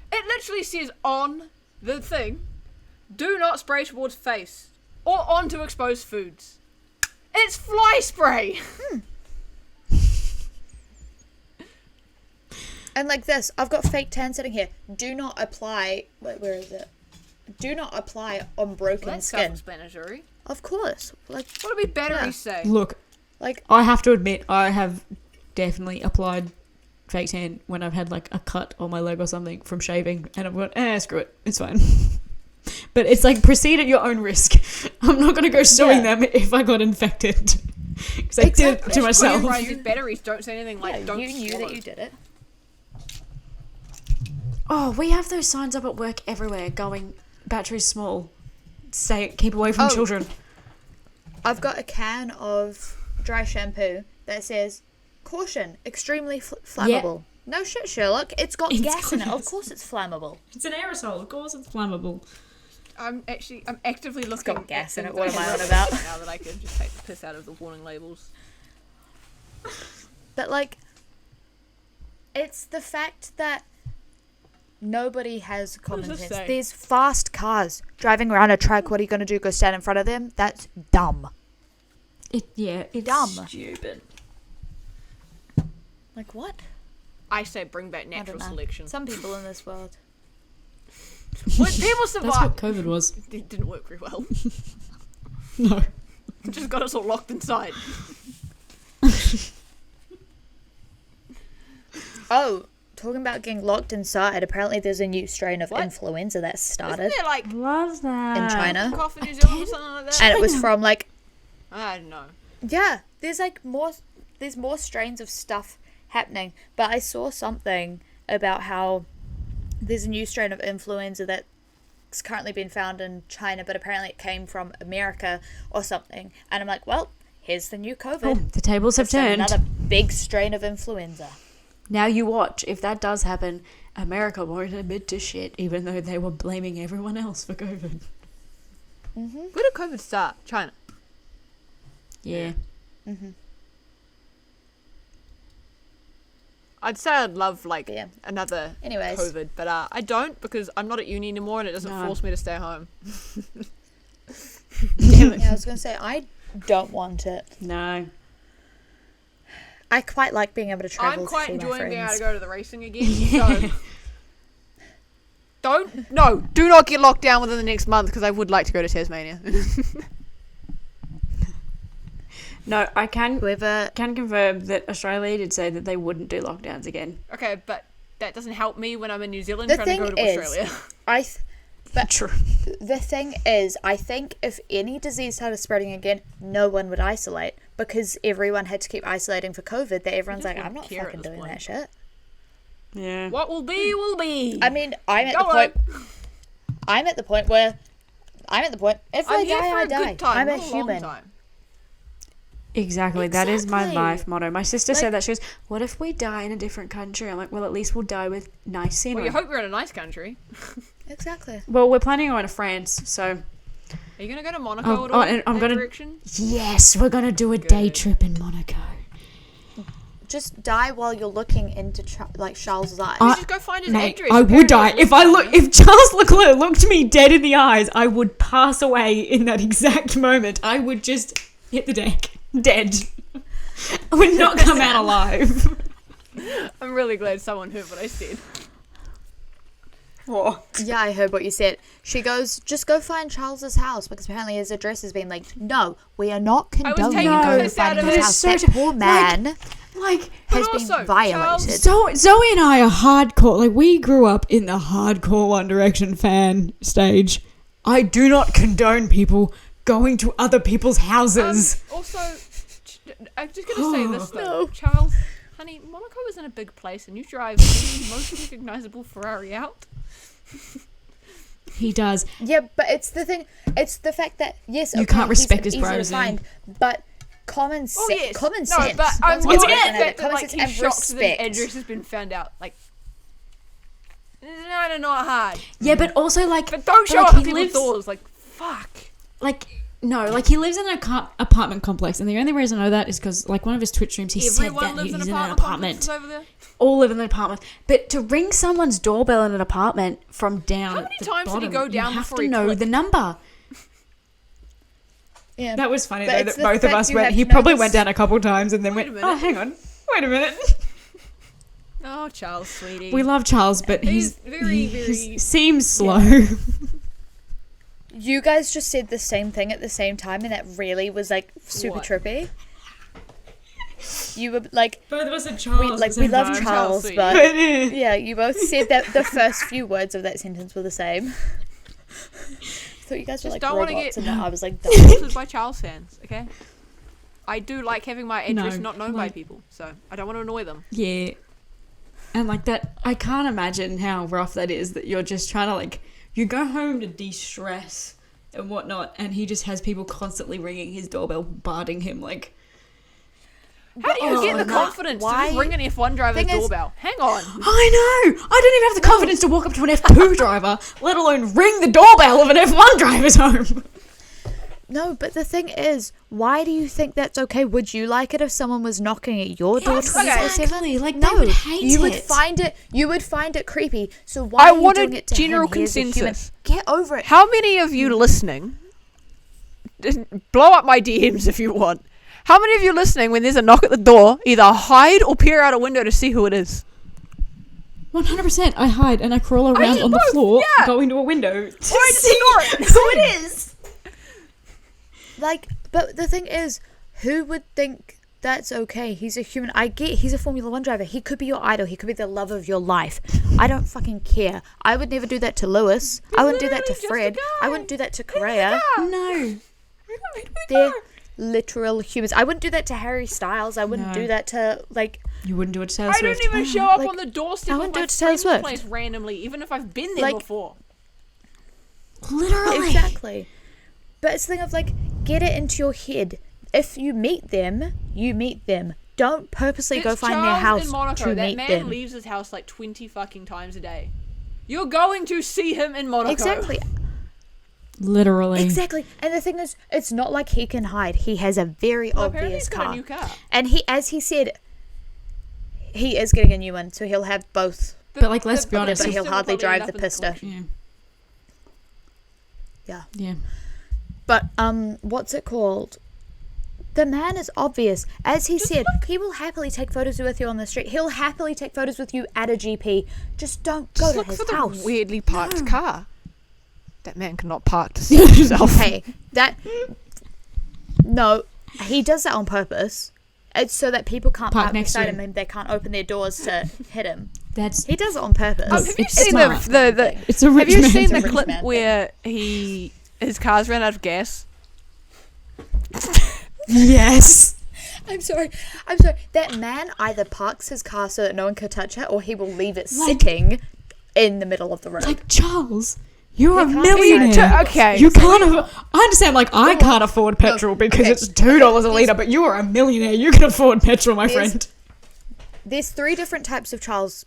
[SPEAKER 2] It literally says on the thing, do not spray towards face or onto exposed foods. It's fly spray.
[SPEAKER 3] And like this, I've got fake tan sitting here. Do not apply. Wait, where is it? Do not apply on broken
[SPEAKER 2] That's
[SPEAKER 3] skin.
[SPEAKER 2] self-explanatory.
[SPEAKER 3] Of course. Like,
[SPEAKER 2] What do we batteries
[SPEAKER 3] Yeah.
[SPEAKER 2] say?
[SPEAKER 1] Look,
[SPEAKER 3] like
[SPEAKER 1] I have to admit, I have definitely applied fake tan when I've had like a cut on my leg or something from shaving, and I've gone, screw it, it's fine. But it's like, proceed at your own risk. I'm not going to go suing them if I got infected. Because I did it to myself.
[SPEAKER 2] Right, batteries don't say anything like, don't
[SPEAKER 3] you knew
[SPEAKER 2] swallow.
[SPEAKER 3] that you did it.
[SPEAKER 1] Oh, we have those signs up at work everywhere going, batteries small. Stay, keep away from children.
[SPEAKER 3] I've got a can of dry shampoo that says, caution, extremely flammable. No shit, Sherlock. It's got gas in it. Of course it's flammable.
[SPEAKER 1] It's an aerosol. Of course it's flammable.
[SPEAKER 2] I'm actively looking.
[SPEAKER 3] It's got gas in it.
[SPEAKER 2] at
[SPEAKER 3] What am I on
[SPEAKER 2] things
[SPEAKER 3] about?
[SPEAKER 2] now that I can just take the piss out of the warning labels.
[SPEAKER 3] But, like, it's the fact that nobody has common
[SPEAKER 2] does this
[SPEAKER 3] sense.
[SPEAKER 2] say?
[SPEAKER 3] There's fast cars driving around a track. What are you going to do? Go stand in front of them? That's dumb.
[SPEAKER 1] It's
[SPEAKER 3] dumb.
[SPEAKER 1] stupid.
[SPEAKER 3] Like, what?
[SPEAKER 2] I say bring back
[SPEAKER 3] I
[SPEAKER 2] natural
[SPEAKER 3] don't know.
[SPEAKER 2] selection.
[SPEAKER 3] Some people in this world.
[SPEAKER 2] When people
[SPEAKER 1] That's what
[SPEAKER 2] survive,
[SPEAKER 1] COVID was.
[SPEAKER 2] it didn't work very well.
[SPEAKER 1] No.
[SPEAKER 2] It just got us all locked inside.
[SPEAKER 3] Oh, talking about getting locked inside, apparently there's a new strain of
[SPEAKER 2] What?
[SPEAKER 3] influenza that
[SPEAKER 2] Isn't
[SPEAKER 3] started
[SPEAKER 2] there like
[SPEAKER 1] Love that.
[SPEAKER 3] in China.
[SPEAKER 2] cough in New Zealand or something like that?
[SPEAKER 3] And it was from, like,
[SPEAKER 2] I don't know.
[SPEAKER 3] yeah, there's more strains of stuff happening. But I saw something about how there's a new strain of influenza that's currently been found in China, but apparently it came from America or something. And I'm like, well, here's the new COVID.
[SPEAKER 1] Oh, the tables have
[SPEAKER 3] It's just
[SPEAKER 1] turned.
[SPEAKER 3] another big strain of influenza.
[SPEAKER 1] Now you watch. If that does happen, America won't admit to shit, even though they were blaming everyone else for COVID.
[SPEAKER 2] Where did COVID start? China.
[SPEAKER 1] Yeah.
[SPEAKER 2] I'd say I'd love like
[SPEAKER 3] Yeah.
[SPEAKER 2] another
[SPEAKER 3] Anyways.
[SPEAKER 2] COVID, but I don't because I'm not at uni anymore and it doesn't
[SPEAKER 1] No.
[SPEAKER 2] force me to stay home.
[SPEAKER 3] Yeah, I was going to say, I don't want it.
[SPEAKER 1] No.
[SPEAKER 3] I quite like being able to travel
[SPEAKER 2] I'm quite
[SPEAKER 3] to see my
[SPEAKER 2] enjoying being able to
[SPEAKER 3] friends.
[SPEAKER 2] go to the racing again. So do not get locked down within the next month because I would like to go to Tasmania.
[SPEAKER 1] No, I can
[SPEAKER 3] Whoever,
[SPEAKER 1] confirm that Australia did say that they wouldn't do lockdowns again.
[SPEAKER 2] Okay, but that doesn't help me when I'm in New Zealand
[SPEAKER 3] The
[SPEAKER 2] trying to
[SPEAKER 3] thing
[SPEAKER 2] go to
[SPEAKER 3] is-
[SPEAKER 2] Australia.
[SPEAKER 3] but
[SPEAKER 1] True.
[SPEAKER 3] the thing is, I think if any disease started spreading again, no one would isolate because everyone had to keep isolating for COVID. That everyone's
[SPEAKER 2] just
[SPEAKER 3] like, I'm
[SPEAKER 2] wouldn't
[SPEAKER 3] not
[SPEAKER 2] care at
[SPEAKER 3] fucking
[SPEAKER 2] this
[SPEAKER 3] doing
[SPEAKER 2] point.
[SPEAKER 3] that shit.
[SPEAKER 1] Yeah.
[SPEAKER 2] What will be, will be.
[SPEAKER 3] I mean, I'm at
[SPEAKER 2] Go
[SPEAKER 3] the point. I'm at the point. If
[SPEAKER 2] I'm
[SPEAKER 3] I
[SPEAKER 2] here
[SPEAKER 3] die,
[SPEAKER 2] for
[SPEAKER 3] I
[SPEAKER 2] a
[SPEAKER 3] die.
[SPEAKER 2] good time,
[SPEAKER 3] I'm a
[SPEAKER 2] not long
[SPEAKER 3] human.
[SPEAKER 2] time.
[SPEAKER 1] Exactly. That is my
[SPEAKER 3] Exactly.
[SPEAKER 1] life motto. My sister
[SPEAKER 3] Like-
[SPEAKER 1] said that. She goes, what if we die in a different country? I'm like, well, at least we'll die with nice
[SPEAKER 2] Well,
[SPEAKER 1] scenery.
[SPEAKER 2] you hope we're in a nice country.
[SPEAKER 3] Exactly.
[SPEAKER 1] Well, we're planning on going to France, so
[SPEAKER 2] Are you going to go to Monaco
[SPEAKER 1] Oh,
[SPEAKER 2] at all?
[SPEAKER 1] and I'm
[SPEAKER 2] that
[SPEAKER 1] gonna-
[SPEAKER 2] direction?
[SPEAKER 1] yes, we're going to do a day
[SPEAKER 2] Good.
[SPEAKER 1] trip in Monaco.
[SPEAKER 3] Just die while you're looking into Charles's eyes.
[SPEAKER 2] You just go find his
[SPEAKER 1] Mate,
[SPEAKER 2] address.
[SPEAKER 1] I
[SPEAKER 2] and
[SPEAKER 1] would
[SPEAKER 2] carry
[SPEAKER 1] die.
[SPEAKER 2] it
[SPEAKER 1] If if Charles Leclerc looked me dead in the eyes, I would pass away in that exact moment. I would just hit the deck, dead. I would not come out alive.
[SPEAKER 2] I'm really glad someone heard what I said.
[SPEAKER 3] Yeah, I heard what you said. She goes, just go find Charles's house because apparently his address has been like, no, we are not condoning
[SPEAKER 2] taking
[SPEAKER 1] the
[SPEAKER 3] going
[SPEAKER 1] piss
[SPEAKER 3] finding
[SPEAKER 2] out of
[SPEAKER 3] his
[SPEAKER 2] it.
[SPEAKER 3] house.
[SPEAKER 1] So
[SPEAKER 3] That
[SPEAKER 1] t-
[SPEAKER 3] poor man
[SPEAKER 1] Like,
[SPEAKER 3] has
[SPEAKER 2] also,
[SPEAKER 3] been violated.
[SPEAKER 2] Charles-
[SPEAKER 1] Zoe and I are hardcore. Like, we grew up in the hardcore One Direction fan stage. I do not condone people going to other people's houses.
[SPEAKER 2] Also, I'm just going to say this though.
[SPEAKER 3] No.
[SPEAKER 2] Charles, honey, Monaco isn't a big place and you drive the most recognisable Ferrari out.
[SPEAKER 1] He does.
[SPEAKER 3] Yeah, but it's the thing. It's the fact that yes,
[SPEAKER 1] You
[SPEAKER 3] okay,
[SPEAKER 1] can't respect
[SPEAKER 3] he's
[SPEAKER 1] his
[SPEAKER 3] easy to
[SPEAKER 1] privacy.
[SPEAKER 3] find, but common sense.
[SPEAKER 2] Oh yes.
[SPEAKER 3] Common
[SPEAKER 2] No,
[SPEAKER 3] sense.
[SPEAKER 2] but I'm
[SPEAKER 3] Once
[SPEAKER 2] more
[SPEAKER 3] again,
[SPEAKER 1] again,
[SPEAKER 2] upset that
[SPEAKER 3] common
[SPEAKER 2] like
[SPEAKER 3] sense
[SPEAKER 2] he's
[SPEAKER 3] and
[SPEAKER 2] shocked that
[SPEAKER 3] respect.
[SPEAKER 2] his address has been found out. Like, no, not hard.
[SPEAKER 1] Yeah, but also, like...
[SPEAKER 2] But don't show
[SPEAKER 1] like,
[SPEAKER 2] up
[SPEAKER 1] he
[SPEAKER 2] at people's
[SPEAKER 1] lives-
[SPEAKER 2] doors. Like, fuck.
[SPEAKER 1] Like, no, like, he lives in an apartment complex, and the only reason I know that is because, like, one of his Twitch streams, he
[SPEAKER 2] Everyone
[SPEAKER 1] said that
[SPEAKER 2] lives
[SPEAKER 1] he's
[SPEAKER 2] in
[SPEAKER 1] in an
[SPEAKER 2] apartment
[SPEAKER 1] apartment.
[SPEAKER 2] complexes over there.
[SPEAKER 1] All live in an apartment. But to ring someone's doorbell in an apartment from down
[SPEAKER 2] How
[SPEAKER 1] at
[SPEAKER 2] many
[SPEAKER 1] the
[SPEAKER 2] times did he
[SPEAKER 1] bottom,
[SPEAKER 2] go down
[SPEAKER 1] you have
[SPEAKER 2] before
[SPEAKER 1] to
[SPEAKER 2] he
[SPEAKER 1] know
[SPEAKER 2] clicked?
[SPEAKER 1] the number.
[SPEAKER 3] Yeah.
[SPEAKER 1] That was funny,
[SPEAKER 3] But
[SPEAKER 1] though,
[SPEAKER 3] it's
[SPEAKER 1] that
[SPEAKER 3] the
[SPEAKER 1] both of
[SPEAKER 3] fact
[SPEAKER 1] us
[SPEAKER 3] you
[SPEAKER 1] went...
[SPEAKER 3] have
[SPEAKER 1] He
[SPEAKER 3] to
[SPEAKER 1] probably
[SPEAKER 3] notice-
[SPEAKER 1] went down a couple times and then
[SPEAKER 2] Wait a
[SPEAKER 1] went,
[SPEAKER 2] minute.
[SPEAKER 1] oh, hang on. Wait a minute.
[SPEAKER 2] Oh, Charles, sweetie.
[SPEAKER 1] We love Charles, but
[SPEAKER 2] He's very...
[SPEAKER 1] seems slow.
[SPEAKER 3] You guys just said the same thing at the same time, and that really was like super
[SPEAKER 2] What?
[SPEAKER 3] trippy. you were like,
[SPEAKER 1] Both of us said Charles.
[SPEAKER 3] we love Charles,
[SPEAKER 2] sweet.
[SPEAKER 3] but
[SPEAKER 1] But
[SPEAKER 3] yeah, you both said that the first few words of that sentence were the same. I thought you guys were
[SPEAKER 2] Just
[SPEAKER 3] like
[SPEAKER 2] don't wanna
[SPEAKER 3] robots,
[SPEAKER 2] get-
[SPEAKER 3] and then I was like,
[SPEAKER 2] This is by Charles fans, okay? I do like having my address
[SPEAKER 1] No,
[SPEAKER 2] not known by
[SPEAKER 1] like-
[SPEAKER 2] people, so I don't want to annoy them.
[SPEAKER 1] yeah. And like that, I can't imagine how rough that is, that you're just trying to like, you go home to de-stress and whatnot, and he just has people constantly ringing his doorbell, bombarding him like,
[SPEAKER 2] How do you
[SPEAKER 3] Oh,
[SPEAKER 2] get the
[SPEAKER 3] no.
[SPEAKER 2] confidence to
[SPEAKER 3] Why-
[SPEAKER 2] just ring an F1 driver's
[SPEAKER 3] Thing is-
[SPEAKER 2] doorbell? Hang on.
[SPEAKER 1] I know! I don't even have the confidence to walk up to an F2 driver, let alone ring the doorbell of an F1 driver's home.
[SPEAKER 3] no, but the thing is, why do you think that's okay? Would you like it if someone was knocking at your door 24/7?
[SPEAKER 1] Exactly, like,
[SPEAKER 3] No,
[SPEAKER 1] they would hate
[SPEAKER 3] you would
[SPEAKER 1] it.
[SPEAKER 3] find it creepy. So why
[SPEAKER 2] I
[SPEAKER 3] are you
[SPEAKER 2] wanted
[SPEAKER 3] doing it to
[SPEAKER 2] general
[SPEAKER 3] him? He is a human.
[SPEAKER 2] consensus.
[SPEAKER 3] Get over it.
[SPEAKER 2] How many of you listening, blow up my DMs if you want, how many of you listening, when there's a knock at the door, either hide or peer out a window to see who it is?
[SPEAKER 1] 100%. I hide and I crawl around
[SPEAKER 2] did
[SPEAKER 1] on the
[SPEAKER 2] both,
[SPEAKER 1] floor,
[SPEAKER 2] yeah.
[SPEAKER 1] going to a window to
[SPEAKER 2] just
[SPEAKER 1] see
[SPEAKER 2] ignore it.
[SPEAKER 1] who it is.
[SPEAKER 3] Like, but the thing is, who would think that's okay? He's a human. I get he's a Formula One driver. He could be your idol. He could be the love of your life. I don't fucking care. I would never do that to Lewis. I wouldn't do that to
[SPEAKER 2] literally just a
[SPEAKER 3] Fred. I
[SPEAKER 2] guy.
[SPEAKER 3] wouldn't do that to Correa.
[SPEAKER 1] No.
[SPEAKER 3] They're literal humans. I wouldn't do that to Harry Styles. I wouldn't
[SPEAKER 1] No.
[SPEAKER 3] do that to, like,
[SPEAKER 1] You wouldn't do it to Taylor
[SPEAKER 2] I
[SPEAKER 1] Swift.
[SPEAKER 2] don't even show up
[SPEAKER 3] Like,
[SPEAKER 2] on the doorstep
[SPEAKER 3] I
[SPEAKER 2] of
[SPEAKER 3] wouldn't
[SPEAKER 2] my
[SPEAKER 3] do it to Taylor
[SPEAKER 2] friend's
[SPEAKER 3] Swift.
[SPEAKER 2] place randomly, even if I've been there
[SPEAKER 3] Like-
[SPEAKER 2] before.
[SPEAKER 1] Literally.
[SPEAKER 3] exactly. But it's the thing of, like, get it into your head. If you meet them, you meet them. Don't purposely go
[SPEAKER 2] It's
[SPEAKER 3] find their
[SPEAKER 2] Charles
[SPEAKER 3] house
[SPEAKER 2] in Monaco.
[SPEAKER 3] to
[SPEAKER 2] That
[SPEAKER 3] meet
[SPEAKER 2] man
[SPEAKER 3] them.
[SPEAKER 2] leaves his house like 20 fucking times a day. You're going to see him in Monaco.
[SPEAKER 3] Exactly.
[SPEAKER 1] Literally.
[SPEAKER 3] Exactly. And the thing is, it's not like he can hide. He has a very
[SPEAKER 2] Well, apparently
[SPEAKER 3] obvious
[SPEAKER 2] he's got a
[SPEAKER 3] car.
[SPEAKER 2] new car.
[SPEAKER 3] And he, as he said, he is getting a new one, so he'll have both.
[SPEAKER 1] But, like, let's be honest,
[SPEAKER 3] but he'll
[SPEAKER 2] Pista will
[SPEAKER 3] hardly
[SPEAKER 2] probably
[SPEAKER 3] drive
[SPEAKER 2] end
[SPEAKER 3] the
[SPEAKER 2] up in
[SPEAKER 3] Pista.
[SPEAKER 2] collection.
[SPEAKER 1] Yeah.
[SPEAKER 3] Yeah.
[SPEAKER 1] Yeah.
[SPEAKER 3] But what's it called? The man is obvious. As he said, he will happily take photos with you on the street. He'll happily take photos with you at a GP. Just don't go
[SPEAKER 2] Just
[SPEAKER 3] to
[SPEAKER 2] look
[SPEAKER 3] his
[SPEAKER 2] for the
[SPEAKER 3] house.
[SPEAKER 2] weirdly parked car. That man cannot park to see himself.
[SPEAKER 3] Hey, that no, he does that on purpose. It's so that people can't
[SPEAKER 1] Park
[SPEAKER 3] park
[SPEAKER 1] next to
[SPEAKER 3] beside
[SPEAKER 1] him.
[SPEAKER 3] him and they can't open their doors to hit him.
[SPEAKER 1] That's
[SPEAKER 3] He does it on purpose.
[SPEAKER 2] Have you
[SPEAKER 1] It's
[SPEAKER 2] seen
[SPEAKER 1] smart.
[SPEAKER 2] the
[SPEAKER 1] it's a rich
[SPEAKER 2] Have you
[SPEAKER 1] man.
[SPEAKER 2] seen the
[SPEAKER 3] rich
[SPEAKER 2] clip
[SPEAKER 3] man
[SPEAKER 2] where his car's ran out of gas?
[SPEAKER 1] Yes.
[SPEAKER 3] I'm sorry. That man either parks his car so that no one can touch it, or he will leave it
[SPEAKER 1] Like-
[SPEAKER 3] sitting in the middle of the road.
[SPEAKER 1] Like, Charles, you're a
[SPEAKER 3] You can't be
[SPEAKER 1] millionaire.
[SPEAKER 2] Okay.
[SPEAKER 1] You can't. I understand. Like, I can't afford petrol because
[SPEAKER 3] okay.
[SPEAKER 1] it's $2 a liter, but you are a millionaire. You can afford petrol, my
[SPEAKER 3] There's-
[SPEAKER 1] friend.
[SPEAKER 3] There's 3 different types of Charles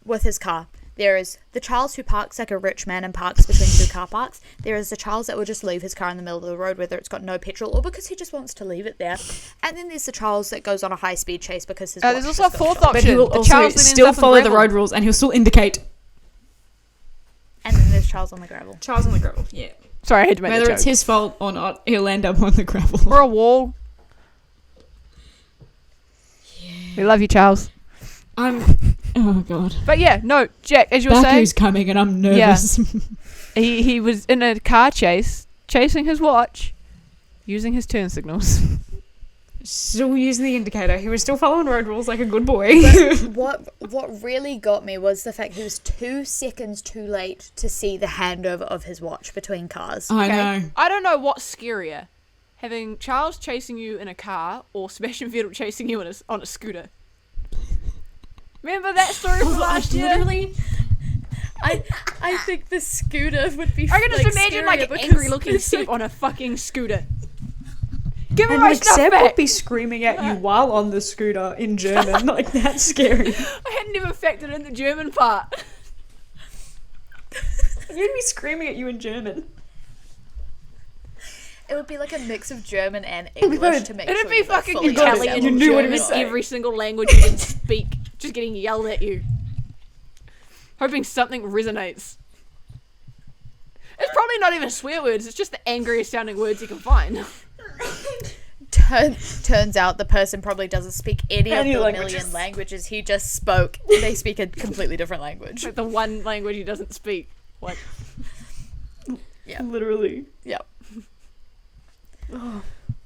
[SPEAKER 3] with his car. There is the Charles who parks like a rich man and parks between 2 car parks. There is the Charles that will just leave his car in the middle of the road, whether it's got no petrol or because he just wants to leave it there. And then there's the Charles that goes on a high speed chase because his
[SPEAKER 2] There's
[SPEAKER 3] watch
[SPEAKER 2] also a
[SPEAKER 3] just got
[SPEAKER 2] fourth
[SPEAKER 3] stolen.
[SPEAKER 1] But he
[SPEAKER 2] option.
[SPEAKER 1] will
[SPEAKER 2] The
[SPEAKER 1] also
[SPEAKER 2] Charles that ends
[SPEAKER 1] still
[SPEAKER 2] up in
[SPEAKER 1] follow the
[SPEAKER 2] gravel.
[SPEAKER 1] road rules, and he'll still indicate
[SPEAKER 3] And then there's Charles on the gravel.
[SPEAKER 1] Charles on the gravel. Yeah.
[SPEAKER 2] Sorry, I had to make
[SPEAKER 1] Whether
[SPEAKER 2] that
[SPEAKER 1] it's
[SPEAKER 2] joke.
[SPEAKER 1] his fault or not, he'll end up on the gravel.
[SPEAKER 2] Or a wall. We love you, Charles.
[SPEAKER 1] Oh god.
[SPEAKER 2] But yeah, no, Jack, as you were saying,
[SPEAKER 1] Baku's coming, and I'm nervous.
[SPEAKER 2] he was in a car chase, chasing his watch, using his turn signals.
[SPEAKER 1] Still using the indicator. He was still following road rules like a good boy.
[SPEAKER 3] What really got me was the fact he was 2 seconds too late to see the handover of his watch between cars.
[SPEAKER 1] I
[SPEAKER 3] okay?
[SPEAKER 1] know.
[SPEAKER 2] I don't know what's scarier, having Charles chasing you in a car or Sebastian Vettel chasing you on a scooter. Remember that story from last year?
[SPEAKER 1] Literally.
[SPEAKER 3] I think the scooter would be.
[SPEAKER 2] I can just imagine like an angry looking Seb on a fucking scooter. Give me
[SPEAKER 1] And
[SPEAKER 2] my
[SPEAKER 1] like
[SPEAKER 2] stuff
[SPEAKER 1] Seb
[SPEAKER 2] back.
[SPEAKER 1] would be screaming at you while on the scooter in German. Like, that's scary.
[SPEAKER 2] I hadn't even factored in the German part.
[SPEAKER 1] You'd be screaming at you in German.
[SPEAKER 3] It would be like a mix of German and English to make
[SPEAKER 2] It'd
[SPEAKER 3] sure
[SPEAKER 2] be
[SPEAKER 3] you both
[SPEAKER 2] fucking
[SPEAKER 3] fully
[SPEAKER 2] Italian,
[SPEAKER 3] understand
[SPEAKER 1] You
[SPEAKER 3] what
[SPEAKER 1] knew what he
[SPEAKER 3] German
[SPEAKER 1] was
[SPEAKER 3] is.
[SPEAKER 1] saying.
[SPEAKER 2] every single language you can speak, just getting yelled at you. Hoping something resonates. It's probably not even swear words, it's just the angriest sounding words you can find.
[SPEAKER 3] Turns out the person probably doesn't speak any of
[SPEAKER 1] Any
[SPEAKER 3] the
[SPEAKER 1] languages.
[SPEAKER 3] million languages he just spoke. They speak a completely different language.
[SPEAKER 2] Like the one language he doesn't speak. What?
[SPEAKER 3] Yeah.
[SPEAKER 1] Literally.
[SPEAKER 3] Yep.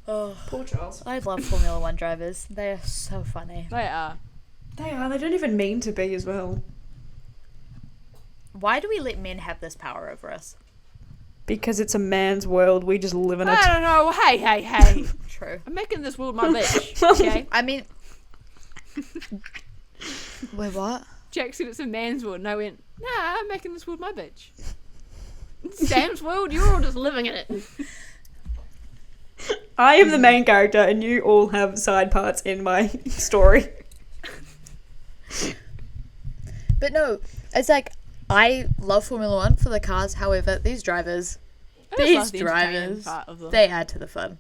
[SPEAKER 3] Oh,
[SPEAKER 1] Poor Charles.
[SPEAKER 3] I love Formula One drivers. They are so funny.
[SPEAKER 2] They are.
[SPEAKER 1] They are. They don't even mean to be as well.
[SPEAKER 3] Why do we let men have this power over us?
[SPEAKER 1] Because it's a man's world. We just live in it.
[SPEAKER 2] I don't know. Hey.
[SPEAKER 3] True.
[SPEAKER 2] I'm making this world my bitch. Okay.
[SPEAKER 3] I mean... Wait, what?
[SPEAKER 2] Jack said it's a man's world, and I went, nah, I'm making this world my bitch. It's Sam's world, you're all just living in it.
[SPEAKER 1] I am the main character, and you all have side parts in my story.
[SPEAKER 3] But no, it's like, I love Formula One for the cars. However, these drivers,
[SPEAKER 2] I just love the entertaining
[SPEAKER 3] drivers,
[SPEAKER 2] part of them.
[SPEAKER 3] they add to the fun.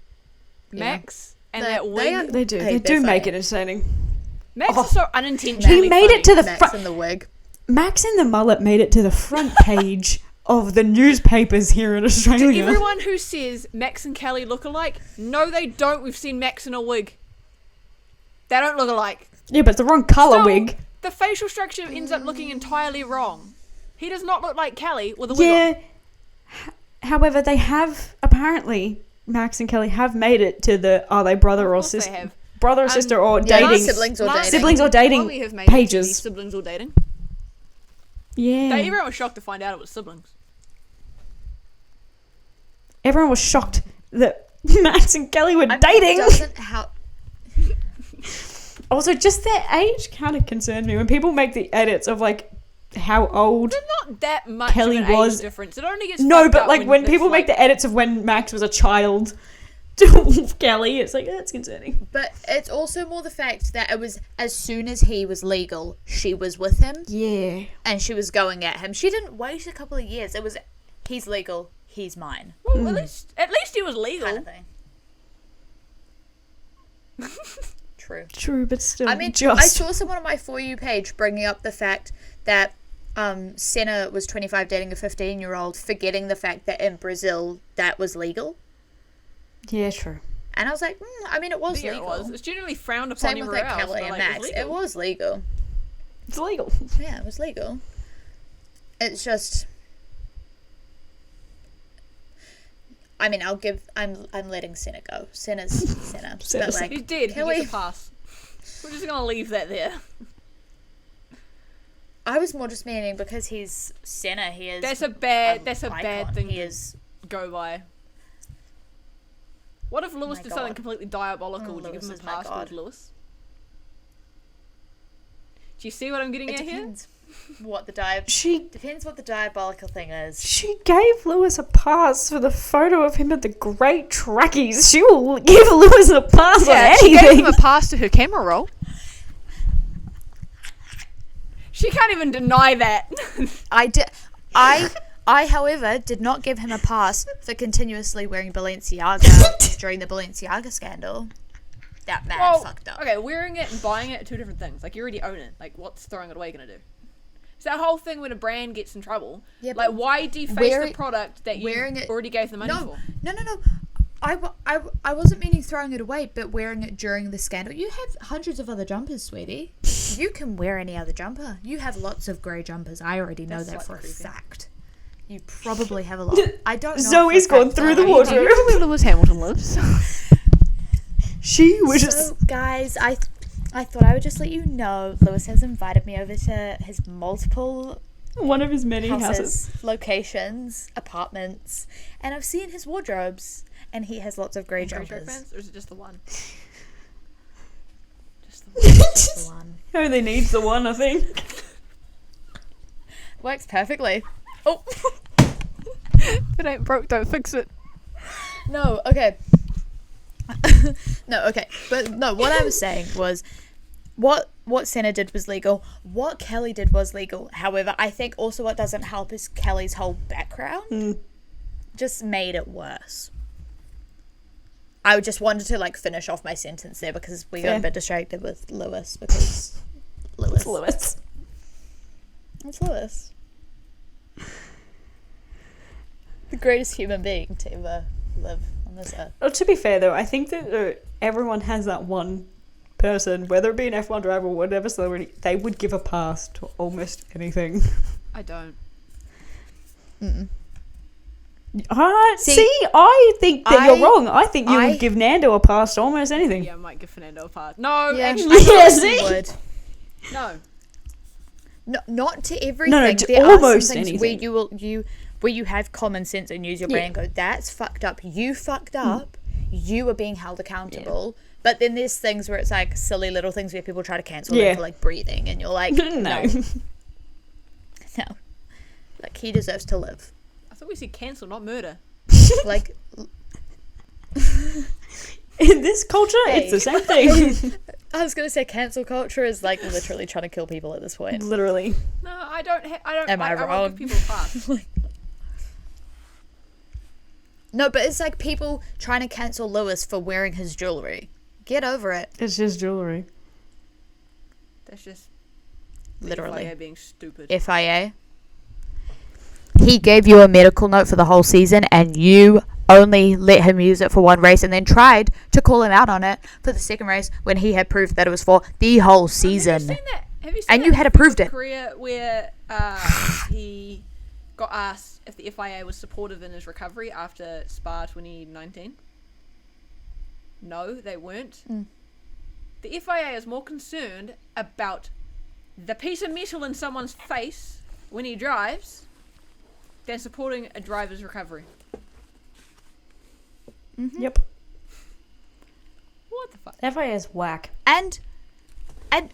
[SPEAKER 2] Max and
[SPEAKER 3] They-
[SPEAKER 2] that
[SPEAKER 3] they
[SPEAKER 2] wig.
[SPEAKER 3] are-
[SPEAKER 1] They do.
[SPEAKER 3] Hey,
[SPEAKER 1] They
[SPEAKER 3] they're
[SPEAKER 1] do make
[SPEAKER 3] funny.
[SPEAKER 1] it entertaining.
[SPEAKER 2] Max
[SPEAKER 1] Oh.
[SPEAKER 2] is so unintentionally
[SPEAKER 1] He made it to the
[SPEAKER 3] Max
[SPEAKER 1] front.
[SPEAKER 3] and the wig.
[SPEAKER 1] Max and the mullet made it to the front page of the newspapers here in
[SPEAKER 2] To
[SPEAKER 1] Australia.
[SPEAKER 2] everyone who says Max and Kelly look alike, no they don't. We've seen Max in a wig. They don't look alike.
[SPEAKER 1] Yeah, but it's the wrong colour
[SPEAKER 2] Still,
[SPEAKER 1] wig.
[SPEAKER 2] The facial structure ends up looking entirely wrong. He does not look like Kelly with a wig on.
[SPEAKER 1] Yeah. However, they have apparently Max and Kelly have made it to the are they brother or
[SPEAKER 2] Of course they
[SPEAKER 1] sister,
[SPEAKER 2] have.
[SPEAKER 1] brother or sister or
[SPEAKER 3] Yeah,
[SPEAKER 1] dating
[SPEAKER 3] siblings or
[SPEAKER 2] Last-
[SPEAKER 3] dating.
[SPEAKER 1] siblings or dating
[SPEAKER 2] Chloe have made it to
[SPEAKER 1] pages.
[SPEAKER 2] be siblings or dating.
[SPEAKER 1] Yeah.
[SPEAKER 2] Everyone was shocked to find out it was siblings.
[SPEAKER 1] Everyone was shocked that Max and Kelly were
[SPEAKER 3] I mean,
[SPEAKER 1] dating.
[SPEAKER 3] doesn't how
[SPEAKER 1] Also, just their age kind of concerned me when people make the edits of like how old.
[SPEAKER 2] They're not that much
[SPEAKER 1] Kelly
[SPEAKER 2] of an
[SPEAKER 1] was-
[SPEAKER 2] age difference. It only gets
[SPEAKER 1] No,
[SPEAKER 2] fucked
[SPEAKER 1] but
[SPEAKER 2] up
[SPEAKER 1] like when
[SPEAKER 2] it's
[SPEAKER 1] people make
[SPEAKER 2] like-
[SPEAKER 1] the edits of when Max was a child to Kelly, it's like that's concerning.
[SPEAKER 3] But it's also more the fact that it was as soon as he was legal, she was with him
[SPEAKER 1] Yeah.
[SPEAKER 3] and she was going at him. She didn't wait a couple of years. It was, he's legal, he's mine,
[SPEAKER 2] Well, at least he was legal.
[SPEAKER 3] kind of thing. True.
[SPEAKER 1] True, but still.
[SPEAKER 3] I mean,
[SPEAKER 1] just
[SPEAKER 3] I saw someone on my For You page bringing up the fact that Senna was 25 dating a 15-year-old, forgetting the fact that in Brazil that was legal.
[SPEAKER 1] yeah, true.
[SPEAKER 3] And I was like, I mean, it was
[SPEAKER 2] Yeah, it
[SPEAKER 3] legal.
[SPEAKER 2] was. It's generally frowned upon
[SPEAKER 3] Same with
[SPEAKER 2] everywhere
[SPEAKER 3] like
[SPEAKER 2] else.
[SPEAKER 3] Kelly
[SPEAKER 2] but,
[SPEAKER 3] and
[SPEAKER 2] like,
[SPEAKER 3] Max.
[SPEAKER 2] legal.
[SPEAKER 3] It was legal.
[SPEAKER 1] It's legal.
[SPEAKER 3] Yeah, it was legal. It's just, I mean, I'm letting Senna go. Senna's Senna.
[SPEAKER 1] Senna's-
[SPEAKER 3] But like,
[SPEAKER 2] He did.
[SPEAKER 3] Kelly,
[SPEAKER 2] He gets a pass. We're just gonna leave that there.
[SPEAKER 3] I was more just meaning because he's Senna. He is.
[SPEAKER 2] That's a bad.
[SPEAKER 3] an
[SPEAKER 2] That's a bad
[SPEAKER 3] icon.
[SPEAKER 2] thing
[SPEAKER 3] He
[SPEAKER 2] to
[SPEAKER 3] is.
[SPEAKER 2] go by. What if Lewis
[SPEAKER 3] My
[SPEAKER 2] did something
[SPEAKER 3] God.
[SPEAKER 2] completely diabolical?
[SPEAKER 3] Oh,
[SPEAKER 2] Would you give
[SPEAKER 3] Lewis
[SPEAKER 2] him a
[SPEAKER 3] is my
[SPEAKER 2] pass
[SPEAKER 3] God.
[SPEAKER 2] towards Lewis? Do you see what I'm getting
[SPEAKER 3] It
[SPEAKER 2] at here?
[SPEAKER 3] depends what the depends what the diabolical thing is.
[SPEAKER 1] She gave Lewis a pass for the photo of him at the Great Trackies. She will give Lewis a pass on anything.
[SPEAKER 2] pass to her camera roll. She can't even deny that.
[SPEAKER 3] I, however, did not give him a pass for continuously wearing Balenciaga during the Balenciaga scandal. That man fucked up.
[SPEAKER 2] Okay, wearing it and buying it are two different things. Like, you already own it. Like, what's throwing it away gonna do? It's that whole thing when a brand gets in trouble.
[SPEAKER 3] Yeah,
[SPEAKER 2] like,
[SPEAKER 3] but
[SPEAKER 2] why deface
[SPEAKER 3] wearing-
[SPEAKER 2] the product that you
[SPEAKER 3] wearing it-
[SPEAKER 2] already gave the money
[SPEAKER 3] No,
[SPEAKER 2] for?
[SPEAKER 3] no. I wasn't meaning throwing it away, but wearing it during the scandal. You have hundreds of other jumpers, sweetie. You can wear any other jumper. You have lots of grey jumpers. I already know
[SPEAKER 2] That's
[SPEAKER 3] that for a
[SPEAKER 2] slightly creepy.
[SPEAKER 3] fact. You probably have a lot. I don't know.
[SPEAKER 1] Zoe's
[SPEAKER 3] for a
[SPEAKER 1] gone
[SPEAKER 3] fact,
[SPEAKER 1] through
[SPEAKER 3] but
[SPEAKER 1] the
[SPEAKER 3] I
[SPEAKER 1] wardrobe.
[SPEAKER 3] do.
[SPEAKER 2] where Lewis Hamilton lives.
[SPEAKER 1] She was just.
[SPEAKER 3] So, guys, I thought I would just let you know Lewis has invited me over to his multiple
[SPEAKER 1] One of his many
[SPEAKER 3] houses,
[SPEAKER 1] houses.
[SPEAKER 3] locations, apartments, and I've seen his wardrobes, and he has lots of grey
[SPEAKER 2] Grey shirt
[SPEAKER 3] jumpers.
[SPEAKER 2] pants, or is it just the one? Just the one.
[SPEAKER 3] Just the one.
[SPEAKER 1] Only needs the one, I think.
[SPEAKER 3] Works perfectly. Oh.
[SPEAKER 2] If it ain't broke, don't fix it.
[SPEAKER 3] No, okay. No, okay. But no, what I was saying was what Senna did was legal. What Kelly did was legal. However, I think also what doesn't help is Kelly's whole background just made it worse. I just wanted to like finish off my sentence there because we got
[SPEAKER 1] Fair.
[SPEAKER 3] a bit distracted with Lewis because Lewis.
[SPEAKER 1] It's Lewis.
[SPEAKER 3] It's Lewis. The greatest human being to ever live on this earth.
[SPEAKER 1] Well, to be fair, though, I think that everyone has that one person, whether it be an F1 driver or whatever celebrity, they would give a pass to almost anything.
[SPEAKER 2] I don't.
[SPEAKER 3] Mm-mm.
[SPEAKER 1] See, I think that you're wrong. I think you
[SPEAKER 3] I-
[SPEAKER 1] would give Nando a pass to almost anything.
[SPEAKER 2] Yeah, I might give Fernando a pass. No,
[SPEAKER 3] Yeah.
[SPEAKER 2] actually,
[SPEAKER 1] Yeah,
[SPEAKER 3] You
[SPEAKER 1] see?
[SPEAKER 3] would.
[SPEAKER 2] no.
[SPEAKER 3] No, not to everything.
[SPEAKER 1] to
[SPEAKER 3] there
[SPEAKER 1] almost
[SPEAKER 3] are some things
[SPEAKER 1] anything.
[SPEAKER 3] where you have common sense and use your brain and go, that's fucked up. You fucked up. You are being held accountable. But then there's things where it's like silly little things where people try to cancel
[SPEAKER 1] Yeah.
[SPEAKER 3] them for like breathing, and you're like,
[SPEAKER 1] No.
[SPEAKER 3] no. Like, he deserves to live.
[SPEAKER 2] I thought we said cancel, not murder.
[SPEAKER 3] Like,
[SPEAKER 1] In this culture,
[SPEAKER 3] Hey.
[SPEAKER 1] it's the same thing.
[SPEAKER 3] I was gonna say cancel culture is like literally trying to kill people at this point.
[SPEAKER 1] Literally.
[SPEAKER 2] No, I don't. I don't.
[SPEAKER 3] Am I
[SPEAKER 2] won't
[SPEAKER 3] wrong?
[SPEAKER 2] give people a pass.
[SPEAKER 3] No, but it's like people trying to cancel Lewis for wearing his jewelry. Get over it.
[SPEAKER 1] It's just jewelry.
[SPEAKER 2] That's just the
[SPEAKER 3] Literally.
[SPEAKER 2] FIA being stupid.
[SPEAKER 3] FIA. He gave you a medical note for the whole season, and you only let him use it for one race, and then tried to call him out on it for the second race when he had proved that it was for the whole season.
[SPEAKER 2] Have you seen that? Have you seen
[SPEAKER 3] And
[SPEAKER 2] that
[SPEAKER 3] you had
[SPEAKER 2] in
[SPEAKER 3] approved it.
[SPEAKER 2] Korea where he got asked if the FIA was supportive in his recovery after Spa 2019? No, they weren't. The FIA is more concerned about the piece of metal in someone's face when he drives than supporting a driver's recovery.
[SPEAKER 1] Yep.
[SPEAKER 2] What the fuck?
[SPEAKER 1] FIA is whack.
[SPEAKER 3] And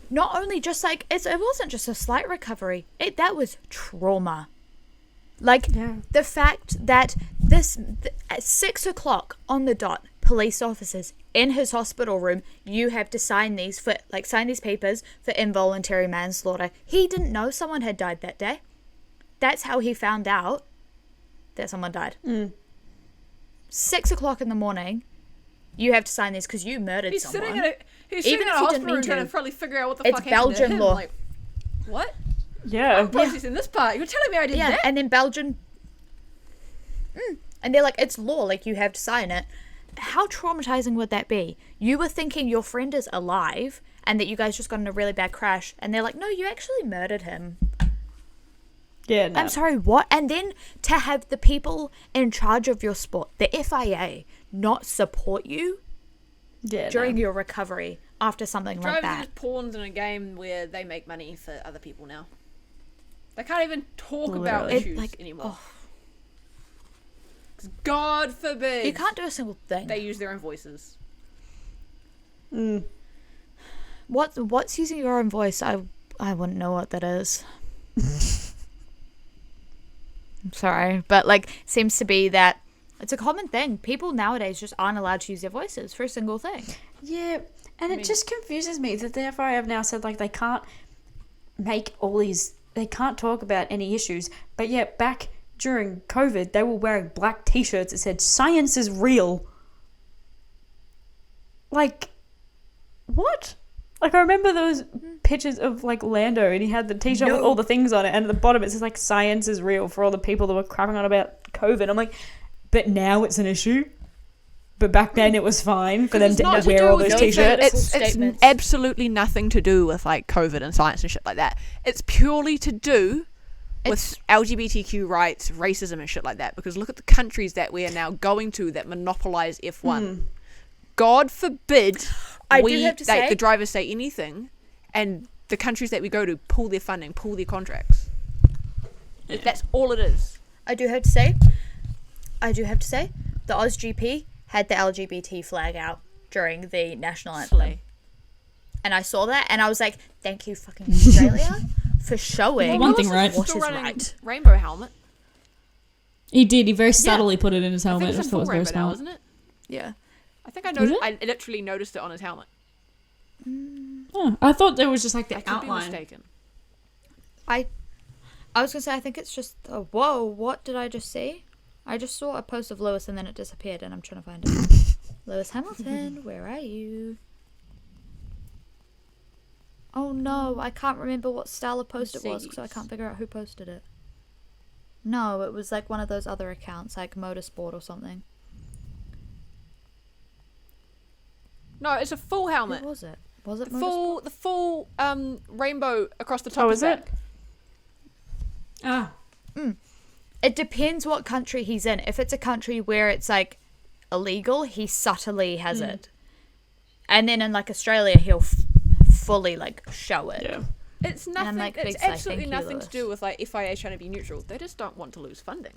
[SPEAKER 3] not only just like it wasn't just a slight recovery. That was trauma. Like
[SPEAKER 1] Yeah.
[SPEAKER 3] the fact that at 6 o'clock on the dot, police officers in his hospital room, you have to sign these papers for involuntary manslaughter. He didn't know someone had died that day. That's how he found out that someone died. 6 o'clock in the morning, you have to sign these because you murdered
[SPEAKER 2] He's
[SPEAKER 3] someone.
[SPEAKER 2] sitting in
[SPEAKER 3] Even
[SPEAKER 2] a
[SPEAKER 3] if you didn't
[SPEAKER 2] hospital
[SPEAKER 3] mean
[SPEAKER 2] room trying
[SPEAKER 3] to.
[SPEAKER 2] to probably figure out what the
[SPEAKER 3] It's
[SPEAKER 2] fuck happened to
[SPEAKER 3] Belgian
[SPEAKER 2] him.
[SPEAKER 3] law.
[SPEAKER 2] Like, what?
[SPEAKER 1] Yeah.
[SPEAKER 2] I'm processing this part. You're telling me I did
[SPEAKER 3] Yeah,
[SPEAKER 2] that?
[SPEAKER 3] and then Belgian. And they're like, it's law, like you have to sign it. How traumatizing would that be? You were thinking your friend is alive and that you guys just got in a really bad crash, and they're like, no, you actually murdered him.
[SPEAKER 1] Yeah, no.
[SPEAKER 3] I'm sorry, what? And then to have the people in charge of your sport, the FIA, not support you
[SPEAKER 1] Yeah,
[SPEAKER 3] during
[SPEAKER 1] no.
[SPEAKER 3] your recovery after something like
[SPEAKER 2] Drivers are
[SPEAKER 3] that.
[SPEAKER 2] just pawns in a game where they make money for other people now. They can't even talk about
[SPEAKER 1] Literally.
[SPEAKER 2] issues
[SPEAKER 3] Like,
[SPEAKER 2] anymore. 'Cause God forbid
[SPEAKER 3] You can't do a single thing.
[SPEAKER 2] they use their own voices.
[SPEAKER 3] What's using your own voice? I wouldn't know what that is. I'm sorry, but like seems to be that it's a common thing. People nowadays just aren't allowed to use their voices for a single thing.
[SPEAKER 1] Yeah, and it
[SPEAKER 2] mean-
[SPEAKER 1] just confuses me that the FIA have now said like they can't talk about any issues, but yet back during COVID they were wearing black t-shirts that said "Science is real." Like, what? Like I remember those pictures of like Lando, and he had the t-shirt with all the things on it, and at the bottom it says like "Science is real" for all the people that were crapping on about COVID. I'm like, but now it's an issue. But back then it was fine for them
[SPEAKER 2] it's
[SPEAKER 1] to
[SPEAKER 2] not to
[SPEAKER 1] wear
[SPEAKER 2] do
[SPEAKER 1] all
[SPEAKER 2] with
[SPEAKER 1] those
[SPEAKER 3] no
[SPEAKER 1] t-shirts.
[SPEAKER 3] political
[SPEAKER 2] It's
[SPEAKER 3] statements.
[SPEAKER 2] absolutely nothing to do with like COVID and science and shit like that. It's purely to do with LGBTQ rights, racism and shit like that. Because look at the countries that we are now going to that monopolize F1. God forbid the drivers say anything, and the countries that we go to pull their funding, pull their contracts. That's all it is.
[SPEAKER 3] I do have to say, the AusGP had the LGBT flag out during the national anthem.
[SPEAKER 2] Slay.
[SPEAKER 3] And I saw that, and I was like, thank you, fucking Australia, for showing
[SPEAKER 1] One thing right.
[SPEAKER 3] what
[SPEAKER 2] Still
[SPEAKER 3] is
[SPEAKER 2] running
[SPEAKER 3] right.
[SPEAKER 2] rainbow helmet.
[SPEAKER 1] He did. He very subtly put it in his
[SPEAKER 2] I
[SPEAKER 1] helmet.
[SPEAKER 2] think
[SPEAKER 1] I
[SPEAKER 2] it's
[SPEAKER 1] just
[SPEAKER 2] in
[SPEAKER 1] thought it
[SPEAKER 2] full
[SPEAKER 1] was very
[SPEAKER 2] rainbow now,
[SPEAKER 1] smart.
[SPEAKER 2] isn't it?
[SPEAKER 3] Yeah.
[SPEAKER 2] I think I
[SPEAKER 1] Is
[SPEAKER 2] noticed.
[SPEAKER 1] it?
[SPEAKER 2] I literally noticed it on his helmet.
[SPEAKER 1] Oh, I thought there was just like the
[SPEAKER 2] I could be
[SPEAKER 1] outline.
[SPEAKER 2] mistaken.
[SPEAKER 3] I was gonna say, I think it's just, whoa, what did I just see? I just saw a post of Lewis and then it disappeared, and I'm trying to find it. Lewis Hamilton, where are you? Oh no, I can't remember what style of post it was, so I can't figure out who posted it. No, it was like one of those other accounts, like Motorsport or something.
[SPEAKER 2] No, it's a full helmet.
[SPEAKER 3] Who was it? Was it
[SPEAKER 2] The
[SPEAKER 3] Motorsport?
[SPEAKER 2] full rainbow across the top.
[SPEAKER 1] Oh,
[SPEAKER 2] of
[SPEAKER 1] is it?
[SPEAKER 2] that.
[SPEAKER 1] Ah,
[SPEAKER 3] It depends what country he's in. If it's a country where it's like illegal, he subtly has it. And then in like Australia, he'll fully like show it.
[SPEAKER 1] Yeah.
[SPEAKER 2] It's nothing.
[SPEAKER 3] like,
[SPEAKER 2] It's
[SPEAKER 3] big sigh,
[SPEAKER 2] absolutely
[SPEAKER 3] thank you,
[SPEAKER 2] nothing to
[SPEAKER 3] Lewis.
[SPEAKER 2] do with like FIA trying to be neutral. They just don't want to lose funding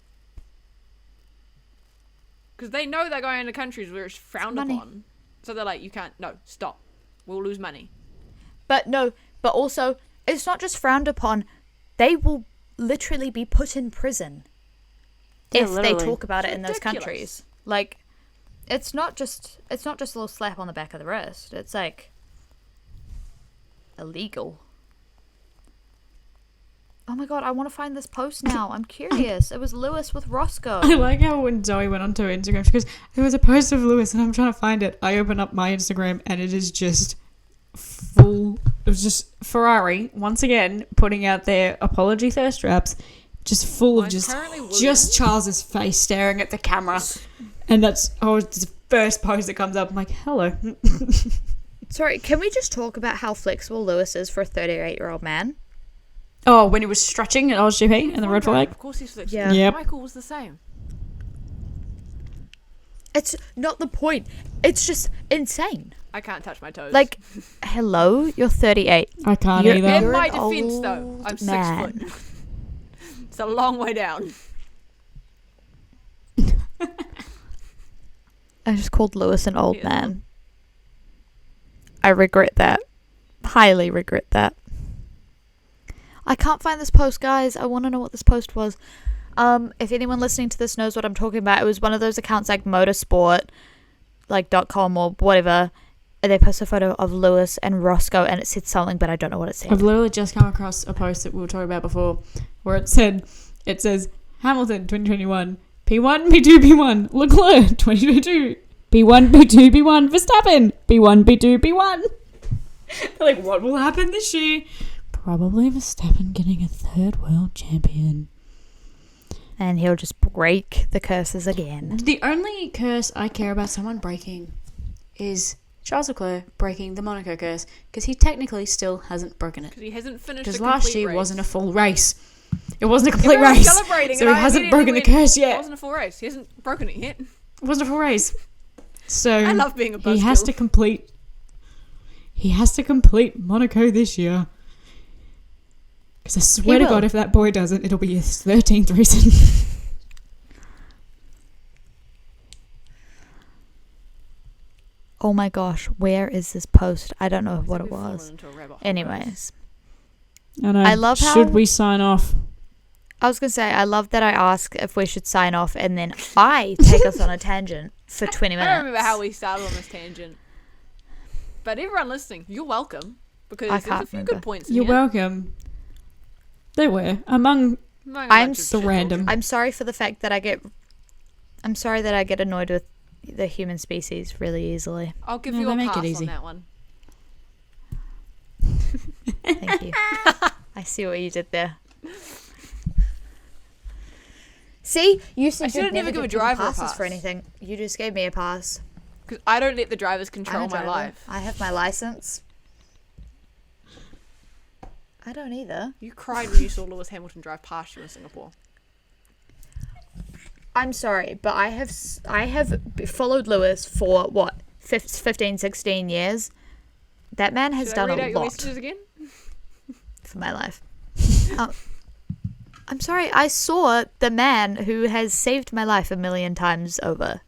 [SPEAKER 2] because they know they're going into countries where it's frowned
[SPEAKER 3] money.
[SPEAKER 2] upon. So they're like, you can't. No, stop. We'll lose money.
[SPEAKER 3] But also, it's not just frowned upon. They will literally be put in prison if they
[SPEAKER 1] literally.
[SPEAKER 3] talk about it in those
[SPEAKER 2] Ridiculous.
[SPEAKER 3] countries. Like, it's not just a little slap on the back of the wrist. It's like illegal. Oh my god, I want to find this post now. I'm curious. It was Lewis with Roscoe.
[SPEAKER 1] I like how when Zoe went onto Instagram, she goes, there was a post of Lewis and I'm trying to find it. I open up my Instagram and it is just full. It was just Ferrari, once again, putting out their apology thirst traps, just full of
[SPEAKER 2] Mine's currently Williams.
[SPEAKER 1] just Charles's face staring at the camera. And it's the first post that comes up. I'm like, hello.
[SPEAKER 3] Sorry, can we just talk about how flexible Lewis is for a 38-year-old man?
[SPEAKER 1] Oh, when he was stretching at LGP and the red flag.
[SPEAKER 2] Of course he's flexible.
[SPEAKER 3] Yeah.
[SPEAKER 1] Yep.
[SPEAKER 2] Michael was the same.
[SPEAKER 3] It's not the point. It's just insane.
[SPEAKER 2] I can't touch my toes.
[SPEAKER 3] Like, hello, you're 38.
[SPEAKER 1] I can't
[SPEAKER 3] You're-
[SPEAKER 1] either.
[SPEAKER 2] in
[SPEAKER 3] you're
[SPEAKER 2] my
[SPEAKER 3] an
[SPEAKER 2] defense, though,
[SPEAKER 3] old
[SPEAKER 2] I'm 6
[SPEAKER 3] man.
[SPEAKER 2] foot. It's a long way down.
[SPEAKER 3] I just called Lewis an old
[SPEAKER 2] Yeah.
[SPEAKER 3] man. I regret that. Highly regret that. I can't find this post, guys. I want to know what this post was. If anyone listening to this knows what I'm talking about, it was one of those accounts like motorsport, like .com or whatever. And they posted a photo of Lewis and Roscoe, and it said something, but I don't know what it said.
[SPEAKER 1] I've literally just come across a post that we were talking about before where it says Hamilton 2021 P1 P2 P1 Leclerc 2022 P1 P2 P1 Verstappen P1 P2 P1. They're like, what will happen this year? Probably Verstappen getting a third world champion.
[SPEAKER 3] And he'll just break the curses again.
[SPEAKER 1] The only curse I care about someone breaking is Charles Leclerc breaking the Monaco curse, because he technically still hasn't broken it.
[SPEAKER 2] Because he hasn't finished
[SPEAKER 1] Because
[SPEAKER 2] a
[SPEAKER 1] last
[SPEAKER 2] complete
[SPEAKER 1] year
[SPEAKER 2] race.
[SPEAKER 1] wasn't a full race. It wasn't a complete
[SPEAKER 2] Everyone's
[SPEAKER 1] race.
[SPEAKER 2] celebrating,
[SPEAKER 1] So
[SPEAKER 2] and
[SPEAKER 1] he
[SPEAKER 2] I
[SPEAKER 1] hasn't broken the
[SPEAKER 2] immediately
[SPEAKER 1] curse
[SPEAKER 2] It
[SPEAKER 1] yet.
[SPEAKER 2] wasn't a full race. He hasn't broken it yet.
[SPEAKER 1] It wasn't a full race. So
[SPEAKER 2] I love being a
[SPEAKER 1] he has
[SPEAKER 2] buzzkill.
[SPEAKER 1] to complete. He has to complete Monaco this year. Because I swear to
[SPEAKER 3] will.
[SPEAKER 1] God, if that boy doesn't, it'll be his 13th reason.
[SPEAKER 3] Oh my gosh, where is this post? I don't know what it
[SPEAKER 2] We've fallen
[SPEAKER 3] was.
[SPEAKER 2] into a rabbit hole.
[SPEAKER 3] Anyways,
[SPEAKER 1] I
[SPEAKER 3] love how-
[SPEAKER 1] Should we sign off?
[SPEAKER 3] I was going to say, I love that I ask if we should sign off and then I take us on a tangent for 20 minutes.
[SPEAKER 2] I don't remember how we started on this tangent. But everyone listening, you're welcome. Because
[SPEAKER 3] I
[SPEAKER 2] there's a
[SPEAKER 3] can't
[SPEAKER 2] few
[SPEAKER 3] remember.
[SPEAKER 2] good points in
[SPEAKER 1] You're
[SPEAKER 2] here.
[SPEAKER 1] welcome. They were among.
[SPEAKER 2] Among a
[SPEAKER 3] I'm
[SPEAKER 2] bunch of
[SPEAKER 1] so
[SPEAKER 2] shit
[SPEAKER 1] random.
[SPEAKER 2] talking.
[SPEAKER 3] I'm sorry for the fact that I'm sorry that I get annoyed with the human species really easily.
[SPEAKER 2] I'll give
[SPEAKER 1] No,
[SPEAKER 2] you
[SPEAKER 1] they
[SPEAKER 2] a
[SPEAKER 1] make it
[SPEAKER 2] pass
[SPEAKER 1] easy.
[SPEAKER 2] on that one.
[SPEAKER 3] Thank you. I see what you did there. See, you said
[SPEAKER 2] I should've
[SPEAKER 3] you'd
[SPEAKER 2] never give a
[SPEAKER 3] people
[SPEAKER 2] driver a
[SPEAKER 3] passes
[SPEAKER 2] pass.
[SPEAKER 3] for anything. You just gave me a pass.
[SPEAKER 2] Because I don't let the drivers
[SPEAKER 3] I'm
[SPEAKER 2] control
[SPEAKER 3] a
[SPEAKER 2] my
[SPEAKER 3] driver.
[SPEAKER 2] life.
[SPEAKER 3] I have my license. I don't either.
[SPEAKER 2] You cried when you saw Lewis Hamilton drive past you in Singapore.
[SPEAKER 3] I'm sorry, but I have followed Lewis for what 15, 16 years. That man has
[SPEAKER 2] Should
[SPEAKER 3] done
[SPEAKER 2] I read out
[SPEAKER 3] a
[SPEAKER 2] your
[SPEAKER 3] lot
[SPEAKER 2] messages again?
[SPEAKER 3] for my life. I'm sorry, I saw the man who has saved my life a million times over.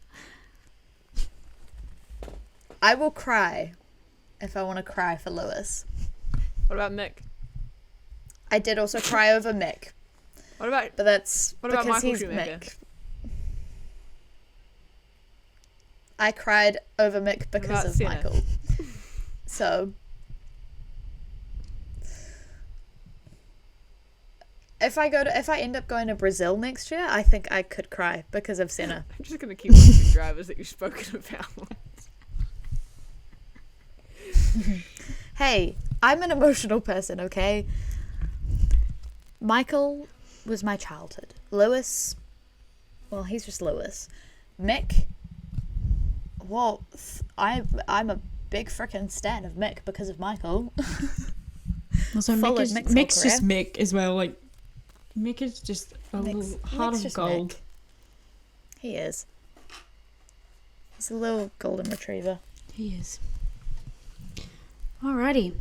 [SPEAKER 3] I will cry if I want to cry for Lewis.
[SPEAKER 2] What about Mick?
[SPEAKER 3] I did also cry over Mick,
[SPEAKER 2] What about
[SPEAKER 3] but that's
[SPEAKER 2] What about
[SPEAKER 3] because
[SPEAKER 2] Michael
[SPEAKER 3] he's
[SPEAKER 2] Schumacher?
[SPEAKER 3] Mick. I cried over Mick because
[SPEAKER 2] about
[SPEAKER 3] of
[SPEAKER 2] Senna?
[SPEAKER 3] Michael. So if I end up going to Brazil next year, I think I could cry because of Senna.
[SPEAKER 2] I'm just gonna keep listing drivers that you've spoken about.
[SPEAKER 3] Hey, I'm an emotional person, okay? Michael was my childhood. Lewis, well, he's just Lewis. Mick, well, I'm a big frickin' stan of Mick because of Michael.
[SPEAKER 1] Also,
[SPEAKER 3] Followed
[SPEAKER 1] Mick is,
[SPEAKER 3] Mick's whole
[SPEAKER 1] Mick's just
[SPEAKER 3] career.
[SPEAKER 1] Mick as well. Like, Mick is just a
[SPEAKER 3] Mick's-
[SPEAKER 1] little heart
[SPEAKER 3] Mick's
[SPEAKER 1] of
[SPEAKER 3] just
[SPEAKER 1] gold.
[SPEAKER 3] Mick. He is. He's a little golden retriever.
[SPEAKER 1] He is. Alrighty.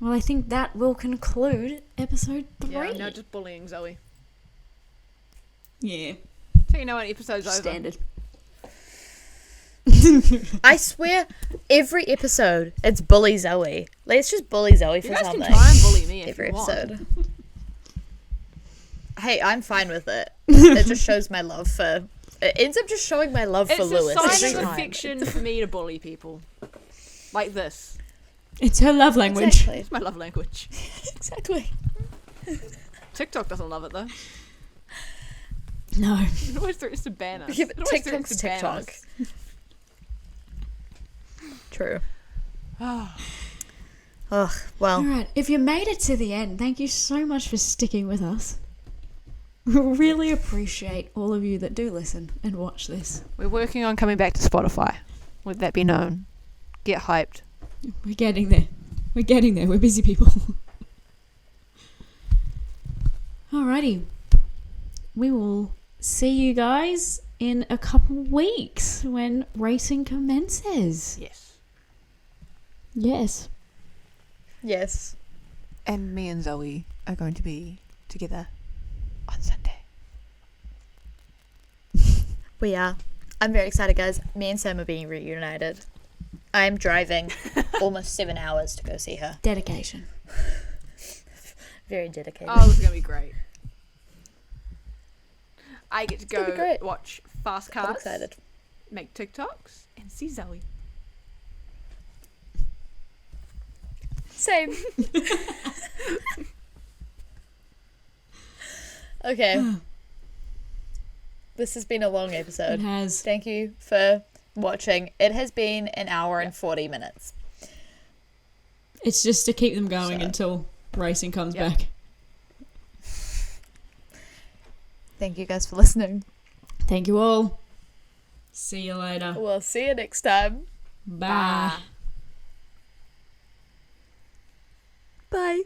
[SPEAKER 1] Well, I think that will conclude episode 3.
[SPEAKER 2] Yeah, no, just bullying Zoe.
[SPEAKER 1] Yeah.
[SPEAKER 2] So you know what episode's over.
[SPEAKER 1] Standard.
[SPEAKER 3] I swear, every episode, it's bully Zoe. Let's just bully Zoe
[SPEAKER 2] You
[SPEAKER 3] for
[SPEAKER 2] guys can
[SPEAKER 3] something.
[SPEAKER 2] try and bully me if
[SPEAKER 3] Every
[SPEAKER 2] you want.
[SPEAKER 3] episode. Hey, I'm fine with it. It just shows my love for... It ends up just showing my love for
[SPEAKER 2] It's
[SPEAKER 3] Lewis.
[SPEAKER 2] a sign
[SPEAKER 3] every
[SPEAKER 2] of
[SPEAKER 3] time.
[SPEAKER 2] affection for me to bully people. Like this.
[SPEAKER 1] It's her love language.
[SPEAKER 3] Exactly.
[SPEAKER 2] It's my love language.
[SPEAKER 3] Exactly.
[SPEAKER 2] TikTok doesn't love it though.
[SPEAKER 1] No.
[SPEAKER 2] It always threatens to ban us.
[SPEAKER 3] Yeah, but
[SPEAKER 2] It always threatens
[SPEAKER 3] TikTok's
[SPEAKER 2] to ban
[SPEAKER 3] TikTok.
[SPEAKER 2] us.
[SPEAKER 3] True.
[SPEAKER 2] Oh,
[SPEAKER 3] Ugh, well,
[SPEAKER 1] Alright, if you made it to the end, thank you so much for sticking with us. We really appreciate all of you that do listen and watch this.
[SPEAKER 2] we're working on coming back to Spotify. Let that be known. Get hyped.
[SPEAKER 1] We're getting there. We're getting there. We're busy people. Alrighty. We will see you guys in a couple weeks when racing commences.
[SPEAKER 2] Yes.
[SPEAKER 1] Yes.
[SPEAKER 3] yes.
[SPEAKER 2] And me and Zoe are going to be together on Sunday.
[SPEAKER 3] We are. I'm very excited, guys. Me and Sam are being reunited. I'm driving almost 7 hours to go see her.
[SPEAKER 1] Dedication.
[SPEAKER 3] Very dedicated.
[SPEAKER 2] Oh, this is going to be great. I get to
[SPEAKER 3] gonna be
[SPEAKER 2] go
[SPEAKER 3] great.
[SPEAKER 2] watch fast
[SPEAKER 3] I'm
[SPEAKER 2] cars,
[SPEAKER 3] excited.
[SPEAKER 2] make TikToks, and see Zoe.
[SPEAKER 3] Same. Okay. This has been a long
[SPEAKER 1] It
[SPEAKER 3] episode.
[SPEAKER 1] has.
[SPEAKER 3] Thank you for watching. It has been an hour and 40 minutes.
[SPEAKER 1] It's just to keep them going
[SPEAKER 3] So-
[SPEAKER 1] until racing comes
[SPEAKER 2] Yep.
[SPEAKER 1] back.
[SPEAKER 3] Thank you guys for listening.
[SPEAKER 1] Thank you all. See you later.
[SPEAKER 3] We'll see you next time.
[SPEAKER 1] Bye.
[SPEAKER 3] Bye.